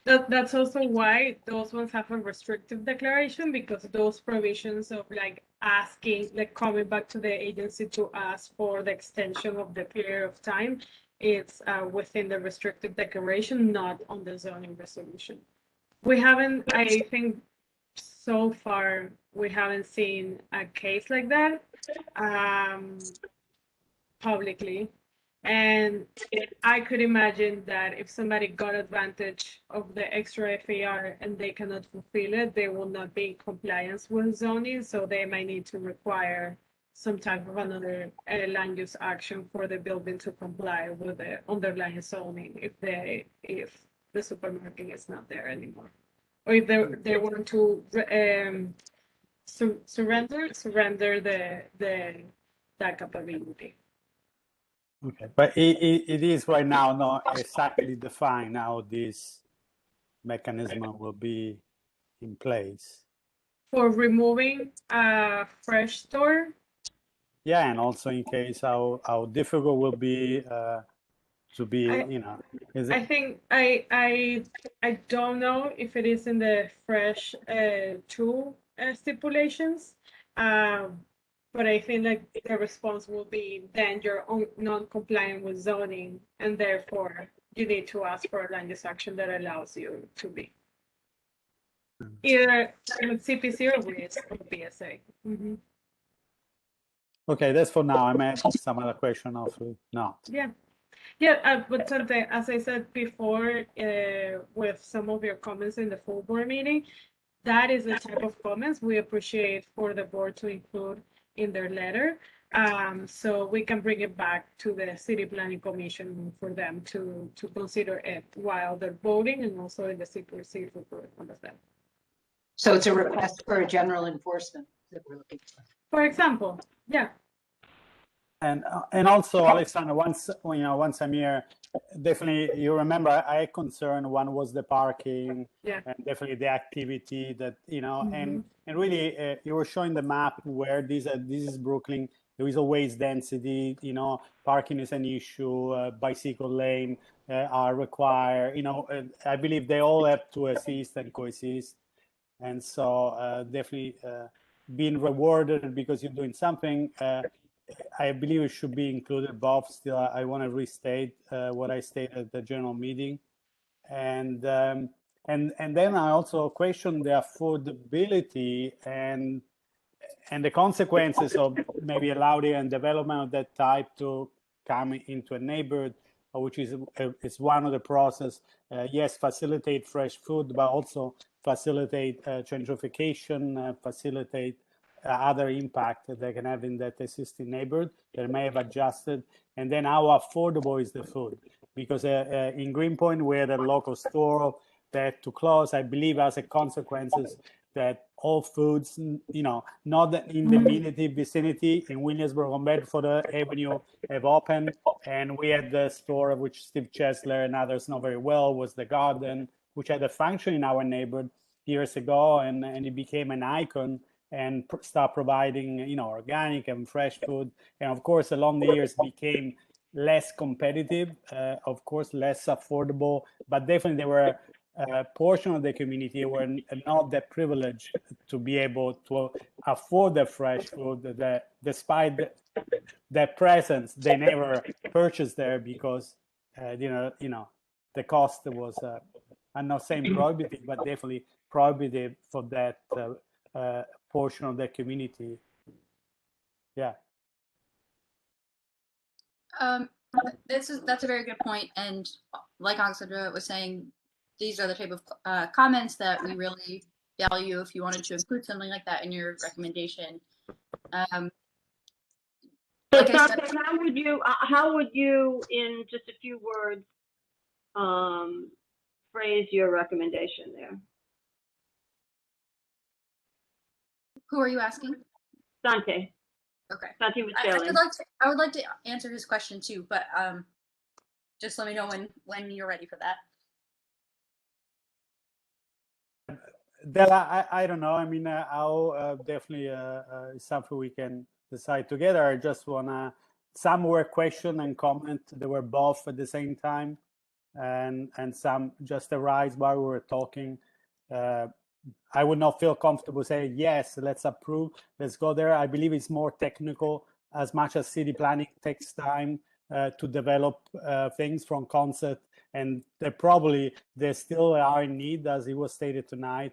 That's also why those ones have a restrictive declaration, because those provisions of like asking, like coming back to the agency to ask for the extension of the period of time, it's within the restrictive declaration, not on the zoning resolution. We haven't, I think so far, we haven't seen a case like that publicly. And I could imagine that if somebody got advantage of the extra FAR and they cannot fulfill it, they will not be in compliance with zoning, so they might need to require some type of another land use action for the building to comply with the underlying zoning if the supermarket is not there anymore, or if they want to surrender that capability. Okay, but it is right now not exactly defined how this mechanism will be in place. For removing a fresh store? Yeah, and also in case how difficult will be to be, is I it? think I don't know if it is in the fresh tool stipulations, but I think like the response will be then you're non-compliant with zoning, and therefore you need to ask for a land use action that allows you to be either CPC or BSA. Mm-hmm. Okay, that's for now. I meant some other question of not. Yeah, but something, as I said before, with some of your comments in the full board meeting, that is the type of comments we appreciate for the board to include in their letter. So we can bring it back to the City Planning Commission for them to consider it while they're voting, and also in the CPC report, all of them. So it's a request for a general enforcement that we're looking for. For example, yeah. And also, Alexandra, once I'm here, definitely you remember I had concern. One was the parking, and definitely the activity that and really you were showing the map where this is Brooklyn. There is always density. Parking is an issue. Bicycle lane are required. I believe they all have to assist and coexist, and so definitely being rewarded because you're doing something. I believe it should be included, Bob. Still, I want to restate what I stated at the general meeting, and then I also question the affordability and the consequences of maybe allowing a development of that type to come into a neighborhood, which is one of the process. Yes, facilitate fresh food, but also facilitate gentrification, facilitate other impact that they can have in that existing neighborhood that may have adjusted, and then how affordable is the food, because in Greenpoint we had a local store that had to close, I believe, as a consequences that all foods, not in the immediate vicinity in Williamsburg on Bedford Avenue have opened, and we had the store which Steve Chesler and others know very well was the Garden, which had a function in our neighborhood years ago, and it became an icon and start providing organic and fresh food, and of course along the years became less competitive, of course, less affordable, but definitely there were a portion of the community were not that privileged to be able to afford the fresh food. Despite their presence, they never purchased there because the cost was I'm not saying prohibitive, but definitely prohibitive for that portion of the community. Yeah. That's a very good point, and like Alexandra was saying, these are the type of comments that we really value if you wanted to include something like that in your recommendation. So, like I said, how would you, in just a few words, phrase your recommendation there? who are you asking? Sante. Okay. Sante I would like to answer his question too, but just let me know when you're ready for that. Della, I don't know. I mean, I'll definitely something we can decide together. I just wanna, some were question and comment. They were both at the same time, and some just arise while we were talking. I would not feel comfortable saying yes, let's approve, let's go there. I believe it's more technical, as much as city planning takes time to develop things from concept, and they still are in need, as it was stated tonight.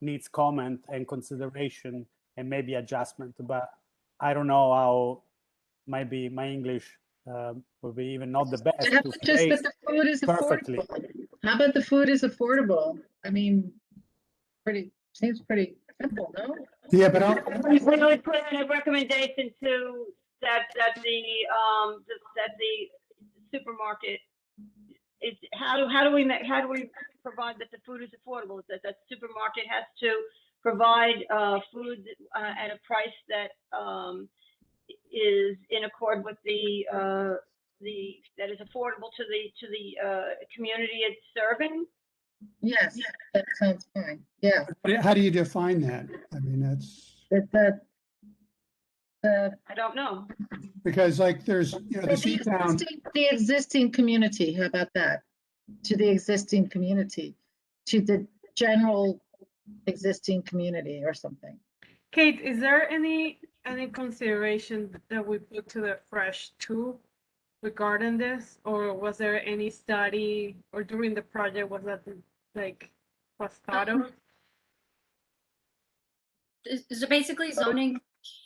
Needs comment and consideration and maybe adjustment, but I don't know how. Maybe my English will be even not the best How to about just phrase that the food is perfectly. affordable? How about the food is affordable? I mean, seems pretty simple, no? Yeah, but We would put in a recommendation to that the supermarket is, how do we provide that the food is affordable? That supermarket has to provide food at a price that is in accord with that is affordable to the community it's serving. Yes, that sounds fine. Yeah. how do you define that? I mean, I don't know. because like there's, the C-Town. The existing community, how about that? To the existing community, to the general existing community or something. Kate, is there any consideration that we put to the fresh too regarding this, or was there any study, or during the project was that was thought of? So basically, zoning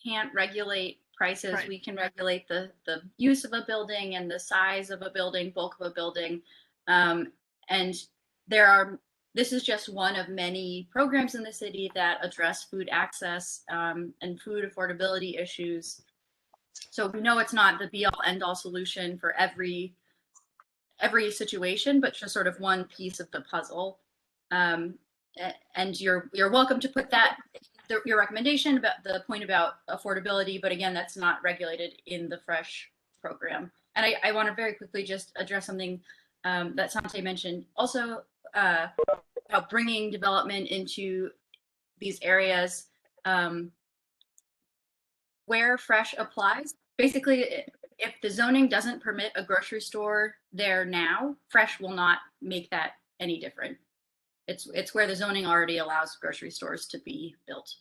can't regulate prices. Right. We can regulate the use of a building and the size of a building, bulk of a building, and this is just one of many programs in the city that address food access and food affordability issues. So we know it's not the be-all end-all solution for every situation, but just sort of one piece of the puzzle. And you're welcome to put that your recommendation about the point about affordability, but again, that's not regulated in the fresh program. And I want to very quickly just address something that Sante mentioned also about bringing development into these areas where fresh applies. Basically, if the zoning doesn't permit a grocery store there now, fresh will not make that any different. It's where the zoning already allows grocery stores to be built.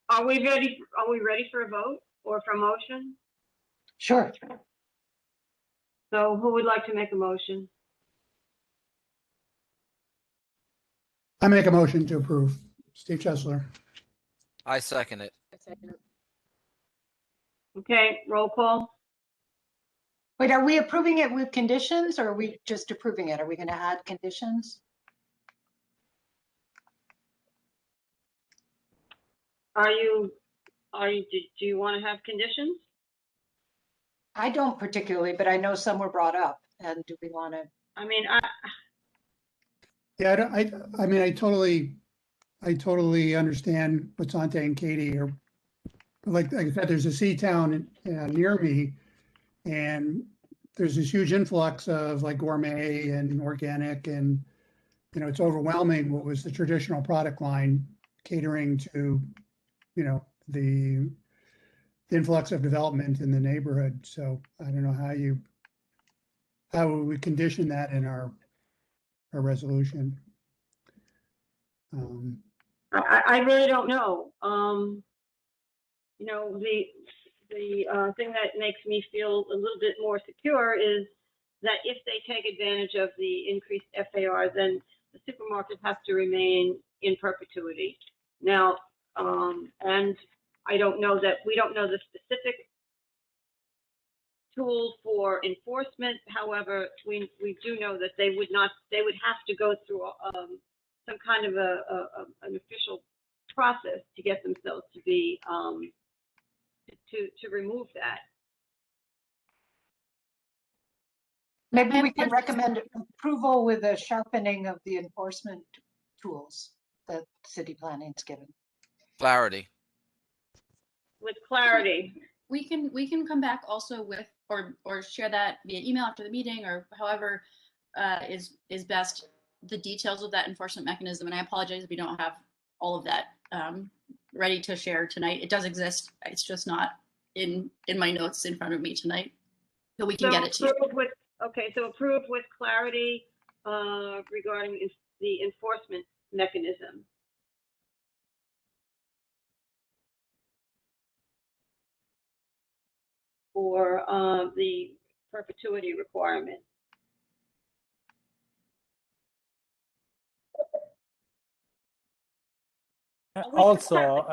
Are we ready for a vote or for a motion? Sure. So who would like to make a motion? I make a motion to approve. Steve Chesler. I second it. Okay, roll call. Wait, are we approving it with conditions, or are we just approving it? Are we going to add conditions? Do you want to have conditions? I don't particularly, but I know some were brought up. And do we want to? I mean, Yeah, I mean, I totally understand what Sante and Katie are, like I said, there's a C-Town near me, and there's this huge influx of like gourmet and organic, and it's overwhelming what was the traditional product line catering to, you know, the influx of development in the neighborhood. So I don't know how would we condition that in our resolution. I really don't know. You know, the thing that makes me feel a little bit more secure is that if they take advantage of the increased FAR, then the supermarket has to remain in perpetuity. Now, and I don't know that, we don't know the specific tools for enforcement. However, we do know that they would have to go through some kind of an official process to get themselves to be to remove that. Maybe we can recommend approval with a sharpening of the enforcement tools that city planning's given. Clarity. With clarity. We can come back also with or share that via email after the meeting or however is best, the details of that enforcement mechanism. And I apologize if we don't have all of that ready to share tonight. It does exist. It's just not in my notes in front of me tonight. So we can get it to you. Okay, so approved with clarity regarding the enforcement mechanism. For the perpetuity requirement. Also,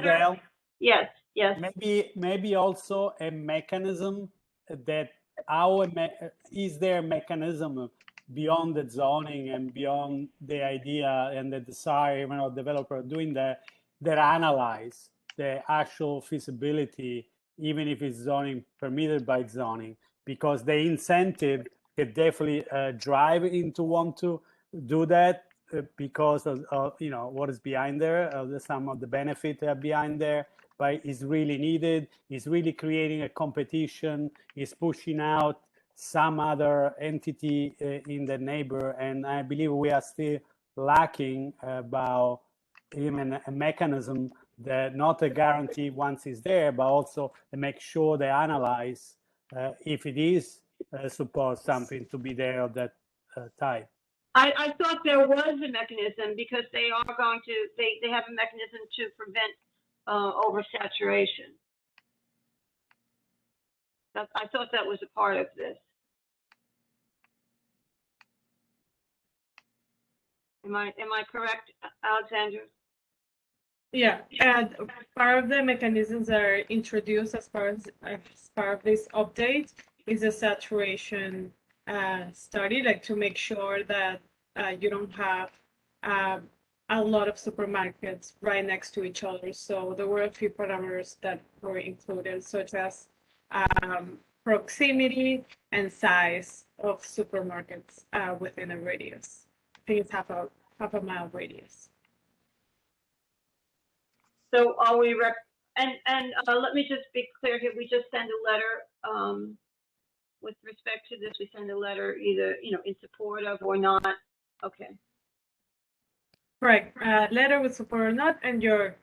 Gail. Yes. Maybe also a mechanism that is there a mechanism beyond the zoning and beyond the idea and the desire, even of developer doing that analyze the actual feasibility, even if it's zoning permitted by zoning, because the incentive could definitely drive into want to do that because of you know what is behind there, some of the benefit that are behind there. But is really needed, is really creating a competition, is pushing out some other entity in the neighbor. And I believe we are still lacking about even a mechanism that not a guarantee once it's there, but also to make sure they analyze if it is suppose something to be there of that type. I thought there was a mechanism because they are going to, they have a mechanism to prevent oversaturation. I thought that was a part of this. Am I correct, Alexandra? Yeah, and part of the mechanisms that are introduced as part of this update is a saturation study, like to make sure that you don't have a lot of supermarkets right next to each other. So there were a few parameters that were included, such as proximity and size of supermarkets within a radius. I think it's half a mile radius. So are we let me just be clear here. We just send a letter with respect to this. We send a letter either in support of or not. Okay. Correct. Letter with support or not, and your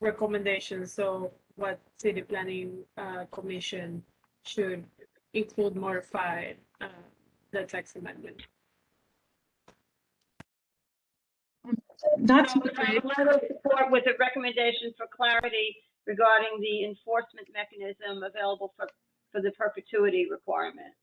recommendations. So what city planning commission should include modified the text amendment. That's a letter of support with a recommendation for clarity regarding the enforcement mechanism available for the perpetuity requirement.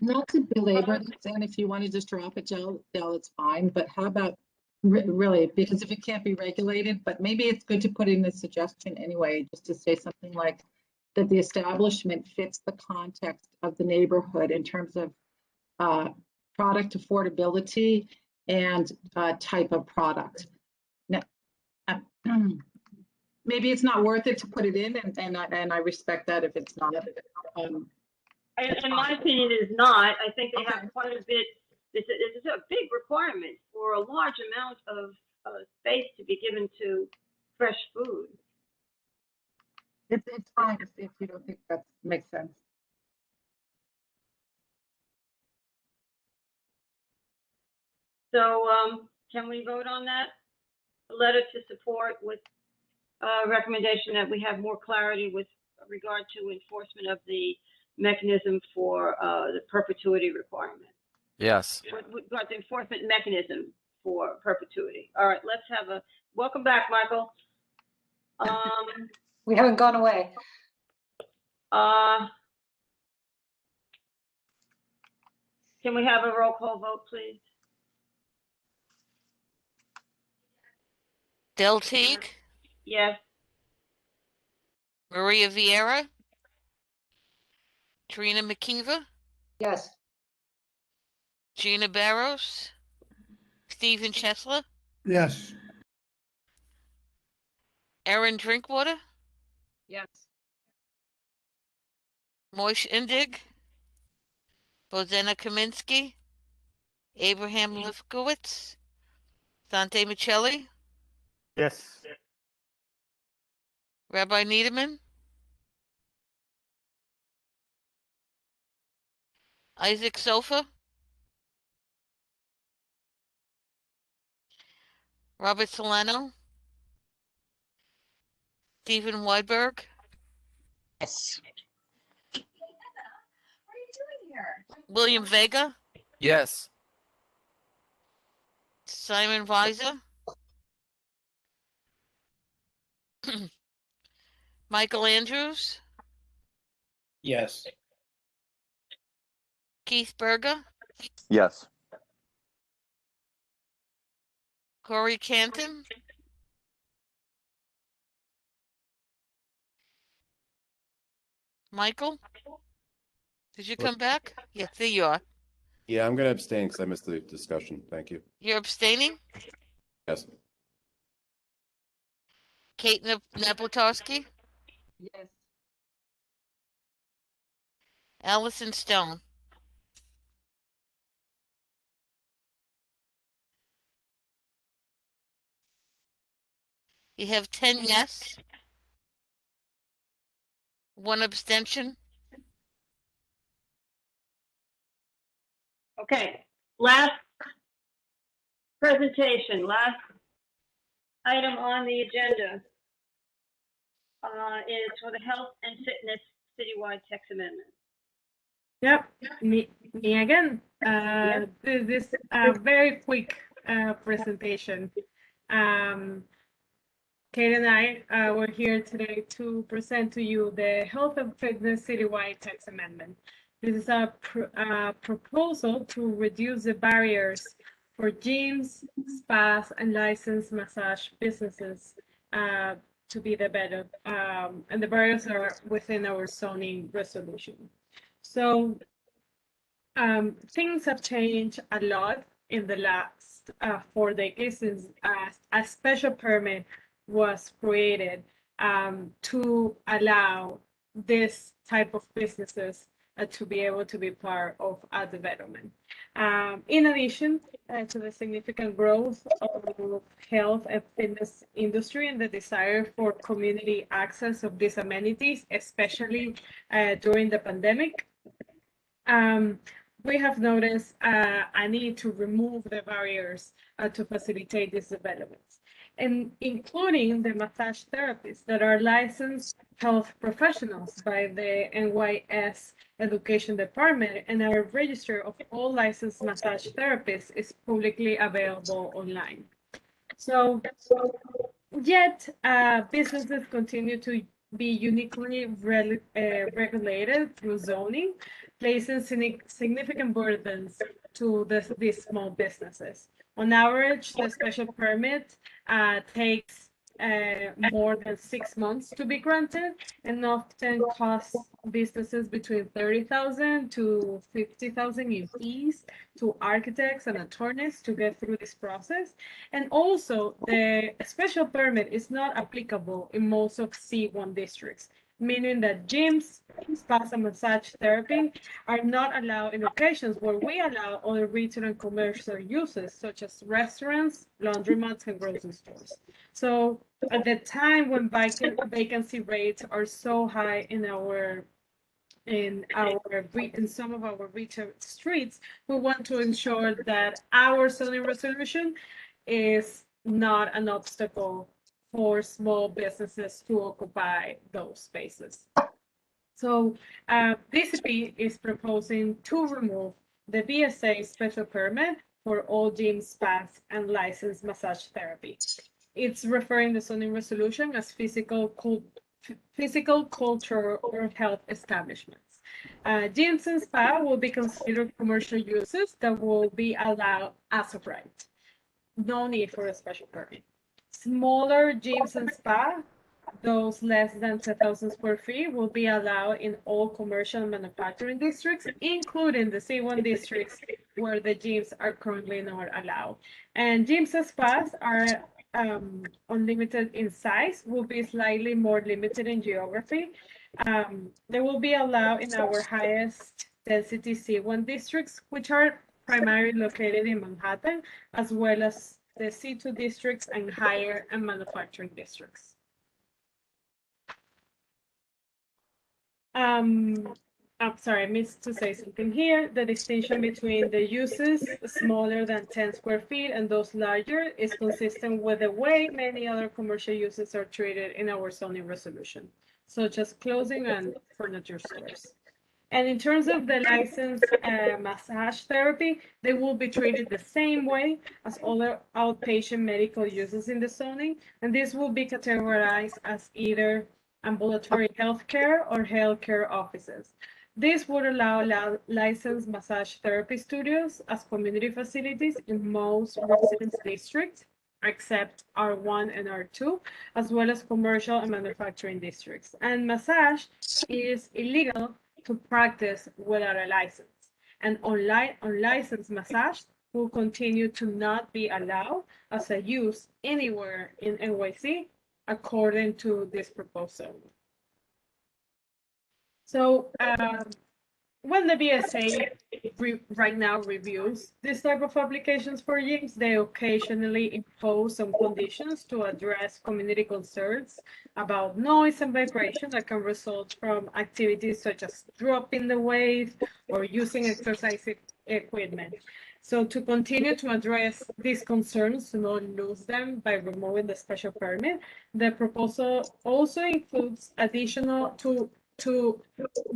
Not to belabor this, and if you want to just drop it, Jill, it's fine. But how about really, because if it can't be regulated, but maybe it's good to put in a suggestion anyway, just to say something like that the establishment fits the context of the neighborhood in terms of product affordability and type of product. Now, maybe it's not worth it to put it in, and I respect that if it's not. In my opinion, it is not. I think they have quite a bit. This is a big requirement for a large amount of space to be given to fresh food. It's fine if you don't think that makes sense. So, can we vote on that? A letter to support with recommendation that we have more clarity with regard to enforcement of the mechanism for the perpetuity requirement. Yes. We've got the enforcement mechanism for perpetuity. All right, let's have a, welcome back, Michael. We haven't gone away. Can we have a roll call vote, please? Del Teague, Yes. Maria Vieira, Trina McKeever, Yes. Gina Barros, Stephen Chesler, Yes. Erin Drinkwater, Yes. Moish Indig, Bozena Kaminsky, Abraham Lefkowitz, Dante Michelli, Yes. Rabbi Niederman, Isaac Sofa, Robert Solano, Stephen Weidberg, Yes. William Vega, Yes. Simon Weiser, Michael Andrews, Yes. Keith Berger, Yes. Corey Canton, Michael, did you come back? Yes, there you are. Yeah, I'm gonna abstain because I missed the discussion. Thank you. You're abstaining? Yes. Kate Napolowski, Yes. Allison Stone. You have 10 yes, 1 abstention. Okay, last presentation, last item on the agenda is for the health and fitness citywide text amendment. Yep, me again. This is a very quick presentation. Kate and I were here today to present to you the Health and Fitness Citywide Text Amendment. This is a proposal to reduce the barriers for gyms, spas, and licensed massage businesses to be the better. And the barriers are within our zoning resolution. So things have changed a lot in the last 4 decades since a special permit was created to allow this type of businesses to be able to be part of a development. In addition to the significant growth of health and fitness industry and the desire for community access of these amenities, especially during the pandemic, we have noticed a need to remove the barriers to facilitate these developments, and including the massage therapists that are licensed health professionals by the NYS Education Department, and our register of all licensed massage therapists is publicly available online. So, yet businesses continue to be uniquely regulated through zoning, placing significant burdens to these small businesses. On average, the special permit takes more than 6 months to be granted, and often costs businesses between 30,000 to 50,000 in fees to architects and attorneys to get through this process. And also, the special permit is not applicable in most of C1 districts, meaning that gyms, spas, and massage therapy are not allowed in locations where we allow other retail and commercial uses, such as restaurants, laundromats, and grocery stores. So at the time when vacancy rates are so high in our in some of our retail streets, we want to ensure that our zoning resolution is not an obstacle for small businesses to occupy those spaces. So DCP is proposing to remove the BSA special permit for all gyms, spas, and licensed massage therapy. It's referring the zoning resolution as physical, culture, or health establishments. Gyms and spa will be considered commercial uses that will be allowed as of right. No need for a special permit. Smaller gyms and spa, those less than 10,000 square feet, will be allowed in all commercial and manufacturing districts, including the C1 districts where the gyms are currently not allowed. And gyms and spas are unlimited in size, will be slightly more limited in geography. They will be allowed in our highest density C1 districts, which are primarily located in Manhattan, as well as the C2 districts and higher and manufacturing districts. I'm sorry, I missed to say something here. The distinction between the uses smaller than 10 square feet and those larger is consistent with the way many other commercial uses are treated in our zoning resolution, such as clothing and furniture stores. And in terms of the licensed massage therapy, they will be treated the same way as other outpatient medical uses in the zoning, and this will be categorized as either ambulatory healthcare or healthcare offices. This would allow licensed massage therapy studios as community facilities in most residence districts, except R1 and R2, as well as commercial and manufacturing districts. And massage is illegal to practice without a license. And unlicensed massage will continue to not be allowed as a use anywhere in NYC, according to this proposal. So when the BSA right now reviews this type of applications for gyms, they occasionally impose some conditions to address community concerns about noise and vibration that can result from activities such as dropping the weight or using exercise equipment. So to continue to address these concerns, to not lose them by removing the special permit, the proposal also includes additional to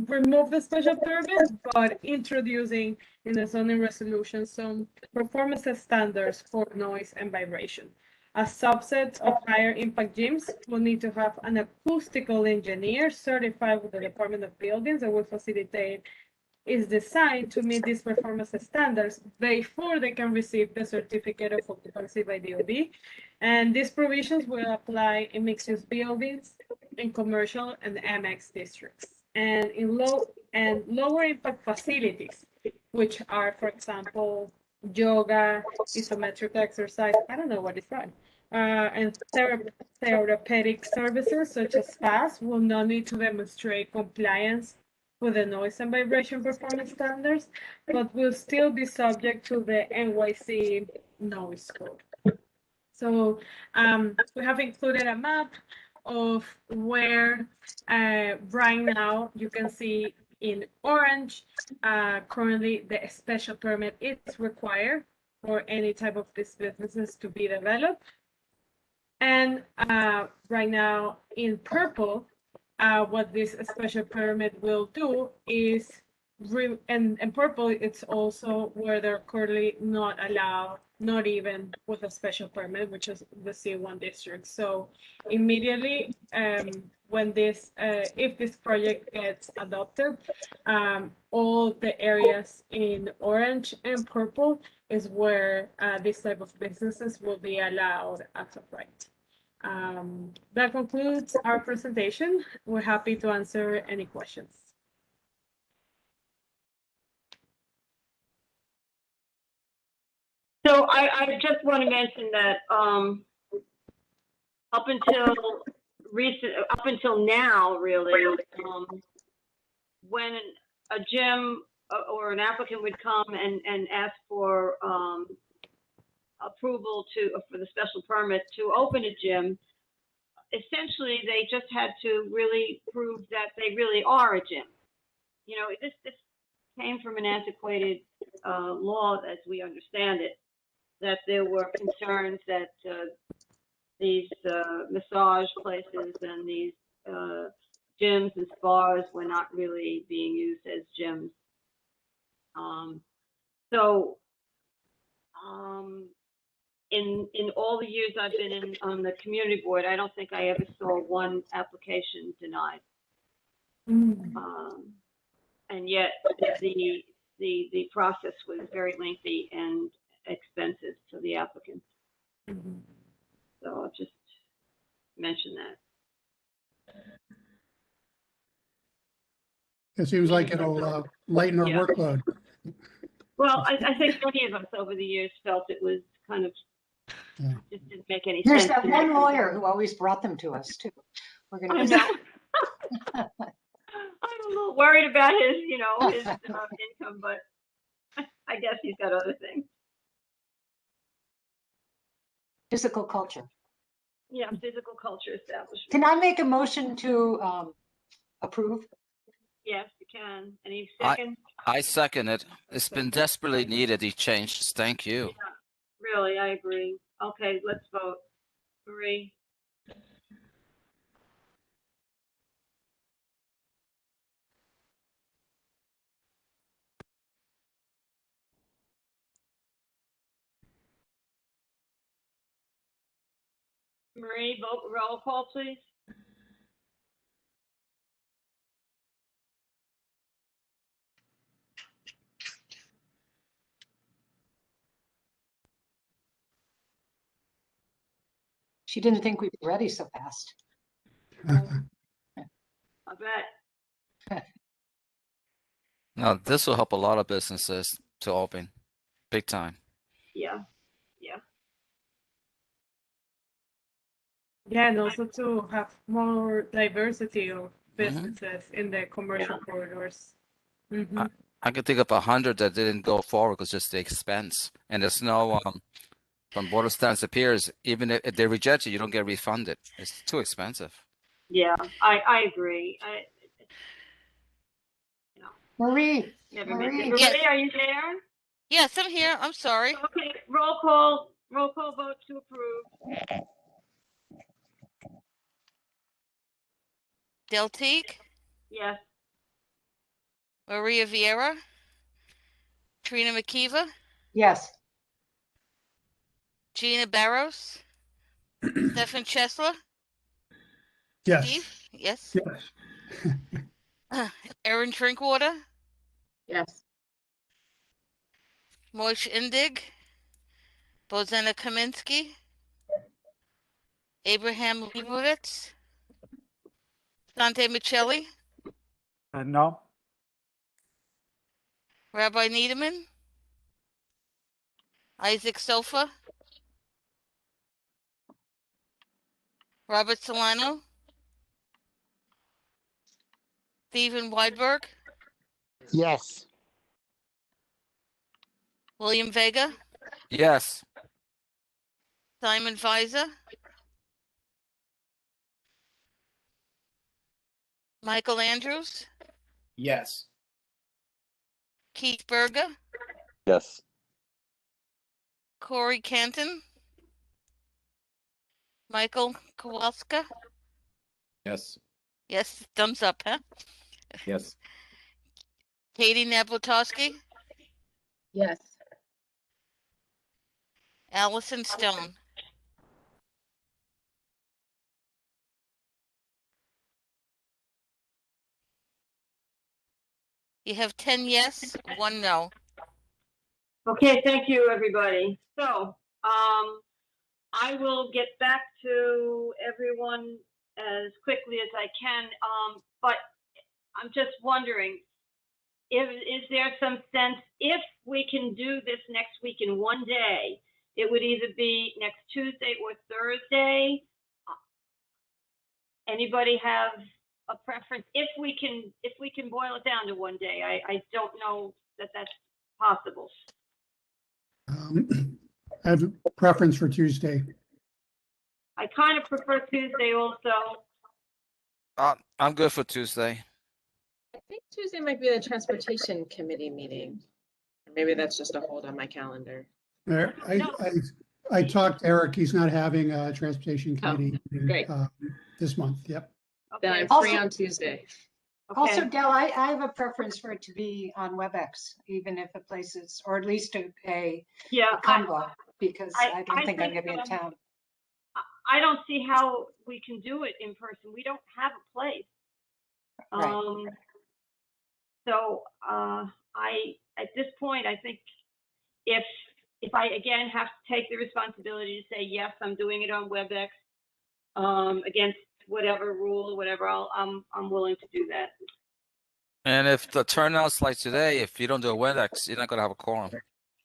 remove the special permit, but introducing in the zoning resolution some performance standards for noise and vibration. A subset of higher impact gyms will need to have an acoustical engineer certified with the Department of Buildings that will facilitate is designed to meet these performance standards before they can receive the certificate of occupancy by DOB. And these provisions will apply in mixed-use buildings, in commercial and MX districts, and in lower impact facilities, which are, for example, yoga, isometric exercise, I don't know what is that, and therapeutic services such as spas will not need to demonstrate compliance with the noise and vibration performance standards, but will still be subject to the NYC noise code. So we have included a map of where right now you can see in orange, currently the special permit is required for any type of these businesses to be developed. And right now in purple, what this special permit will do is, and purple, it's also where they're currently not allowed, not even with a special permit, which is the C1 district. So immediately when this, if this project gets adopted, all the areas in orange and purple is where this type of businesses will be allowed as of right. That concludes our presentation. We're happy to answer any questions. So I just want to mention that up until now, really, when a gym or an applicant would come and ask for approval for the special permit to open a gym, essentially they just had to really prove that they really are a gym. this came from an antiquated law, as we understand it, that there were concerns that these massage places and these gyms and spas were not really being used as gyms. So in all the years I've been on the community board, I don't think I ever saw one application denied. And yet the process was very lengthy and expensive to the applicants. So I'll just mention that. It seems like it'll lighten our workload. Well, I think many of us over the years felt it was kind of just didn't make any There's sense. that one lawyer who always brought them to us too. We're gonna. I know. I'm a little worried about his income, but I guess he's got other things. Physical culture. Yeah, physical culture establishment. Can I make a motion to approve? Yes, you can. Any second? I second it. It's been desperately needed, these changes. Thank you. Yeah, really, I agree. Okay, let's vote. Marie? Marie, vote roll call, please. She didn't think we'd be ready so fast. I bet. Now, this will help a lot of businesses to open, big time. Yeah, yeah. Yeah, and also to have more diversity of businesses in the commercial corridors. I could think of 100 that didn't go forward because just the expense. And there's no, from Board of Standards appears, even if they reject it, you don't get refunded. It's too expensive. Yeah, I agree. Marie. Marie, Yes. are you there? Yes, I'm here. I'm sorry. Okay, roll call vote to approve. Del Teague, Yes. Maria Vieira, Trina McKeeva, Yes. Gina Barros, Stefan Chesler, Yes. Steve, yes. Yes. Erin Drinkwater, Yes. Moish Indig, Bozena Kaminsky, Abraham Leibowitz, Dante Michelli, No. Rabbi Needleman, Isaac Sofa, Robert Solano, Stephen Weidberg, Yes. William Vega, Yes. Simon Weiser, Michael Andrews, Yes. Keith Berger, Yes. Corey Canton, Michael Kowalska. Yes. Yes, thumbs up, huh? Yes. Katie Nablotowski, Yes. Allison Stone. You have 10 yes, 1 no. Okay, thank you, everybody. So, I will get back to everyone as quickly as I can, but I'm just wondering, is there some sense, if we can do this next week in one day, it would either be next Tuesday or Thursday? Anybody have a preference? If we can boil it down to one day, I don't know that that's possible. I have a preference for Tuesday. I kind of prefer Tuesday also. I'm good for Tuesday. I think Tuesday might be the transportation committee meeting. Maybe that's just a hold on my calendar. Mayor, I talked to Eric, he's not having a transportation committee meeting, great. this month, yep. Then Okay. I'm free Also- on Tuesday. Also, Okay. Del, I have a preference for it to be on WebEx, even if a place is, or at least a Yeah, combo, because I- I don't I think I'm think, gonna be in town. I don't see how we can do it in person. We don't have a place. Right. So, at this point, I think if I again have to take the responsibility to say, yes, I'm doing it on WebEx, against whatever rule, whatever, I'm willing to do that. And if the turnout's like today, if you don't do a WebEx, you're not gonna have a quorum.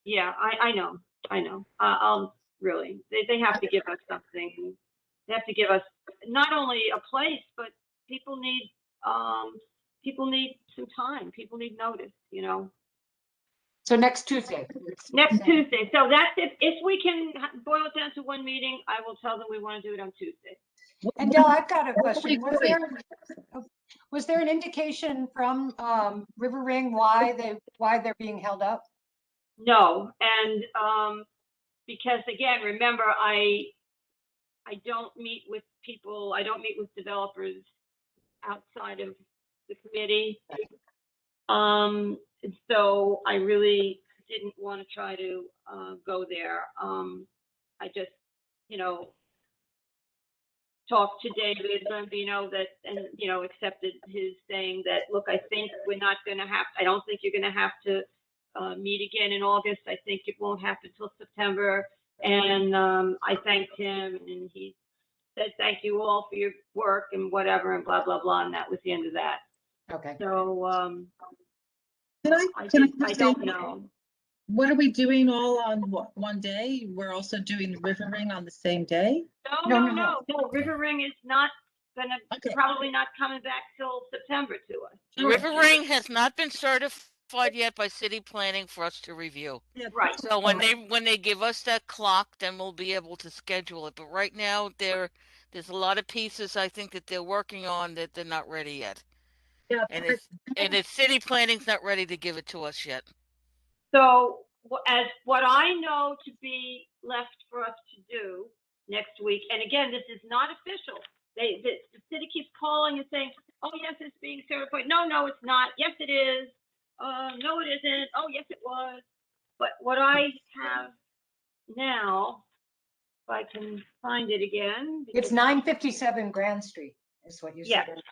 Yeah, I know. Really, they have to give us something. They have to give us not only a place, but people need some time. People need notice, you know. So next Tuesday. Next Tuesday. So that's if we can boil it down to one meeting, I will tell them we want to do it on Tuesday. And Del, I've got a question. Was there an indication from River Ring why they're being held up? No, and because again, remember, I don't meet with people. I don't meet with developers outside of the committee. So I really didn't want to try to go there. I just, talked to David Lambino and accepted his saying that, look, I think I don't think you're going to have to meet again in August. I think it won't happen till September. And I thanked him, and he said, thank you all for your work and whatever, and blah, blah, blah. And that was the end of that. Okay. So I don't know. What are we doing all on one day? We're also doing River Ring on the same day? No. River Ring is not probably not coming back till September to us. River Ring has not been certified yet by city planning for us to review. Right. So when they give us that clock, then we'll be able to schedule it. But right now, there's a lot of pieces I think that they're working on that they're not ready yet. Yeah. And it's city planning's not ready to give it to us yet. So as what I know to be left for us to do next week, and again, this is not official. The city keeps calling and saying, oh, yes, it's being certified. No, it's not. Yes, it is. No, it isn't. Oh, yes, it was. But what I have now, if I can find it again. It's 957 Grand Street is what you said. Yes.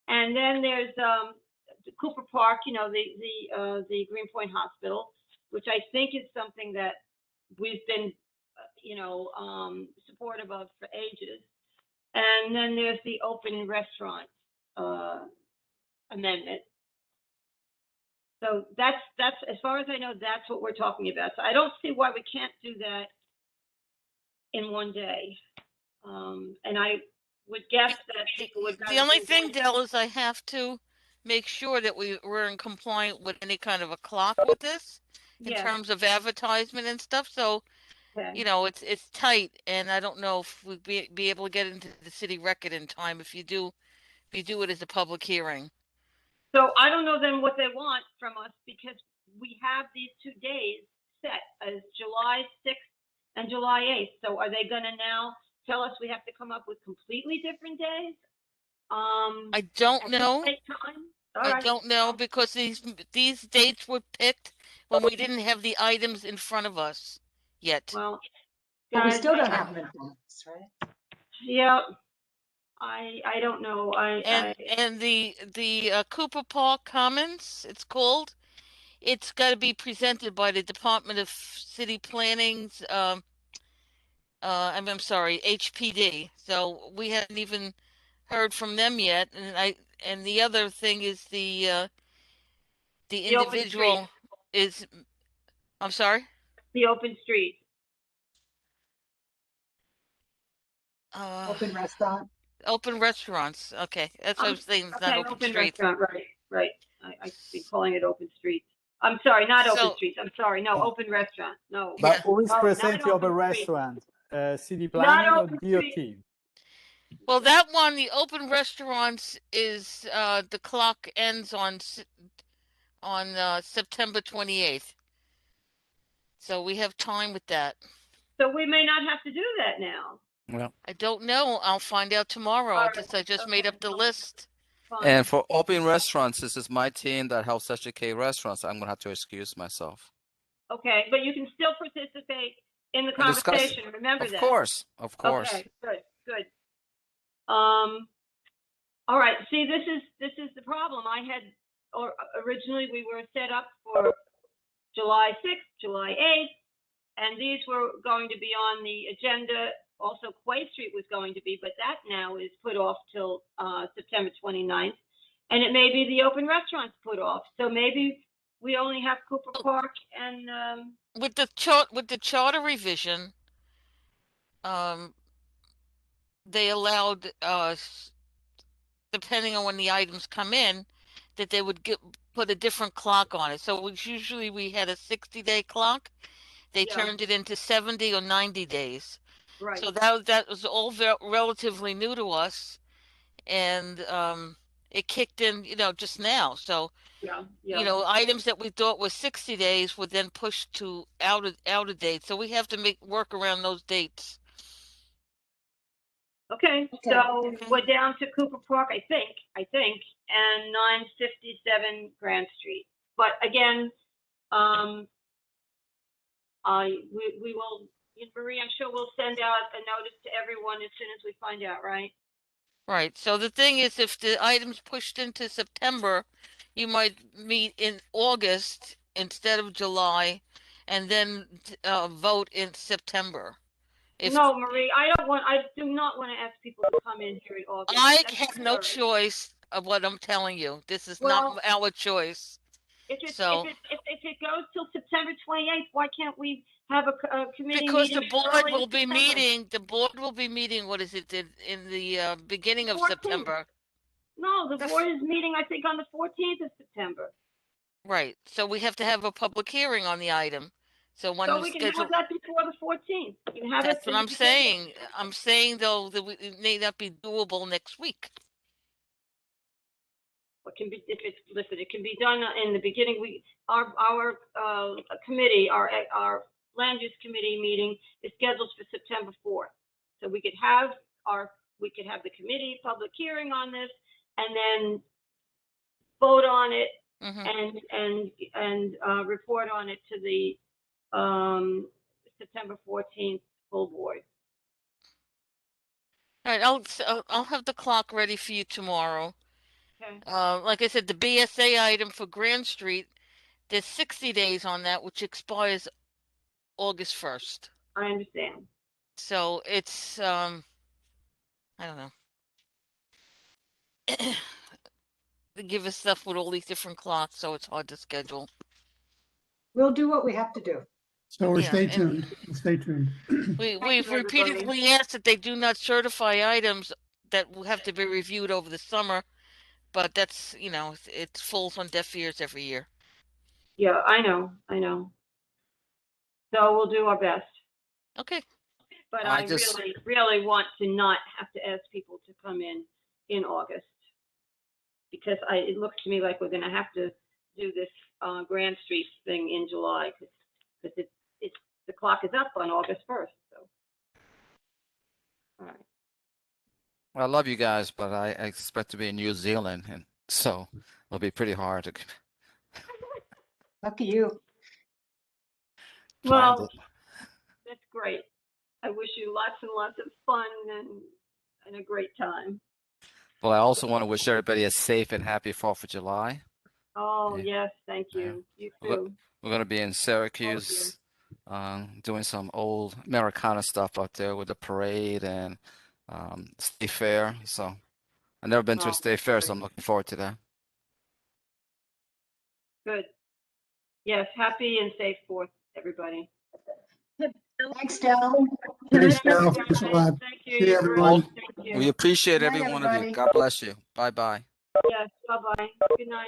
And then there's the Cooper Park, the Greenpoint Hospital, which I think is something that we've been, supportive of for ages. And then there's the open restaurant amendment. So that's as far as I know, that's what we're talking about. So I don't see why we can't do that in one day. And I would guess that people would. The only thing, Del, is I have to make sure that we're in compliant with any kind of a clock with this in terms of advertisement and stuff. So, it's tight, and I don't know if we'd be able to get into the city record in time if you do it as a public hearing. So I don't know then what they want from us, because we have these 2 days set as July 6th and July 8th. So are they going to now tell us we have to come up with completely different days? I don't know. I don't know, because these dates were picked when we didn't have the items in front of us yet. Well, But we guys, still don't have them in front of us, right? Yeah, I don't know. And the Cooper Park Commons, it's called. It's got to be presented by the Department of City Planning's. I'm sorry, HPD. So we haven't even heard from them yet. And the other thing is the individual is. I'm sorry. The open street. Open restaurant. Open restaurants. Okay, that's what I was saying. It's not open streets. Restaurant, right. I've been calling it open streets. I'm sorry, not open streets. I'm sorry. No, open restaurant. No. But who is No, presenting not of a open street. restaurant? City planning or open DOT? Well, that one, the open restaurants is the clock ends on September 28th. So we have time with that. So we may not have to do that now. Well, I don't know. I'll find out tomorrow. All I just made up the list. Fine. and for open restaurants, this is my team that helps educate restaurants. I'm gonna have to excuse myself. Okay, but you can still participate in the And discuss, conversation. Remember of that. course, of course. Okay, good. All right. See, this is the problem. Or originally we were set up for July 6th, July 8th, and these were going to be on the agenda. Also, Quay Street was going to be, but that now is put off till September 29th, and it may be the open restaurants put off. So maybe we only have Cooper Park and With the charter revision, they allowed depending on when the items come in, that they would put a different clock on it. So usually we had a 60-day clock. They turned it into 70 or 90 days. Right. So that was all relatively new to us, and it kicked in, just now. So items that we thought was 60 days were then pushed to out of date. So we have to work around those dates. Okay, so we're down to Cooper Park, I think, and 957 Grand Street. But again, we will, Marie, I'm sure we'll send out a notice to everyone as soon as we find out, right? Right. So the thing is, if the item's pushed into September, you might meet in August instead of July, and then vote in September. No, Marie, I do not want to ask people to come in here in August. I That's have no absurd. choice of what I'm telling you. This is Well, not our choice. If it goes till September 28th, why can't we have a committee Because meeting the board early in will be September? meeting. The board will be meeting. What is it in the beginning of 14th. September? No, the board is meeting, I think, on the 14th of September. Right. So we have to have a public hearing on the item. So when So you we can schedule, have that before the 14th. You can have that's it what I'm saying. I'm saying though that it may not be doable next week. What can be, listen, it can be done in the beginning. Our committee, our land use committee meeting is scheduled for September 4th. So we could have the committee public hearing on this and then vote on it and report on it to the September 14th full board. All right. I'll have the clock ready for you tomorrow. Okay. Like I said, the BSA item for Grand Street, there's 60 days on that, which expires August 1st. I understand. So it's I don't know. They give us stuff with all these different clocks, so it's hard to schedule. We'll do what we have to do. So we'll Yeah, stay and- tuned. We'll stay tuned. We've repeatedly asked that they do not certify items that will have to be reviewed over the summer, but that's, it falls on deaf ears every year. Yeah, I know. So we'll do our best. Okay. But I I just- really want to not have to ask people to come in August. Because it looks to me like we're gonna have to do this Grand Street thing in July, because the clock is up on August 1st, so. All right. I love you guys, but I expect to be in New Zealand, and so it'll be pretty hard to Lucky you. plan Well, that's great. I wish you lots and lots of fun and a great time. Well, I also want to wish everybody a safe and happy 4th of July. Oh, yes, thank you. You too. We're going to be in Syracuse, doing some old Americana stuff out there with the parade and State Fair. So I've never been to a State Fair, so I'm looking forward to that. Good. Yes, happy and safe 4th, everybody. Thanks, Del. Thanks, Del. Thanks a lot. Thank you. See you, everyone. Thank you. We appreciate Good night, every one of you. everybody. God bless you. Bye-bye. Yes, bye-bye. Good night.